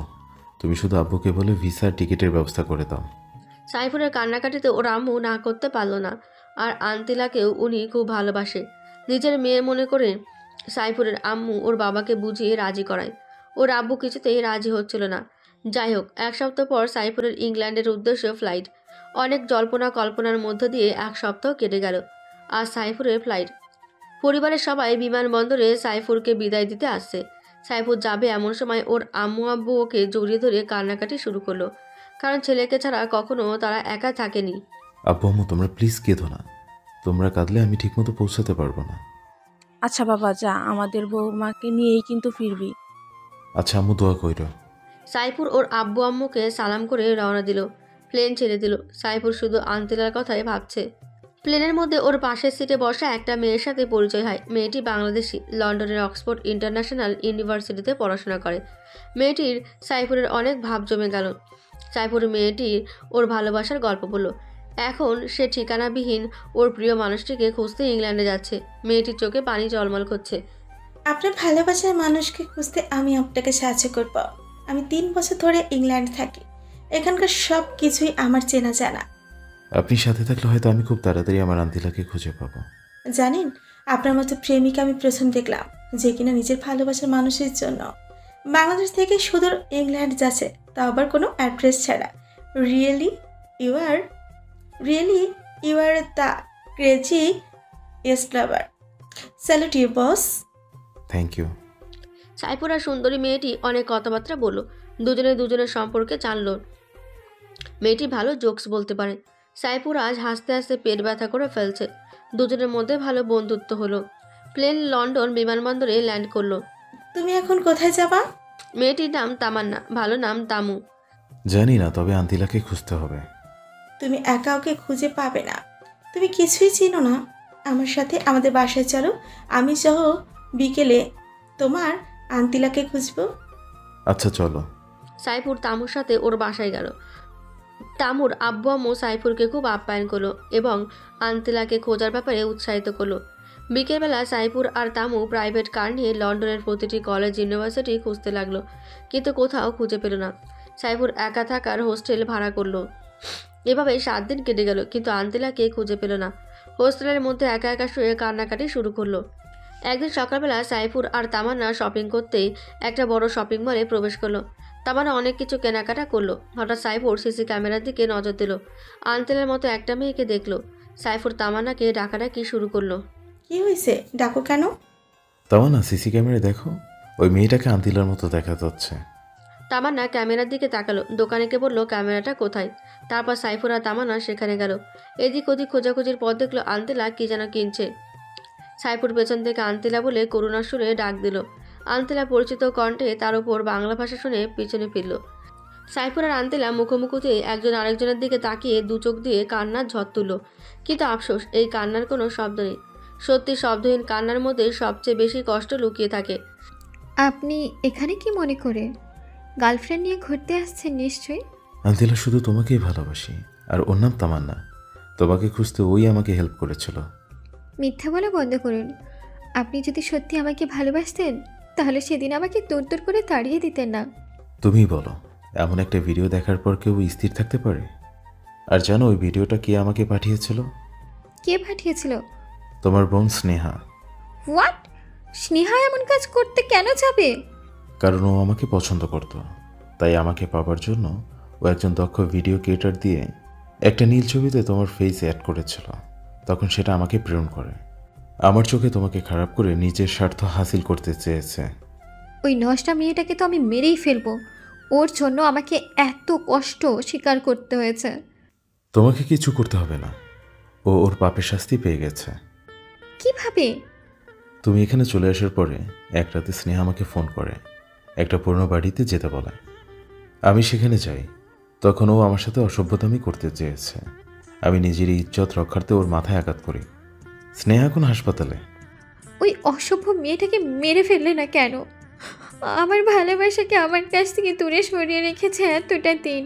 Speaker 2: তুমি শুধু আব্বুকে বলে ভিসার টিকিটের ব্যবস্থা করে দাও।
Speaker 4: সাইফুরের কান্নাকাটিতে ওর আম্মু না করতে পারল না। আর আন্তিলাকেও উনি খুব ভালোবাসে, নিজের মেয়ে মনে করে সাইফুরের আম্মু ওর বাবাকে বুঝিয়ে রাজি করায়। ওর আব্বু কিছুতেই রাজি হচ্ছিল না। যাই হোক, 1 সপ্তাহ পর সাইফুরের ইংল্যান্ডের উদ্দেশ্যে ফ্লাইট। অনেক জল্পনা কল্পনার মধ্য দিয়ে 1 সপ্তাহ কেটে গেল। আর সাইফুরের ফ্লাইট। পরিবারের সবাই বিমানবন্দরে সাইফুরকে বিদায় দিতে আসছে। সাইফুর যাবে এমন সময় ওর আম্মু আব্বু ওকে জড়িয়ে ধরে কান্নাকাটি শুরু করলো, কারণ ছেলেকে ছাড়া কখনো তারা একা থাকেনি।
Speaker 2: আব্বু আম্মু, তোমরা প্লিজ কেঁদো না, তোমরা কাঁদলে আমি ঠিকমতো পৌঁছাতে পারবো না।
Speaker 3: আচ্ছা বাবা যা, আমাদের বৌমাকে নিয়েই কিন্তু ফিরবি।
Speaker 2: আচ্ছা আম্মু, দোয়া কইরো।
Speaker 4: সাইফুর ওর আব্বু আম্মুকে সালাম করে রওনা দিল। প্লেন ছেড়ে দিল। সাইফুর শুধু আন্তিলার কথাই ভাবছে। প্লেনের মধ্যে ওর পাশের সিটে বসা একটা মেয়ের সাথে পরিচয় হয়। মেয়েটি বাংলাদেশি, লন্ডনের অক্সফোর্ড ইন্টারন্যাশনাল ইউনিভার্সিটিতে পড়াশোনা করে। মেয়েটির সাইফুরের অনেক ভাব জমে গেল। সাইফুর মেয়েটির ওর ভালোবাসার গল্প বলল। এখন সে ঠিকানাবিহীন ওর প্রিয় মানুষটিকে খুঁজতে ইংল্যান্ডে যাচ্ছে। মেয়েটির চোখে পানি জলমল করছে।
Speaker 12: আপনার ভালোবাসার মানুষকে খুঁজতে আমি আপনাকে সাহায্য করব। আমি 3 বছর ধরে ইংল্যান্ডে থাকি, এখানকার সব কিছুই আমার চেনা জানা।
Speaker 2: আপনি সাথে থাকলে হয়তো আমি খুব তাড়াতাড়ি আমার আন্তিলাকে খুঁজে পাবো।
Speaker 12: জানেন, আপনার মতো প্রেমিকা আমি প্রথম দেখলাম যে কিনা নিজের ভালোবাসার মানুষের জন্য বাংলাদেশ থেকে সুদূর ইংল্যান্ড যাচ্ছে, তা আবার কোনো অ্যাড্রেস ছাড়া। Really you are the crazy lover. Salute you boss.
Speaker 2: Thank you.
Speaker 4: Saifur আর সুন্দরী মেয়েটি অনেক কথাবার্তা বলল। দুজনের সম্পর্কে জানলো। মেয়েটি ভালো জোকস বলতে পারে। সাইফুর আজ হাসতে হাসতে পেট ব্যথা করে ফেলছে। দুজনের মধ্যে ভালো বন্ধুত্ব হলো। প্লেন লন্ডন বিমানবন্দরে ল্যান্ড করলো।
Speaker 12: তুমি এখন কোথায় যাবা?
Speaker 4: মেয়েটির নাম তামান্না, ভালো নাম তামু।
Speaker 2: জানি না, তবে আন্তিলাকে খুঁজতে হবে।
Speaker 12: তুমি একা ওকে খুঁজে পাবে না, তুমি কিছুই চিনো না। আমার সাথে আমাদের বাসায় চলো, আমি সহ বিকেলে তোমার আন্তিলাকে খুঁজবো।
Speaker 2: আচ্ছা চলো।
Speaker 4: সাইফুর তামুর সাথে ওর বাসায় গেল। তামুর আব্বু আম্মু সাইফুরকে খুব আপ্যায়ন করলো এবং আন্তিলাকে খোঁজার ব্যাপারে উৎসাহিত করলো। বিকেলবেলা সাইফুর আর তামু প্রাইভেট কার নিয়ে লন্ডনের প্রতিটি কলেজ ইউনিভার্সিটি খুঁজতে লাগলো, কিন্তু কোথাও খুঁজে পেল না। সাইফুর একা থাকার হোস্টেল ভাড়া করলো। এভাবে 7 দিন কেটে গেল, কিন্তু আন্তিলাকে খুঁজে পেল না। হোস্টেলের মধ্যে একা একা শুয়ে কান্নাকাটি শুরু করলো। একদিন সকালবেলা সাইফুর আর তামান্না শপিং করতেই একটা বড় শপিং মলে প্রবেশ করলো। তামান্না অনেক কিছু কেনাকাটা করলো। হঠাৎ সাইফুর সিসি ক্যামেরার দিকে নজর দিল। আন্তিলার মতো একটা মেয়েকে দেখলো। সাইফুর তামান্নাকে ডাকাডাকি শুরু করলো।
Speaker 12: কি হয়েছে, ডাকো কেন?
Speaker 2: তামান্না, সিসি ক্যামেরায় দেখো, ওই মেয়েটাকে আন্তিলার মতো দেখা যাচ্ছে।
Speaker 4: তামান্না ক্যামেরার দিকে তাকালো। দোকানিকে বললো ক্যামেরাটা কোথায়। তারপর সাইফুর আর তামান্না সেখানে গেল। এদিক ওদিক খোঁজাখুঁজির পর দেখলো আন্তিলা কি যেন কিনছে। সাইফুর পেছন থেকে আন্তিলা বলে করুণার সুরে ডাক দিল। আন্তিলা পরিচিত কণ্ঠে তার উপর বাংলা ভাষা শুনে পিছনে ফিরল। সাইফুর আর আন্তিলা মুখোমুখিতে একজন আরেকজনের দিকে তাকিয়ে 2 চোখ দিয়ে কান্নার ঝড় তুলল। কিন্তু আফসোস, এই কান্নার কোনো শব্দ নেই। সত্যি শব্দহীন কান্নার মধ্যে সবচেয়ে বেশি কষ্ট লুকিয়ে থাকে।
Speaker 1: আপনি এখানে কি মনে করে? গার্লফ্রেন্ড নিয়ে ঘুরতে আসছেন নিশ্চয়ই।
Speaker 2: আন্তিলা শুধু তোমাকেই ভালোবাসি, আর ওর নাম তামান্না। তোমাকে খুঁজতে ওই আমাকে হেল্প করেছিল।
Speaker 1: মিথ্যা বলা বন্ধ করুন। আপনি যদি সত্যি আমাকে ভালোবাসতেন তাহলে সেদিন আমাকে দূর করে তাড়িয়ে দিতেন না।
Speaker 2: তুমি বলো, এমন একটা ভিডিও দেখার পর কেউ স্থির থাকতে পারে? আর জানো ওই ভিডিওটা কে আমাকে পাঠিয়েছিল?
Speaker 1: কে পাঠিয়েছিল?
Speaker 2: তোমার বোন স্নেহা।
Speaker 1: হোয়াট? স্নেহা এমন কাজ করতে কেন যাবে?
Speaker 2: কারণ ও আমাকে পছন্দ করত, তাই আমাকে পাবার জন্য ও একজন দক্ষ ভিডিও ক্রিয়েটর দিয়ে একটা নীল ছবিতে তোমার ফেস অ্যাড করেছিল। তখন সেটা আমাকে প্রেরণ করে। আমার চোখে তোমাকে খারাপ করে নিজের স্বার্থ হাসিল করতে চেয়েছে।
Speaker 1: ওই নষ্টা মেয়েটাকে তো আমি মেরেই ফেলবো। ওর জন্য আমাকে এত কষ্ট স্বীকার করতে হয়েছে।
Speaker 2: তোমাকে কিছু করতে হবে না, ও ওর পাপের শাস্তি পেয়ে গেছে।
Speaker 1: কিভাবে?
Speaker 2: তুমি এখানে চলে আসার পরে এক রাতে স্নেহা আমাকে ফোন করে একটা পুরনো বাড়িতে যেতে বলে। আমি সেখানে যাই, তখন ও আমার সাথে অসভ্যতামি করতে চেয়েছে। আমি নিজের ইজ্জত রক্ষার্থে ওর মাথায় আঘাত করি। স্নেহা এখন হাসপাতালে।
Speaker 1: ওই অসভ্য মেয়েটাকে মেরে ফেললে না কেন? আমার ভালোবাসাকে আমার কাছ থেকে দূরে সরিয়ে রেখেছে এতটা দিন।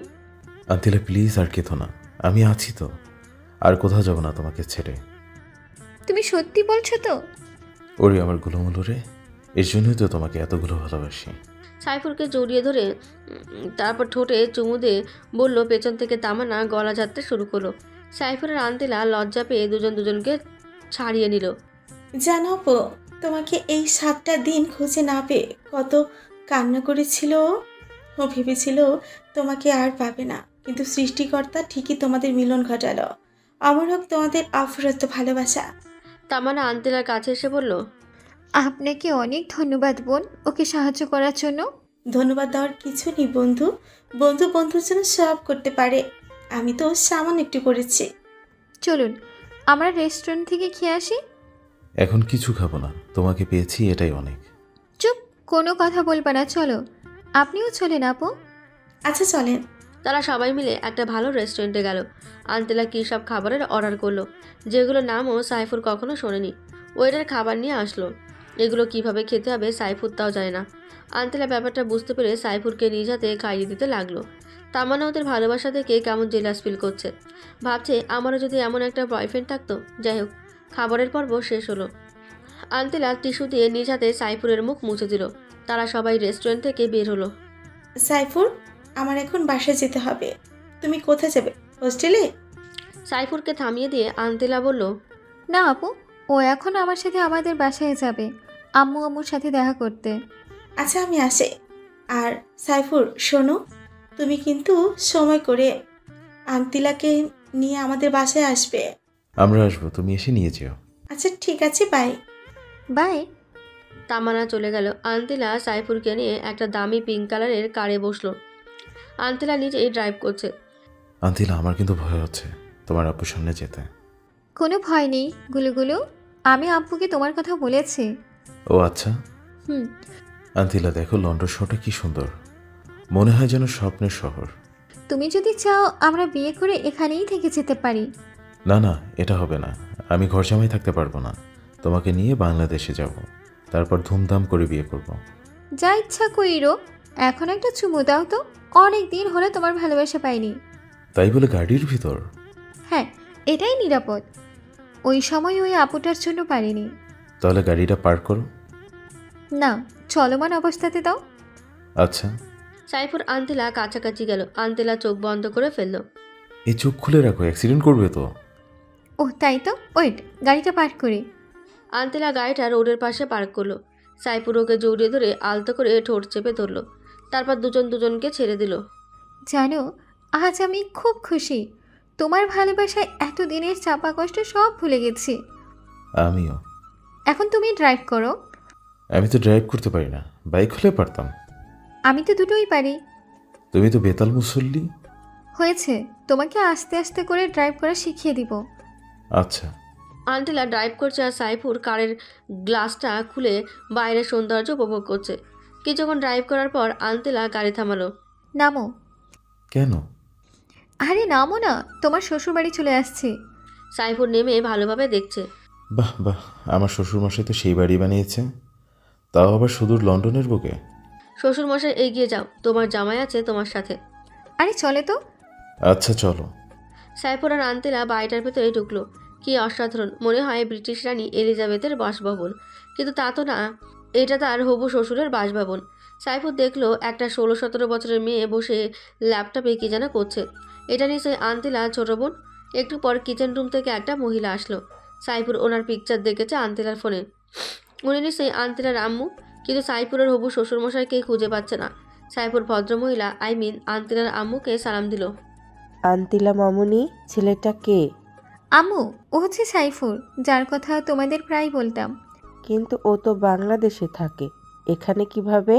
Speaker 2: আন্তিলা প্লিজ আর কেতো না, আমি আছি তো, আর কোথাও যাব না তোমাকে ছেড়ে।
Speaker 1: তুমি সত্যি বলছো তো?
Speaker 2: ওরে আমার গুলোমুলো রে, এর জন্যই তো তোমাকে এতগুলো ভালোবাসি।
Speaker 4: সাইফুরকে জড়িয়ে ধরে তারপর ঠোঁটে চুমু দিয়ে বলল। পেছন থেকে তামান্না গলা ঝাড়তে শুরু করলো। সাইফুর আর আন্তিলা লজ্জা পেয়ে দুজনকে ছাড়িয়ে নিল।
Speaker 12: জানো আপু, তোমাকে এই 7টা দিন খুঁজে না পেয়ে কত কান্না করেছিল। ও ভেবেছিল তোমাকে আর পাবে না, কিন্তু সৃষ্টিকর্তা ঠিকই তোমাদের মিলন ঘটালো। আমার হোক তোমাদের অফুরন্ত ভালোবাসা।
Speaker 4: তামান্না আন্তিলার কাছে এসে বলল,
Speaker 1: আপনাকে অনেক ধন্যবাদ বোন, ওকে সাহায্য করার জন্য।
Speaker 12: ধন্যবাদ দেওয়ার কিছু নেই বন্ধু, বন্ধু বন্ধুর জন্য সব করতে পারে। আমি তো সামান্য একটু করেছি।
Speaker 1: চলুন আমরা রেস্টুরেন্ট থেকে খেয়ে আসি।
Speaker 2: এখন কিছু খাবো না, তোমাকে পেয়েছি এটাই অনেক।
Speaker 1: চুপ, কোনো কথা বলবা না, চলো। আপনিও চলেন আপু।
Speaker 12: আচ্ছা চলেন।
Speaker 4: তারা সবাই মিলে একটা ভালো রেস্টুরেন্টে গেল। আন্তিলা কী সব খাবারের অর্ডার করলো, যেগুলো নামও সাইফুর কখনো শোনেনি। ওয়েটার খাবার নিয়ে আসলো। এগুলো কিভাবে খেতে হবে সাইফুর তাও জানে না। আন্তিলা ব্যাপারটা বুঝতে পেরে সাইফুরকে নিজ হাতে খাইয়ে দিতে লাগলো। তামান্না ওদের ভালোবাসা দেখে কেমন জেলাস ফিল করছে, ভাবছে আমারও যদি এমন একটা বয়ফ্রেন্ড থাকতো। যাই হোক, খাবারের পর্ব শেষ হলো। আন্তিলা টিস্যু দিয়ে নিজ হাতে সাইফুরের মুখ মুছে দিল। তারা সবাই রেস্টুরেন্ট থেকে বের হলো।
Speaker 12: সাইফুর, আমার এখন বাসায় যেতে হবে। তুমি কোথায় যাবে? হোস্টেলে?
Speaker 4: সাইফুরকে থামিয়ে দিয়ে আন্তিলা বলল,
Speaker 1: না আপু, ও এখন আমার সাথে আমাদের বাসায় যাবে, আম্মুর সাথে দেখা করতে।
Speaker 12: আচ্ছা আমি আসি। আর সাইফুর শোনো, তুমি কিন্তু সময় করে আন্তিলাকে নিয়ে আমাদের বাসায় আসবে।
Speaker 2: আমরা আসবো, তুমি এসে নিয়ে যেও।
Speaker 12: আচ্ছা ঠিক আছে, বাই।
Speaker 1: বাই।
Speaker 4: তামান্না চলে গেল। আন্তিলা সাইফুরকে নিয়ে একটা দামি পিঙ্ক কালারের কারে বসলো। আন্তিলা নিজেই ড্রাইভ করছে।
Speaker 2: আন্তিলা আমার কিন্তু ভয় হচ্ছে তোমার আব্বুর সামনে যেতে।
Speaker 1: কোনো ভয় নেই গুলুগুলু, আমি আব্বুকে তোমার কথা বলেছি।
Speaker 2: ও আচ্ছা।
Speaker 1: হুম।
Speaker 2: আন্তিলা দেখো লন্ডন শহরটা কি সুন্দর, মনে হয় যেন স্বপ্নের শহর।
Speaker 1: তুমি যদি চাও আমরা বিয়ে করে এখানেই থেকে যেতে পারি।
Speaker 2: না না, এটা হবে না, আমি ঘর জামাই থাকতে পারবো না। তোমাকে নিয়ে বাংলাদেশে যাব, তারপর ধুমধাম করে বিয়ে করব।
Speaker 1: যা ইচ্ছা কইরো, এখন একটা চুমু দাও তো, অনেক দিন হলে তোমার ভালোবাসা পাইনি।
Speaker 2: তাই বলে গাড়ির ভিতর?
Speaker 1: হ্যাঁ, এটাই নিরাপদ। ওই সময় ওই আপুটার জন্য পারিনি।
Speaker 2: তাহলে গাড়িটা পার্ক করো।
Speaker 1: না, চলমান অবস্থাতে দাও।
Speaker 2: আচ্ছা।
Speaker 4: সাইফুর আন্তিলা কাছাকাছি গেল। আন্তিলা চোখ বন্ধ করে ফেলল।
Speaker 2: এই চোখ খুলে রাখো, অ্যাক্সিডেন্ট করবে তো।
Speaker 1: ও তাই তো, ওয়েট, গাড়িটা পার্ক করি।
Speaker 4: আন্তিলা গাড়িটা রোডের পাশে পার্ক করলো। সাইফুর ওকে জড়িয়ে ধরে আলতো করে ঠোঁট চেপে ধরলো। তারপর দুজনকে ছেড়ে দিল।
Speaker 1: জানো, আজ আমি খুব খুশি। তোমার ভালোবাসায় এত দিনের চাপা কষ্ট সব ভুলে গেছি।
Speaker 2: আমিও।
Speaker 1: এখন তুমি ড্রাইভ করো।
Speaker 2: আমি তো ড্রাইভ করতে পারি না, বাইক হলে পারতাম।
Speaker 1: আমি তো দুটোই পারি।
Speaker 2: তুমি তো বেতাল মুসল্লি।
Speaker 1: হয়েছে, তোমাকে আস্তে আস্তে করে ড্রাইভ করা শিখিয়ে দিব।
Speaker 2: আচ্ছা।
Speaker 4: আন্টিলা ড্রাইভ করছে আর সাইফুর কারের গ্লাসটা খুলে বাইরের সৌন্দর্য উপভোগ করছে। কিছুক্ষণ ড্রাইভ করার পর আন্টিলা গাড়ি থামালো।
Speaker 1: নামো।
Speaker 2: কেন?
Speaker 1: আরে নামো না, তোমার শ্বশুরবাড়ি চলে আসছে।
Speaker 4: সাইফুর নেমে ভালোভাবে দেখছে।
Speaker 2: বাহ বাহ, আমার শ্বশুরমশাই তো সেই বাড়ি বানিয়েছে, তাও আবার সুদূর লন্ডনের বুকে।
Speaker 4: শ্বশুরমশাই এগিয়ে যাও, তোমার জামাই আছে তোমার সাথে।
Speaker 1: আরে চলে তো।
Speaker 2: আচ্ছা চলো।
Speaker 4: সাইফুর আর আন্তিলা বাড়িটার ভেতরে ঢুকলো। কি অসাধারণ, মনে হয় ব্রিটিশ রানী এলিজাবেথের বাসভবন, কিন্তু তা তো না, এটা তার হবু শ্বশুরের বাসভবন। সাইফুর দেখলো একটা 16-17 বছরের মেয়ে বসে ল্যাপটপে কি যেন করছে। এটা নিশ্চয়ই আন্তিলা ছোট বোন। একটু পর কিচেন রুম থেকে একটা মহিলা আসলো। সাইফুর ওনার পিকচার দেখেছে আন্তিলার ফোনে। উনি নিশ্চয়ই আন্তিলার আম্মু, কিন্তু সাইফুরের হবু শ্বশুরমশাইকেই খুঁজে পাচ্ছে না। সাইফুর ভদ্রমহিলা আন্তিলার আম্মুকে সালাম দিল।
Speaker 13: আন্তিলা মামুনি, ছেলেটা কে?
Speaker 1: আম্মু, ও হচ্ছে সাইফুর, যার কথা তোমাদের প্রায় বলতাম।
Speaker 13: কিন্তু ও তো বাংলাদেশে থাকে। এখানে কিভাবে?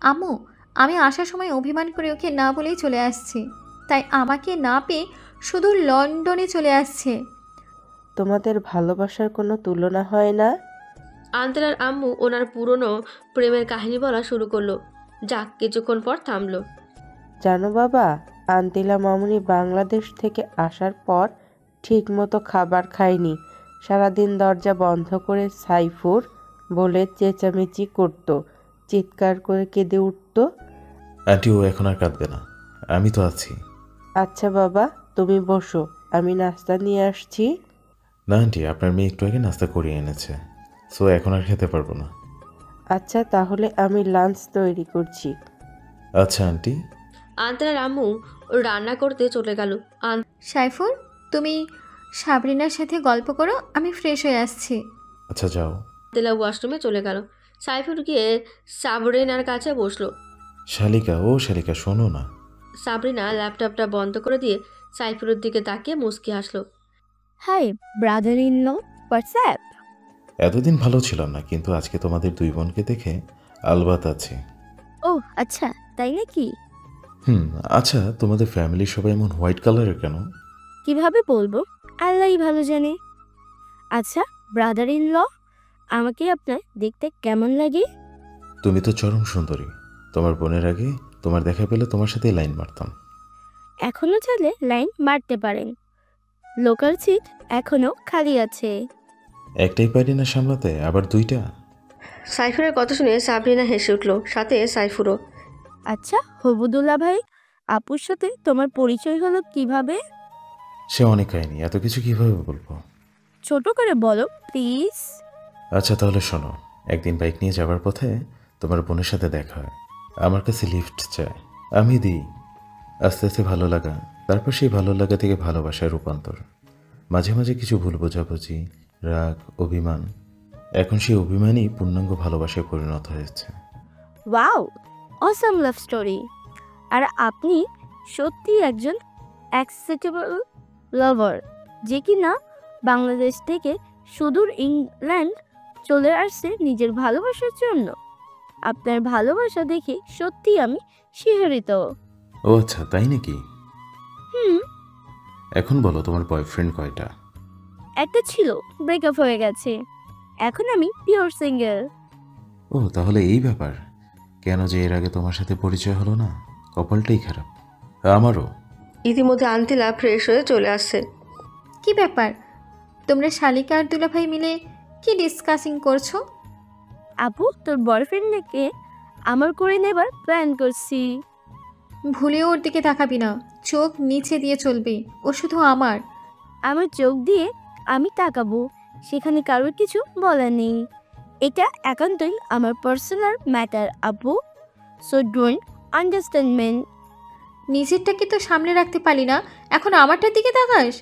Speaker 1: আম্মু, আমি আসার সময় অভিমান করে ওকে না বলেই চলে আসছি, তাই আমাকে না পেয়ে শুধু লন্ডনে চলে আসছে।
Speaker 13: তোমাদের ভালোবাসার কোনো তুলনা হয় না?
Speaker 4: আঙ্কেল আর আম্মু ওনার পুরনো প্রেমের কাহিনী বলা শুরু করলো। যাক, কিছুক্ষণ পর থামলো।
Speaker 13: জানো বাবা, আন্তিলা মামুনি বাংলাদেশ থেকে আসার পর ঠিক মতো খাবার খায়নি। সারাদিন দরজা বন্ধ করে সাইফুর বলে চেঁচামেচি করতো, চিৎকার করে কেঁদে উঠতো।
Speaker 2: আন্টি, ও এখন আর কাঁদবে না, আমি তো আছি।
Speaker 13: আচ্ছা বাবা, তুমি বসো, আমি নাস্তা নিয়ে আসছি।
Speaker 2: না আন্টি, আপনার মেয়ে একটু আগে নাস্তা করিয়ে এনেছে, সো এখন আর খেতে পারবো না।
Speaker 13: আচ্ছা, তাহলে আমি লাঞ্চ তৈরি করছি।
Speaker 2: আচ্ছা আন্টি।
Speaker 4: আঙ্কেল আর আম্মু রান্না করতে চলে গেল।
Speaker 1: সাইফুর, তুমি সাবরিনার সাথে গল্প করো, আমি ফ্রেশ হয়ে আসছি।
Speaker 2: আচ্ছা যাও।
Speaker 4: আন্তেলা ওয়াশরুমে চলে গেল। সাইফুর গিয়ে সাবরিনার কাছে বসলো।
Speaker 2: শালিকা, ও শালিকা, শোনো না।
Speaker 4: সাবরিনা ল্যাপটপটা বন্ধ করে দিয়ে সাইফুরের দিকে তাকিয়ে মুচকি হাসলো।
Speaker 14: Hi brother in law, what's up?
Speaker 2: এতদিন ভালো ছিলাম না, কিন্তু আজকে তোমাদের দুই বোনকে দেখে আলবাত আছে।
Speaker 14: ও আচ্ছা, তাই নাকি?
Speaker 2: আচ্ছা, তোমাদের ফ্যামিলির সবাই এমন হোয়াইট কালারের কেন?
Speaker 14: কিভাবে বলবো, আল্লাহই ভালো জানে। আচ্ছা ব্রাদার ইন ল, আমাকে আপনার দেখতে কেমন লাগে?
Speaker 2: তুমি তো চরম সুন্দরী। তোমার বোনের আগে তোমার দেখা পেলে তোমার সাথে লাইন মারতাম।
Speaker 14: এখনো চাইলে লাইন মারতে পারেন, লোকাল সিট এখনো খালি আছে।
Speaker 2: একটাই পারি না সামলাতে, আবার দুইটা?
Speaker 4: সাইফুরের কথা শুনে সাবরিনা হেসে উঠল, সাথে সাইফুরও।
Speaker 14: আচ্ছা হবুদুল্লাহ ভাই, আপুর সাথে তোমার পরিচয় হলো কিভাবে?
Speaker 2: সে অনেক কাহিনী, এত কিছু কিভাবে বলবো?
Speaker 14: ছোট করে বলো প্লিজ।
Speaker 2: আচ্ছা তাহলে শোনো, একদিন বাইক নিয়ে যাবার পথে তোমার বোনের সাথে দেখা হয়। আমার কাছে লিফট চায়, আমি দিই। আস্তে আস্তে ভালো লাগা, তারপর সেই ভালো লাগা থেকে ভালোবাসার রূপান্তর। মাঝে মাঝে কিছু ভুল বোঝাবুঝি, রাগ, অভিমান। এখন সেই অভিমানই পূর্ণাঙ্গ ভালোবাসায় পরিণত হয়েছে।
Speaker 14: Wow, awesome love story. আর আপনি সত্যি একজন অ্যাকসেপ্টেবল লাভার, যে কিনা বাংলাদেশ থেকে সুদূর ইংল্যান্ড চলে আসছে নিজের ভালোবাসার জন্য। আপনার ভালোবাসা দেখে সত্যি আমি শিহরিত।
Speaker 2: ও আচ্ছা, তাই নাকি? এখন বলো, তোমার বয়ফ্রেন্ড কয়টা?
Speaker 14: একটা ছিল, ব্রেকআপ হয়ে গেছে, এখন আমি পিওর সিঙ্গেল।
Speaker 2: ও তাহলে এই ব্যাপার। কেন যে এর আগে তোমার সাথে পরিচয় হলো না, কপালটাই খারাপ। আমারও।
Speaker 4: ইতিমধ্যে আন্তিলা ফ্রেশ হয়ে চলে আসছে।
Speaker 1: কি ব্যাপার, তোমরা শালিকা আর দুলাভাই মিলে কি ডিসকাসিং করছো?
Speaker 14: আপু, তোর বয়ফ্রেন্ডকে আমার করে নেবার প্ল্যান করছি।
Speaker 1: ভুলেও ওর দিকে তাকাবি না, চোখ নিচে দিয়ে চলবি, ও শুধু আমার।
Speaker 14: আমার চোখ দিয়ে আমি তাকাবো, সেখানে কারোর কিছু বলার নেই। এটা একান্তই আমার পার্সোনাল ম্যাটার আপু, সো ডোন্ট আন্ডারস্ট্যান্ড।
Speaker 1: নিজেরটাকে তো সামনে রাখতে পারি না, এখন আমারটার দিকে তাকাস?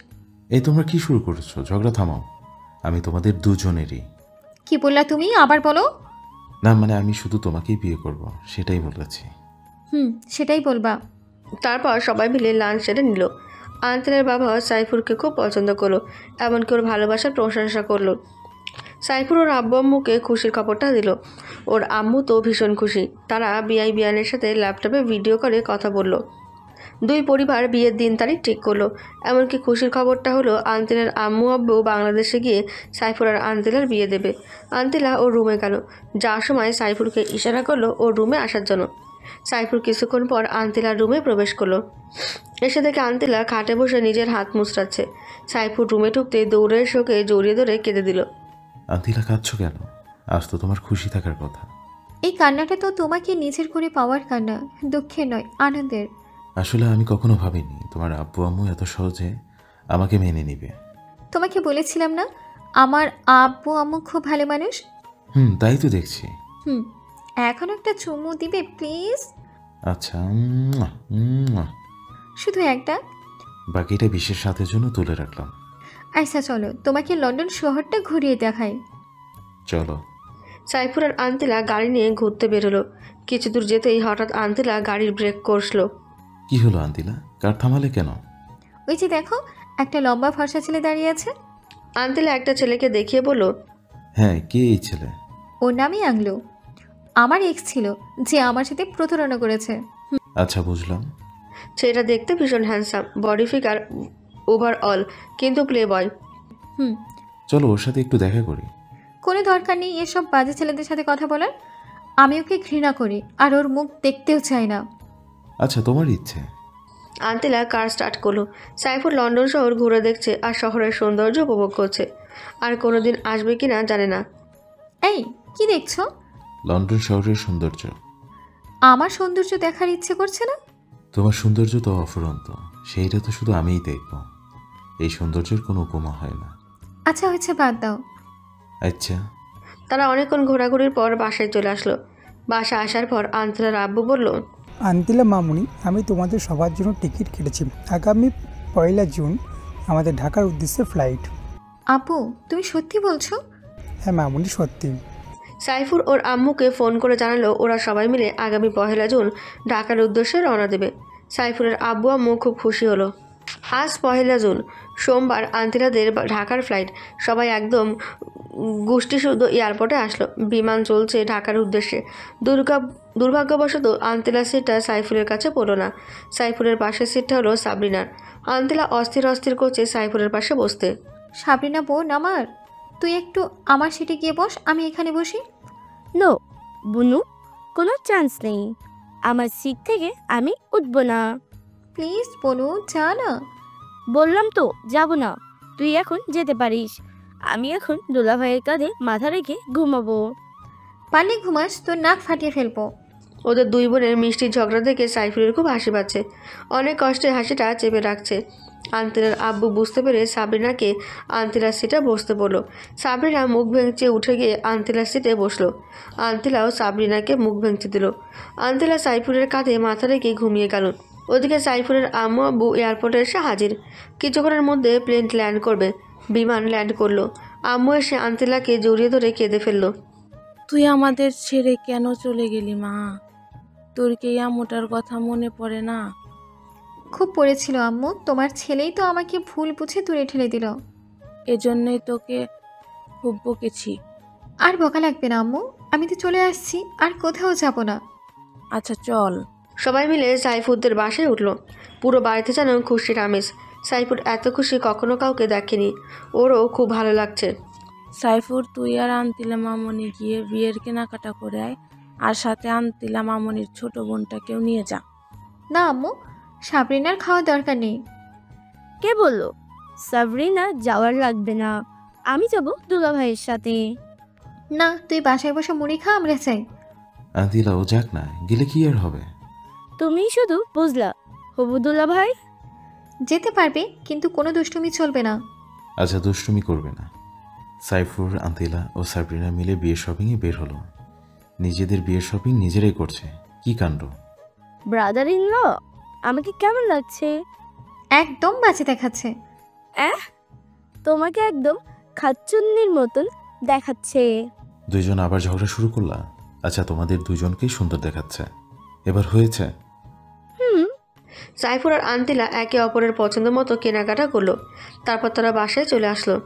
Speaker 2: এই তোমরা কি শুরু করেছো? ঝগড়া থামাও, আমি তোমাদের দুজনেরই।
Speaker 1: কি বললা তুমি, আবার বলো।
Speaker 2: না মানে আমি শুধু তোমাকেই বিয়ে করব, সেটাই বলেছি।
Speaker 1: সেটাই বলবা।
Speaker 4: তারপর সবাই মিলে লাঞ্চ সেরে নিল। আন্তেলের বাবা সাইফুরকে খুব পছন্দ করলো, এমনকি ওর ভালোবাসার প্রশংসা করলো। সাইফুর ওর আব্বু আম্মুকে খুশির খবরটা দিল। ওর আম্মু তো ভীষণ খুশি। তারা বিআই বিয়ানের সাথে ল্যাপটপে ভিডিও করে কথা বলল। দুই পরিবার বিয়ের দিন তারিখ ঠিক করলো। এমনকি খুশির খবরটা হলো, আন্তেলের আম্মু আব্বু বাংলাদেশে গিয়ে সাইফুর আর আন্তেলার বিয়ে দেবে। আন্তেলা ওর রুমে গেল, যাওয়ার সময় সাইফুরকে ইশারা করলো ওর রুমে আসার জন্য। সাইফুর কিছুক্ষণ পর আন্তেলার রুমে প্রবেশ করলো। এসে দেখে আন্তেলা খাটে বসে নিজের হাত মুচড়াচ্ছে। সাইফুর রুমে ঢুকতে দৌড়ে এসে ওকে জড়িয়ে ধরে কেঁদে দিল।
Speaker 2: আন্তিলা, কাঁদছো কেন? আজ তো তোমার খুশি থাকার কথা।
Speaker 1: এই কান্নাটা তো তোমাকে নিজের করে পাওয়ার কান্না, দুঃখের নয়, আনন্দের।
Speaker 2: আসলে আমি কখনো ভাবিনি তোমার আব্বু আম্মু এত সহজে আমাকে মেনে নিবে।
Speaker 1: তোমাকে বলেছিলাম না আমার আব্বু আম্মু খুব ভালো মানুষ।
Speaker 2: তাই তো দেখছি।
Speaker 1: এখন একটা চুমু দিবে প্লিজ?
Speaker 2: আচ্ছা,
Speaker 1: শুধু একটা?
Speaker 2: বাকিটা বিশেষ রাতের জন্য তুলে রাখলাম।
Speaker 1: আচ্ছা চলো, তোমাকে লন্ডন শহরটা ঘুরিয়ে দেখাই।
Speaker 2: চলো।
Speaker 4: সাইফুর আর আন্তেলা গাড়ি নিয়ে ঘুরতে বেরোলো। কিছু দূর যেতেই হঠাৎ আন্তেলা গাড়ির ব্রেক কষলো।
Speaker 2: কি হলো আন্তিলা, কার থামালে কেন?
Speaker 1: ওই যে দেখো, একটা লম্বা ফর্সা ছেলে দাঁড়িয়ে আছে।
Speaker 4: আন্তেলা একটা ছেলেকে দেখিয়ে বলল,
Speaker 2: হ্যাঁ, কে এই ছেলে?
Speaker 1: ওর নামই আংলো। আমার এক্স ছিল যে আমার সাথে প্রতারণা করেছে।
Speaker 2: আচ্ছা বুঝলাম।
Speaker 4: ছেলেটা দেখতে ভীষণ হ্যান্ডসাম, বডি ফিগার ওভারঅল, কিন্তু প্লে বয়।
Speaker 2: চলো ওর সাথে একটু দেখা করি।
Speaker 1: কোনো দরকার নেই এসব বাজে ছেলেদের সাথে কথা বলার। আমি ওকে ঘৃণা করি আর ওর মুখ দেখতেও চাই না।
Speaker 2: আচ্ছা তোমার ইচ্ছে।
Speaker 4: আন্তিলা কার স্টার্ট করলো। সাইফুর লন্ডন শহর ঘুরে দেখছে আর শহরের সৌন্দর্য উপভোগ করছে। আর কোনোদিন আসবে কিনা জানে না।
Speaker 1: এই কি দেখছো?
Speaker 2: লন্ডন শহরের সৌন্দর্য।
Speaker 1: আমার সৌন্দর্য দেখার ইচ্ছে করছে না?
Speaker 2: তোমার সৌন্দর্য তো অফুরন্ত, সেইটা তো শুধু আমিই দেখব। এই সৌন্দর্যের কোনো উপমা হয় না।
Speaker 1: আচ্ছা হয়েছে, বাদ দাও।
Speaker 2: আচ্ছা।
Speaker 4: তারা অনেকক্ষণ ঘোরাঘুরির পর বাসায় চলে আসলো। বাসা আসার পর আন্তিলার আব্বু বলল,
Speaker 15: আন্তিলা মামুনি, আমি তোমাদের সবার জন্য টিকিট কেটেছি। আগামী 1 জুন আমাদের ঢাকার উদ্দেশ্যে ফ্লাইট।
Speaker 1: আপু তুমি সত্যি বলছো?
Speaker 15: হ্যাঁ মামুনি, সত্যি।
Speaker 4: সাইফুর ওর আম্মুকে ফোন করে জানালো ওরা সবাই মিলে আগামী 1 জুন ঢাকার উদ্দেশ্যে রওনা দেবে। সাইফুরের আব্বু আম্মু খুব খুশি হলো। আজ 1 জুন সোমবার আন্তিলাদের ঢাকার ফ্লাইট। সবাই একদম গোষ্ঠীশুদ্ধ এয়ারপোর্টে আসলো। বিমান চলছে ঢাকার উদ্দেশ্যে। দুর্ভাগ্যবশত আন্তিলার সিটটা সাইফুরের কাছে পড়লো না। সাইফুরের পাশের সিটটা হলো সাবরিনার। আন্তিলা অস্থির অস্থির করছে সাইফুরের পাশে বসতে।
Speaker 1: সাবরিনা বোন আমার, তুই একটু আমার সিটে গিয়ে বস, আমি এখানে বসি।
Speaker 14: নো বুনু, কোনো চান্স নেই। আমার সিট থেকে আমি উঠবো না।
Speaker 1: প্লিজ বনু, যা না।
Speaker 14: বললাম তো যাব না। তুই এখন যেতে পারিস। আমি এখন দুলাভাইয়ের কাঁধে মাথা রেখে ঘুমাবো।
Speaker 1: পারলে ঘুমাস, তোর নাক ফাটিয়ে ফেলবো।
Speaker 4: ওদের দুই বোনের মিষ্টি ঝগড়া দেখে সাইফুরের খুব হাসি পাচ্ছে। অনেক কষ্টে হাসিটা চেপে রাখছে। আন্তিলার আব্বু বুঝতে পেরে সাবরিনাকে আন্তিলার সিটে বসতে বলল। সাবরিনা মুখ ভেঙচে উঠে গিয়ে আন্তিলার সিটে বসলো। আন্তিলাও সাবরিনাকে মুখ ভেঙচে দিল। আন্তিলা সাইফুরের কাঁধে মাথা রেখে ঘুমিয়ে গেল। ওদিকে সাইফুরের আম্মু আব্বু এয়ারপোর্টে এসে হাজির। কিছুক্ষণের মধ্যে প্লেন ল্যান্ড করবে। বিমান ল্যান্ড করলো। আম্মু এসে আন্তিলাকে জড়িয়ে ধরে কেঁদে ফেললো।
Speaker 3: তুই আমাদের ছেড়ে কেন চলে গেলি মা? তোর কি আম্মুটার কথা মনে পড়ে না?
Speaker 1: খুব পড়েছিল আম্মু, তোমার ছেলেই তো আমাকে ভুল বুঝে দূরে ঠেলে দিল।
Speaker 3: এজন্যই তোকে খুব বকেছি।
Speaker 1: আর বকা লাগবে না আম্মু, আমি তো চলে আসছি, আর কোথাও যাব না।
Speaker 3: আচ্ছা চল।
Speaker 4: সবাই মিলে সাইফুরদের বাসায় উঠলো। পুরো বাড়িতে যেন খুশির আমেজ। সাইফুর এত খুশি কখনো কাউকে দেখেনি। ওরও খুব ভালো লাগছে।
Speaker 3: সাইফুর, তুই আর আন্তিলা মামনি গিয়ে বিয়ের কেনাকাটা করে আয়, আর সাথে আন্তিলা মামনির ছোট বোনটাকেও নিয়ে যা।
Speaker 1: না আম্মু, সাবরিনার খাওয়ার দরকার নেই।
Speaker 14: কে বললো? সাবরিনা যাওয়ার লাগবে না, আমি যাব দুলাভাইয়ের সাথে।
Speaker 1: না, তুই বাসায় বসে মুড়ি খা, আমরা চাই।
Speaker 2: আন্তিলা ও যাক না, গেলে কি আর হবে?
Speaker 14: তুমি শুধু বুঝলা হবু দুলাভাই।
Speaker 1: যেতে পারবে, কিন্তু কোনো দুষ্টুমি চলবে না।
Speaker 2: আচ্ছা দুষ্টুমি করবে না। সাইফুর, আন্তিলা ও সাবরিনা মিলে বিয়ের শপিংয়ে বের হলো। নিজেদের বিয়ের শপিং নিজেরাই করছে। কি কাণ্ড!
Speaker 14: ব্রাদার ইন ল, আমাকে কেমন লাগছে?
Speaker 1: একদম বাজে দেখাচ্ছে।
Speaker 14: তোমাকে একদম খাচ্চুন্নির মতন দেখাচ্ছে।
Speaker 2: দুইজন আবার ঝগড়া শুরু করলা? আচ্ছা তোমাদের দুজনকেই সুন্দর দেখাচ্ছে। এবার হয়েছে?
Speaker 4: সাইফুর আর আন্তিলা একে অপরের পছন্দ মতো কেনাকাটা করলো। তারপর তারা বাসায় চলে আসলো।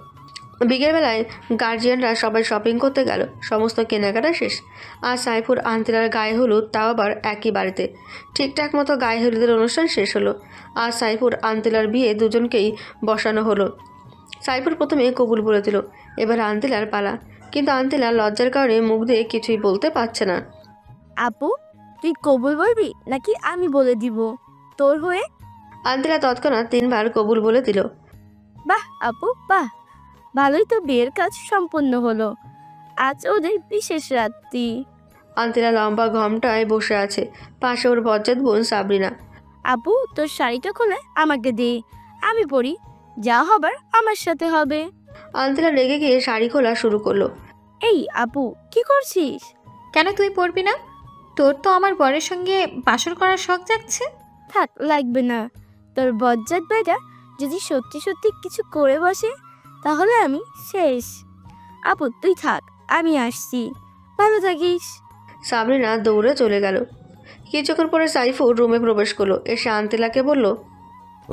Speaker 4: বিকেলবেলায় গার্জিয়ানরা সবাই শপিং করতে গেল। সমস্ত কেনাকাটা শেষ। আর সাইফুর আন্তিলার গায়ে হলুদ, তাও আবার একই বাড়িতে। ঠিকঠাক মতো গায়ে হলুদের অনুষ্ঠান শেষ হলো। আর সাইফুর আন্তিলার বিয়ে দুজনকেই বসানো হলো। সাইফুর প্রথমে কবুল বলে দিল। এবার আন্তিলার পালা। কিন্তু আন্তিলা লজ্জার কারণে মুখ দিয়ে কিছুই বলতে পারছে না।
Speaker 14: আপু, তুই কবুল বলবি নাকি আমি বলে দিব তোর হয়ে?
Speaker 4: আন্তিলা তৎক্ষণাৎ 3 বার কবুল বলে দিল।
Speaker 14: বাহ আপু বাহ, ভালোই তো বিয়ের কাজ সম্পন্ন হলো। আজ ওদের বিশেষ রাত্রি।
Speaker 4: আন্তিলা লম্বা ঘোমটায় বসে আছে। পাশে ওর বজ্জাত বোন সাবরিনা।
Speaker 14: আপু, তোর শাড়িটা খুলে আমাকে দে, আমি পরি। যা হবার আমার সাথে হবে।
Speaker 4: আন্তিলা রেগে গিয়ে শাড়ি খোলা শুরু করলো।
Speaker 14: এই আপু, কি করছিস?
Speaker 1: কেন তুই পরবি না? তোর তো আমার বরের সঙ্গে বাসর করার শখ জাগছে।
Speaker 14: থাক, লাগবে না। তোর বজ্জাত বেটা যদি সত্যি সত্যি কিছু করে বসে তাহলে আমি শেষ। আপু তুই থাক, আমি আসছি, ভালো থাকিস।
Speaker 4: সাবরিনা দৌড়ে চলে গেল। কিছুক্ষণ পরে সাইফুর রুমে প্রবেশ করলো। এসে আন্তিলাকে বলল,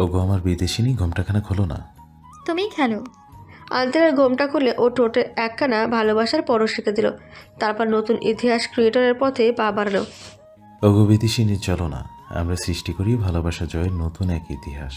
Speaker 2: ওগো আমার বিদেশিনী, ঘোমটাখানা খোলো না।
Speaker 1: তুমি খেলো।
Speaker 4: আন্তেলার ঘোমটা খুলে ও ঠোঁটে একখানা ভালোবাসার পরশ রেখে দিল। তারপর নতুন ইতিহাস ক্রিয়েটরের পথে পা বাড়ালো।
Speaker 2: ওগো বিদেশিনী, চলো না আমরা সৃষ্টি করি ভালোবাসা জয়ের নতুন এক ইতিহাস।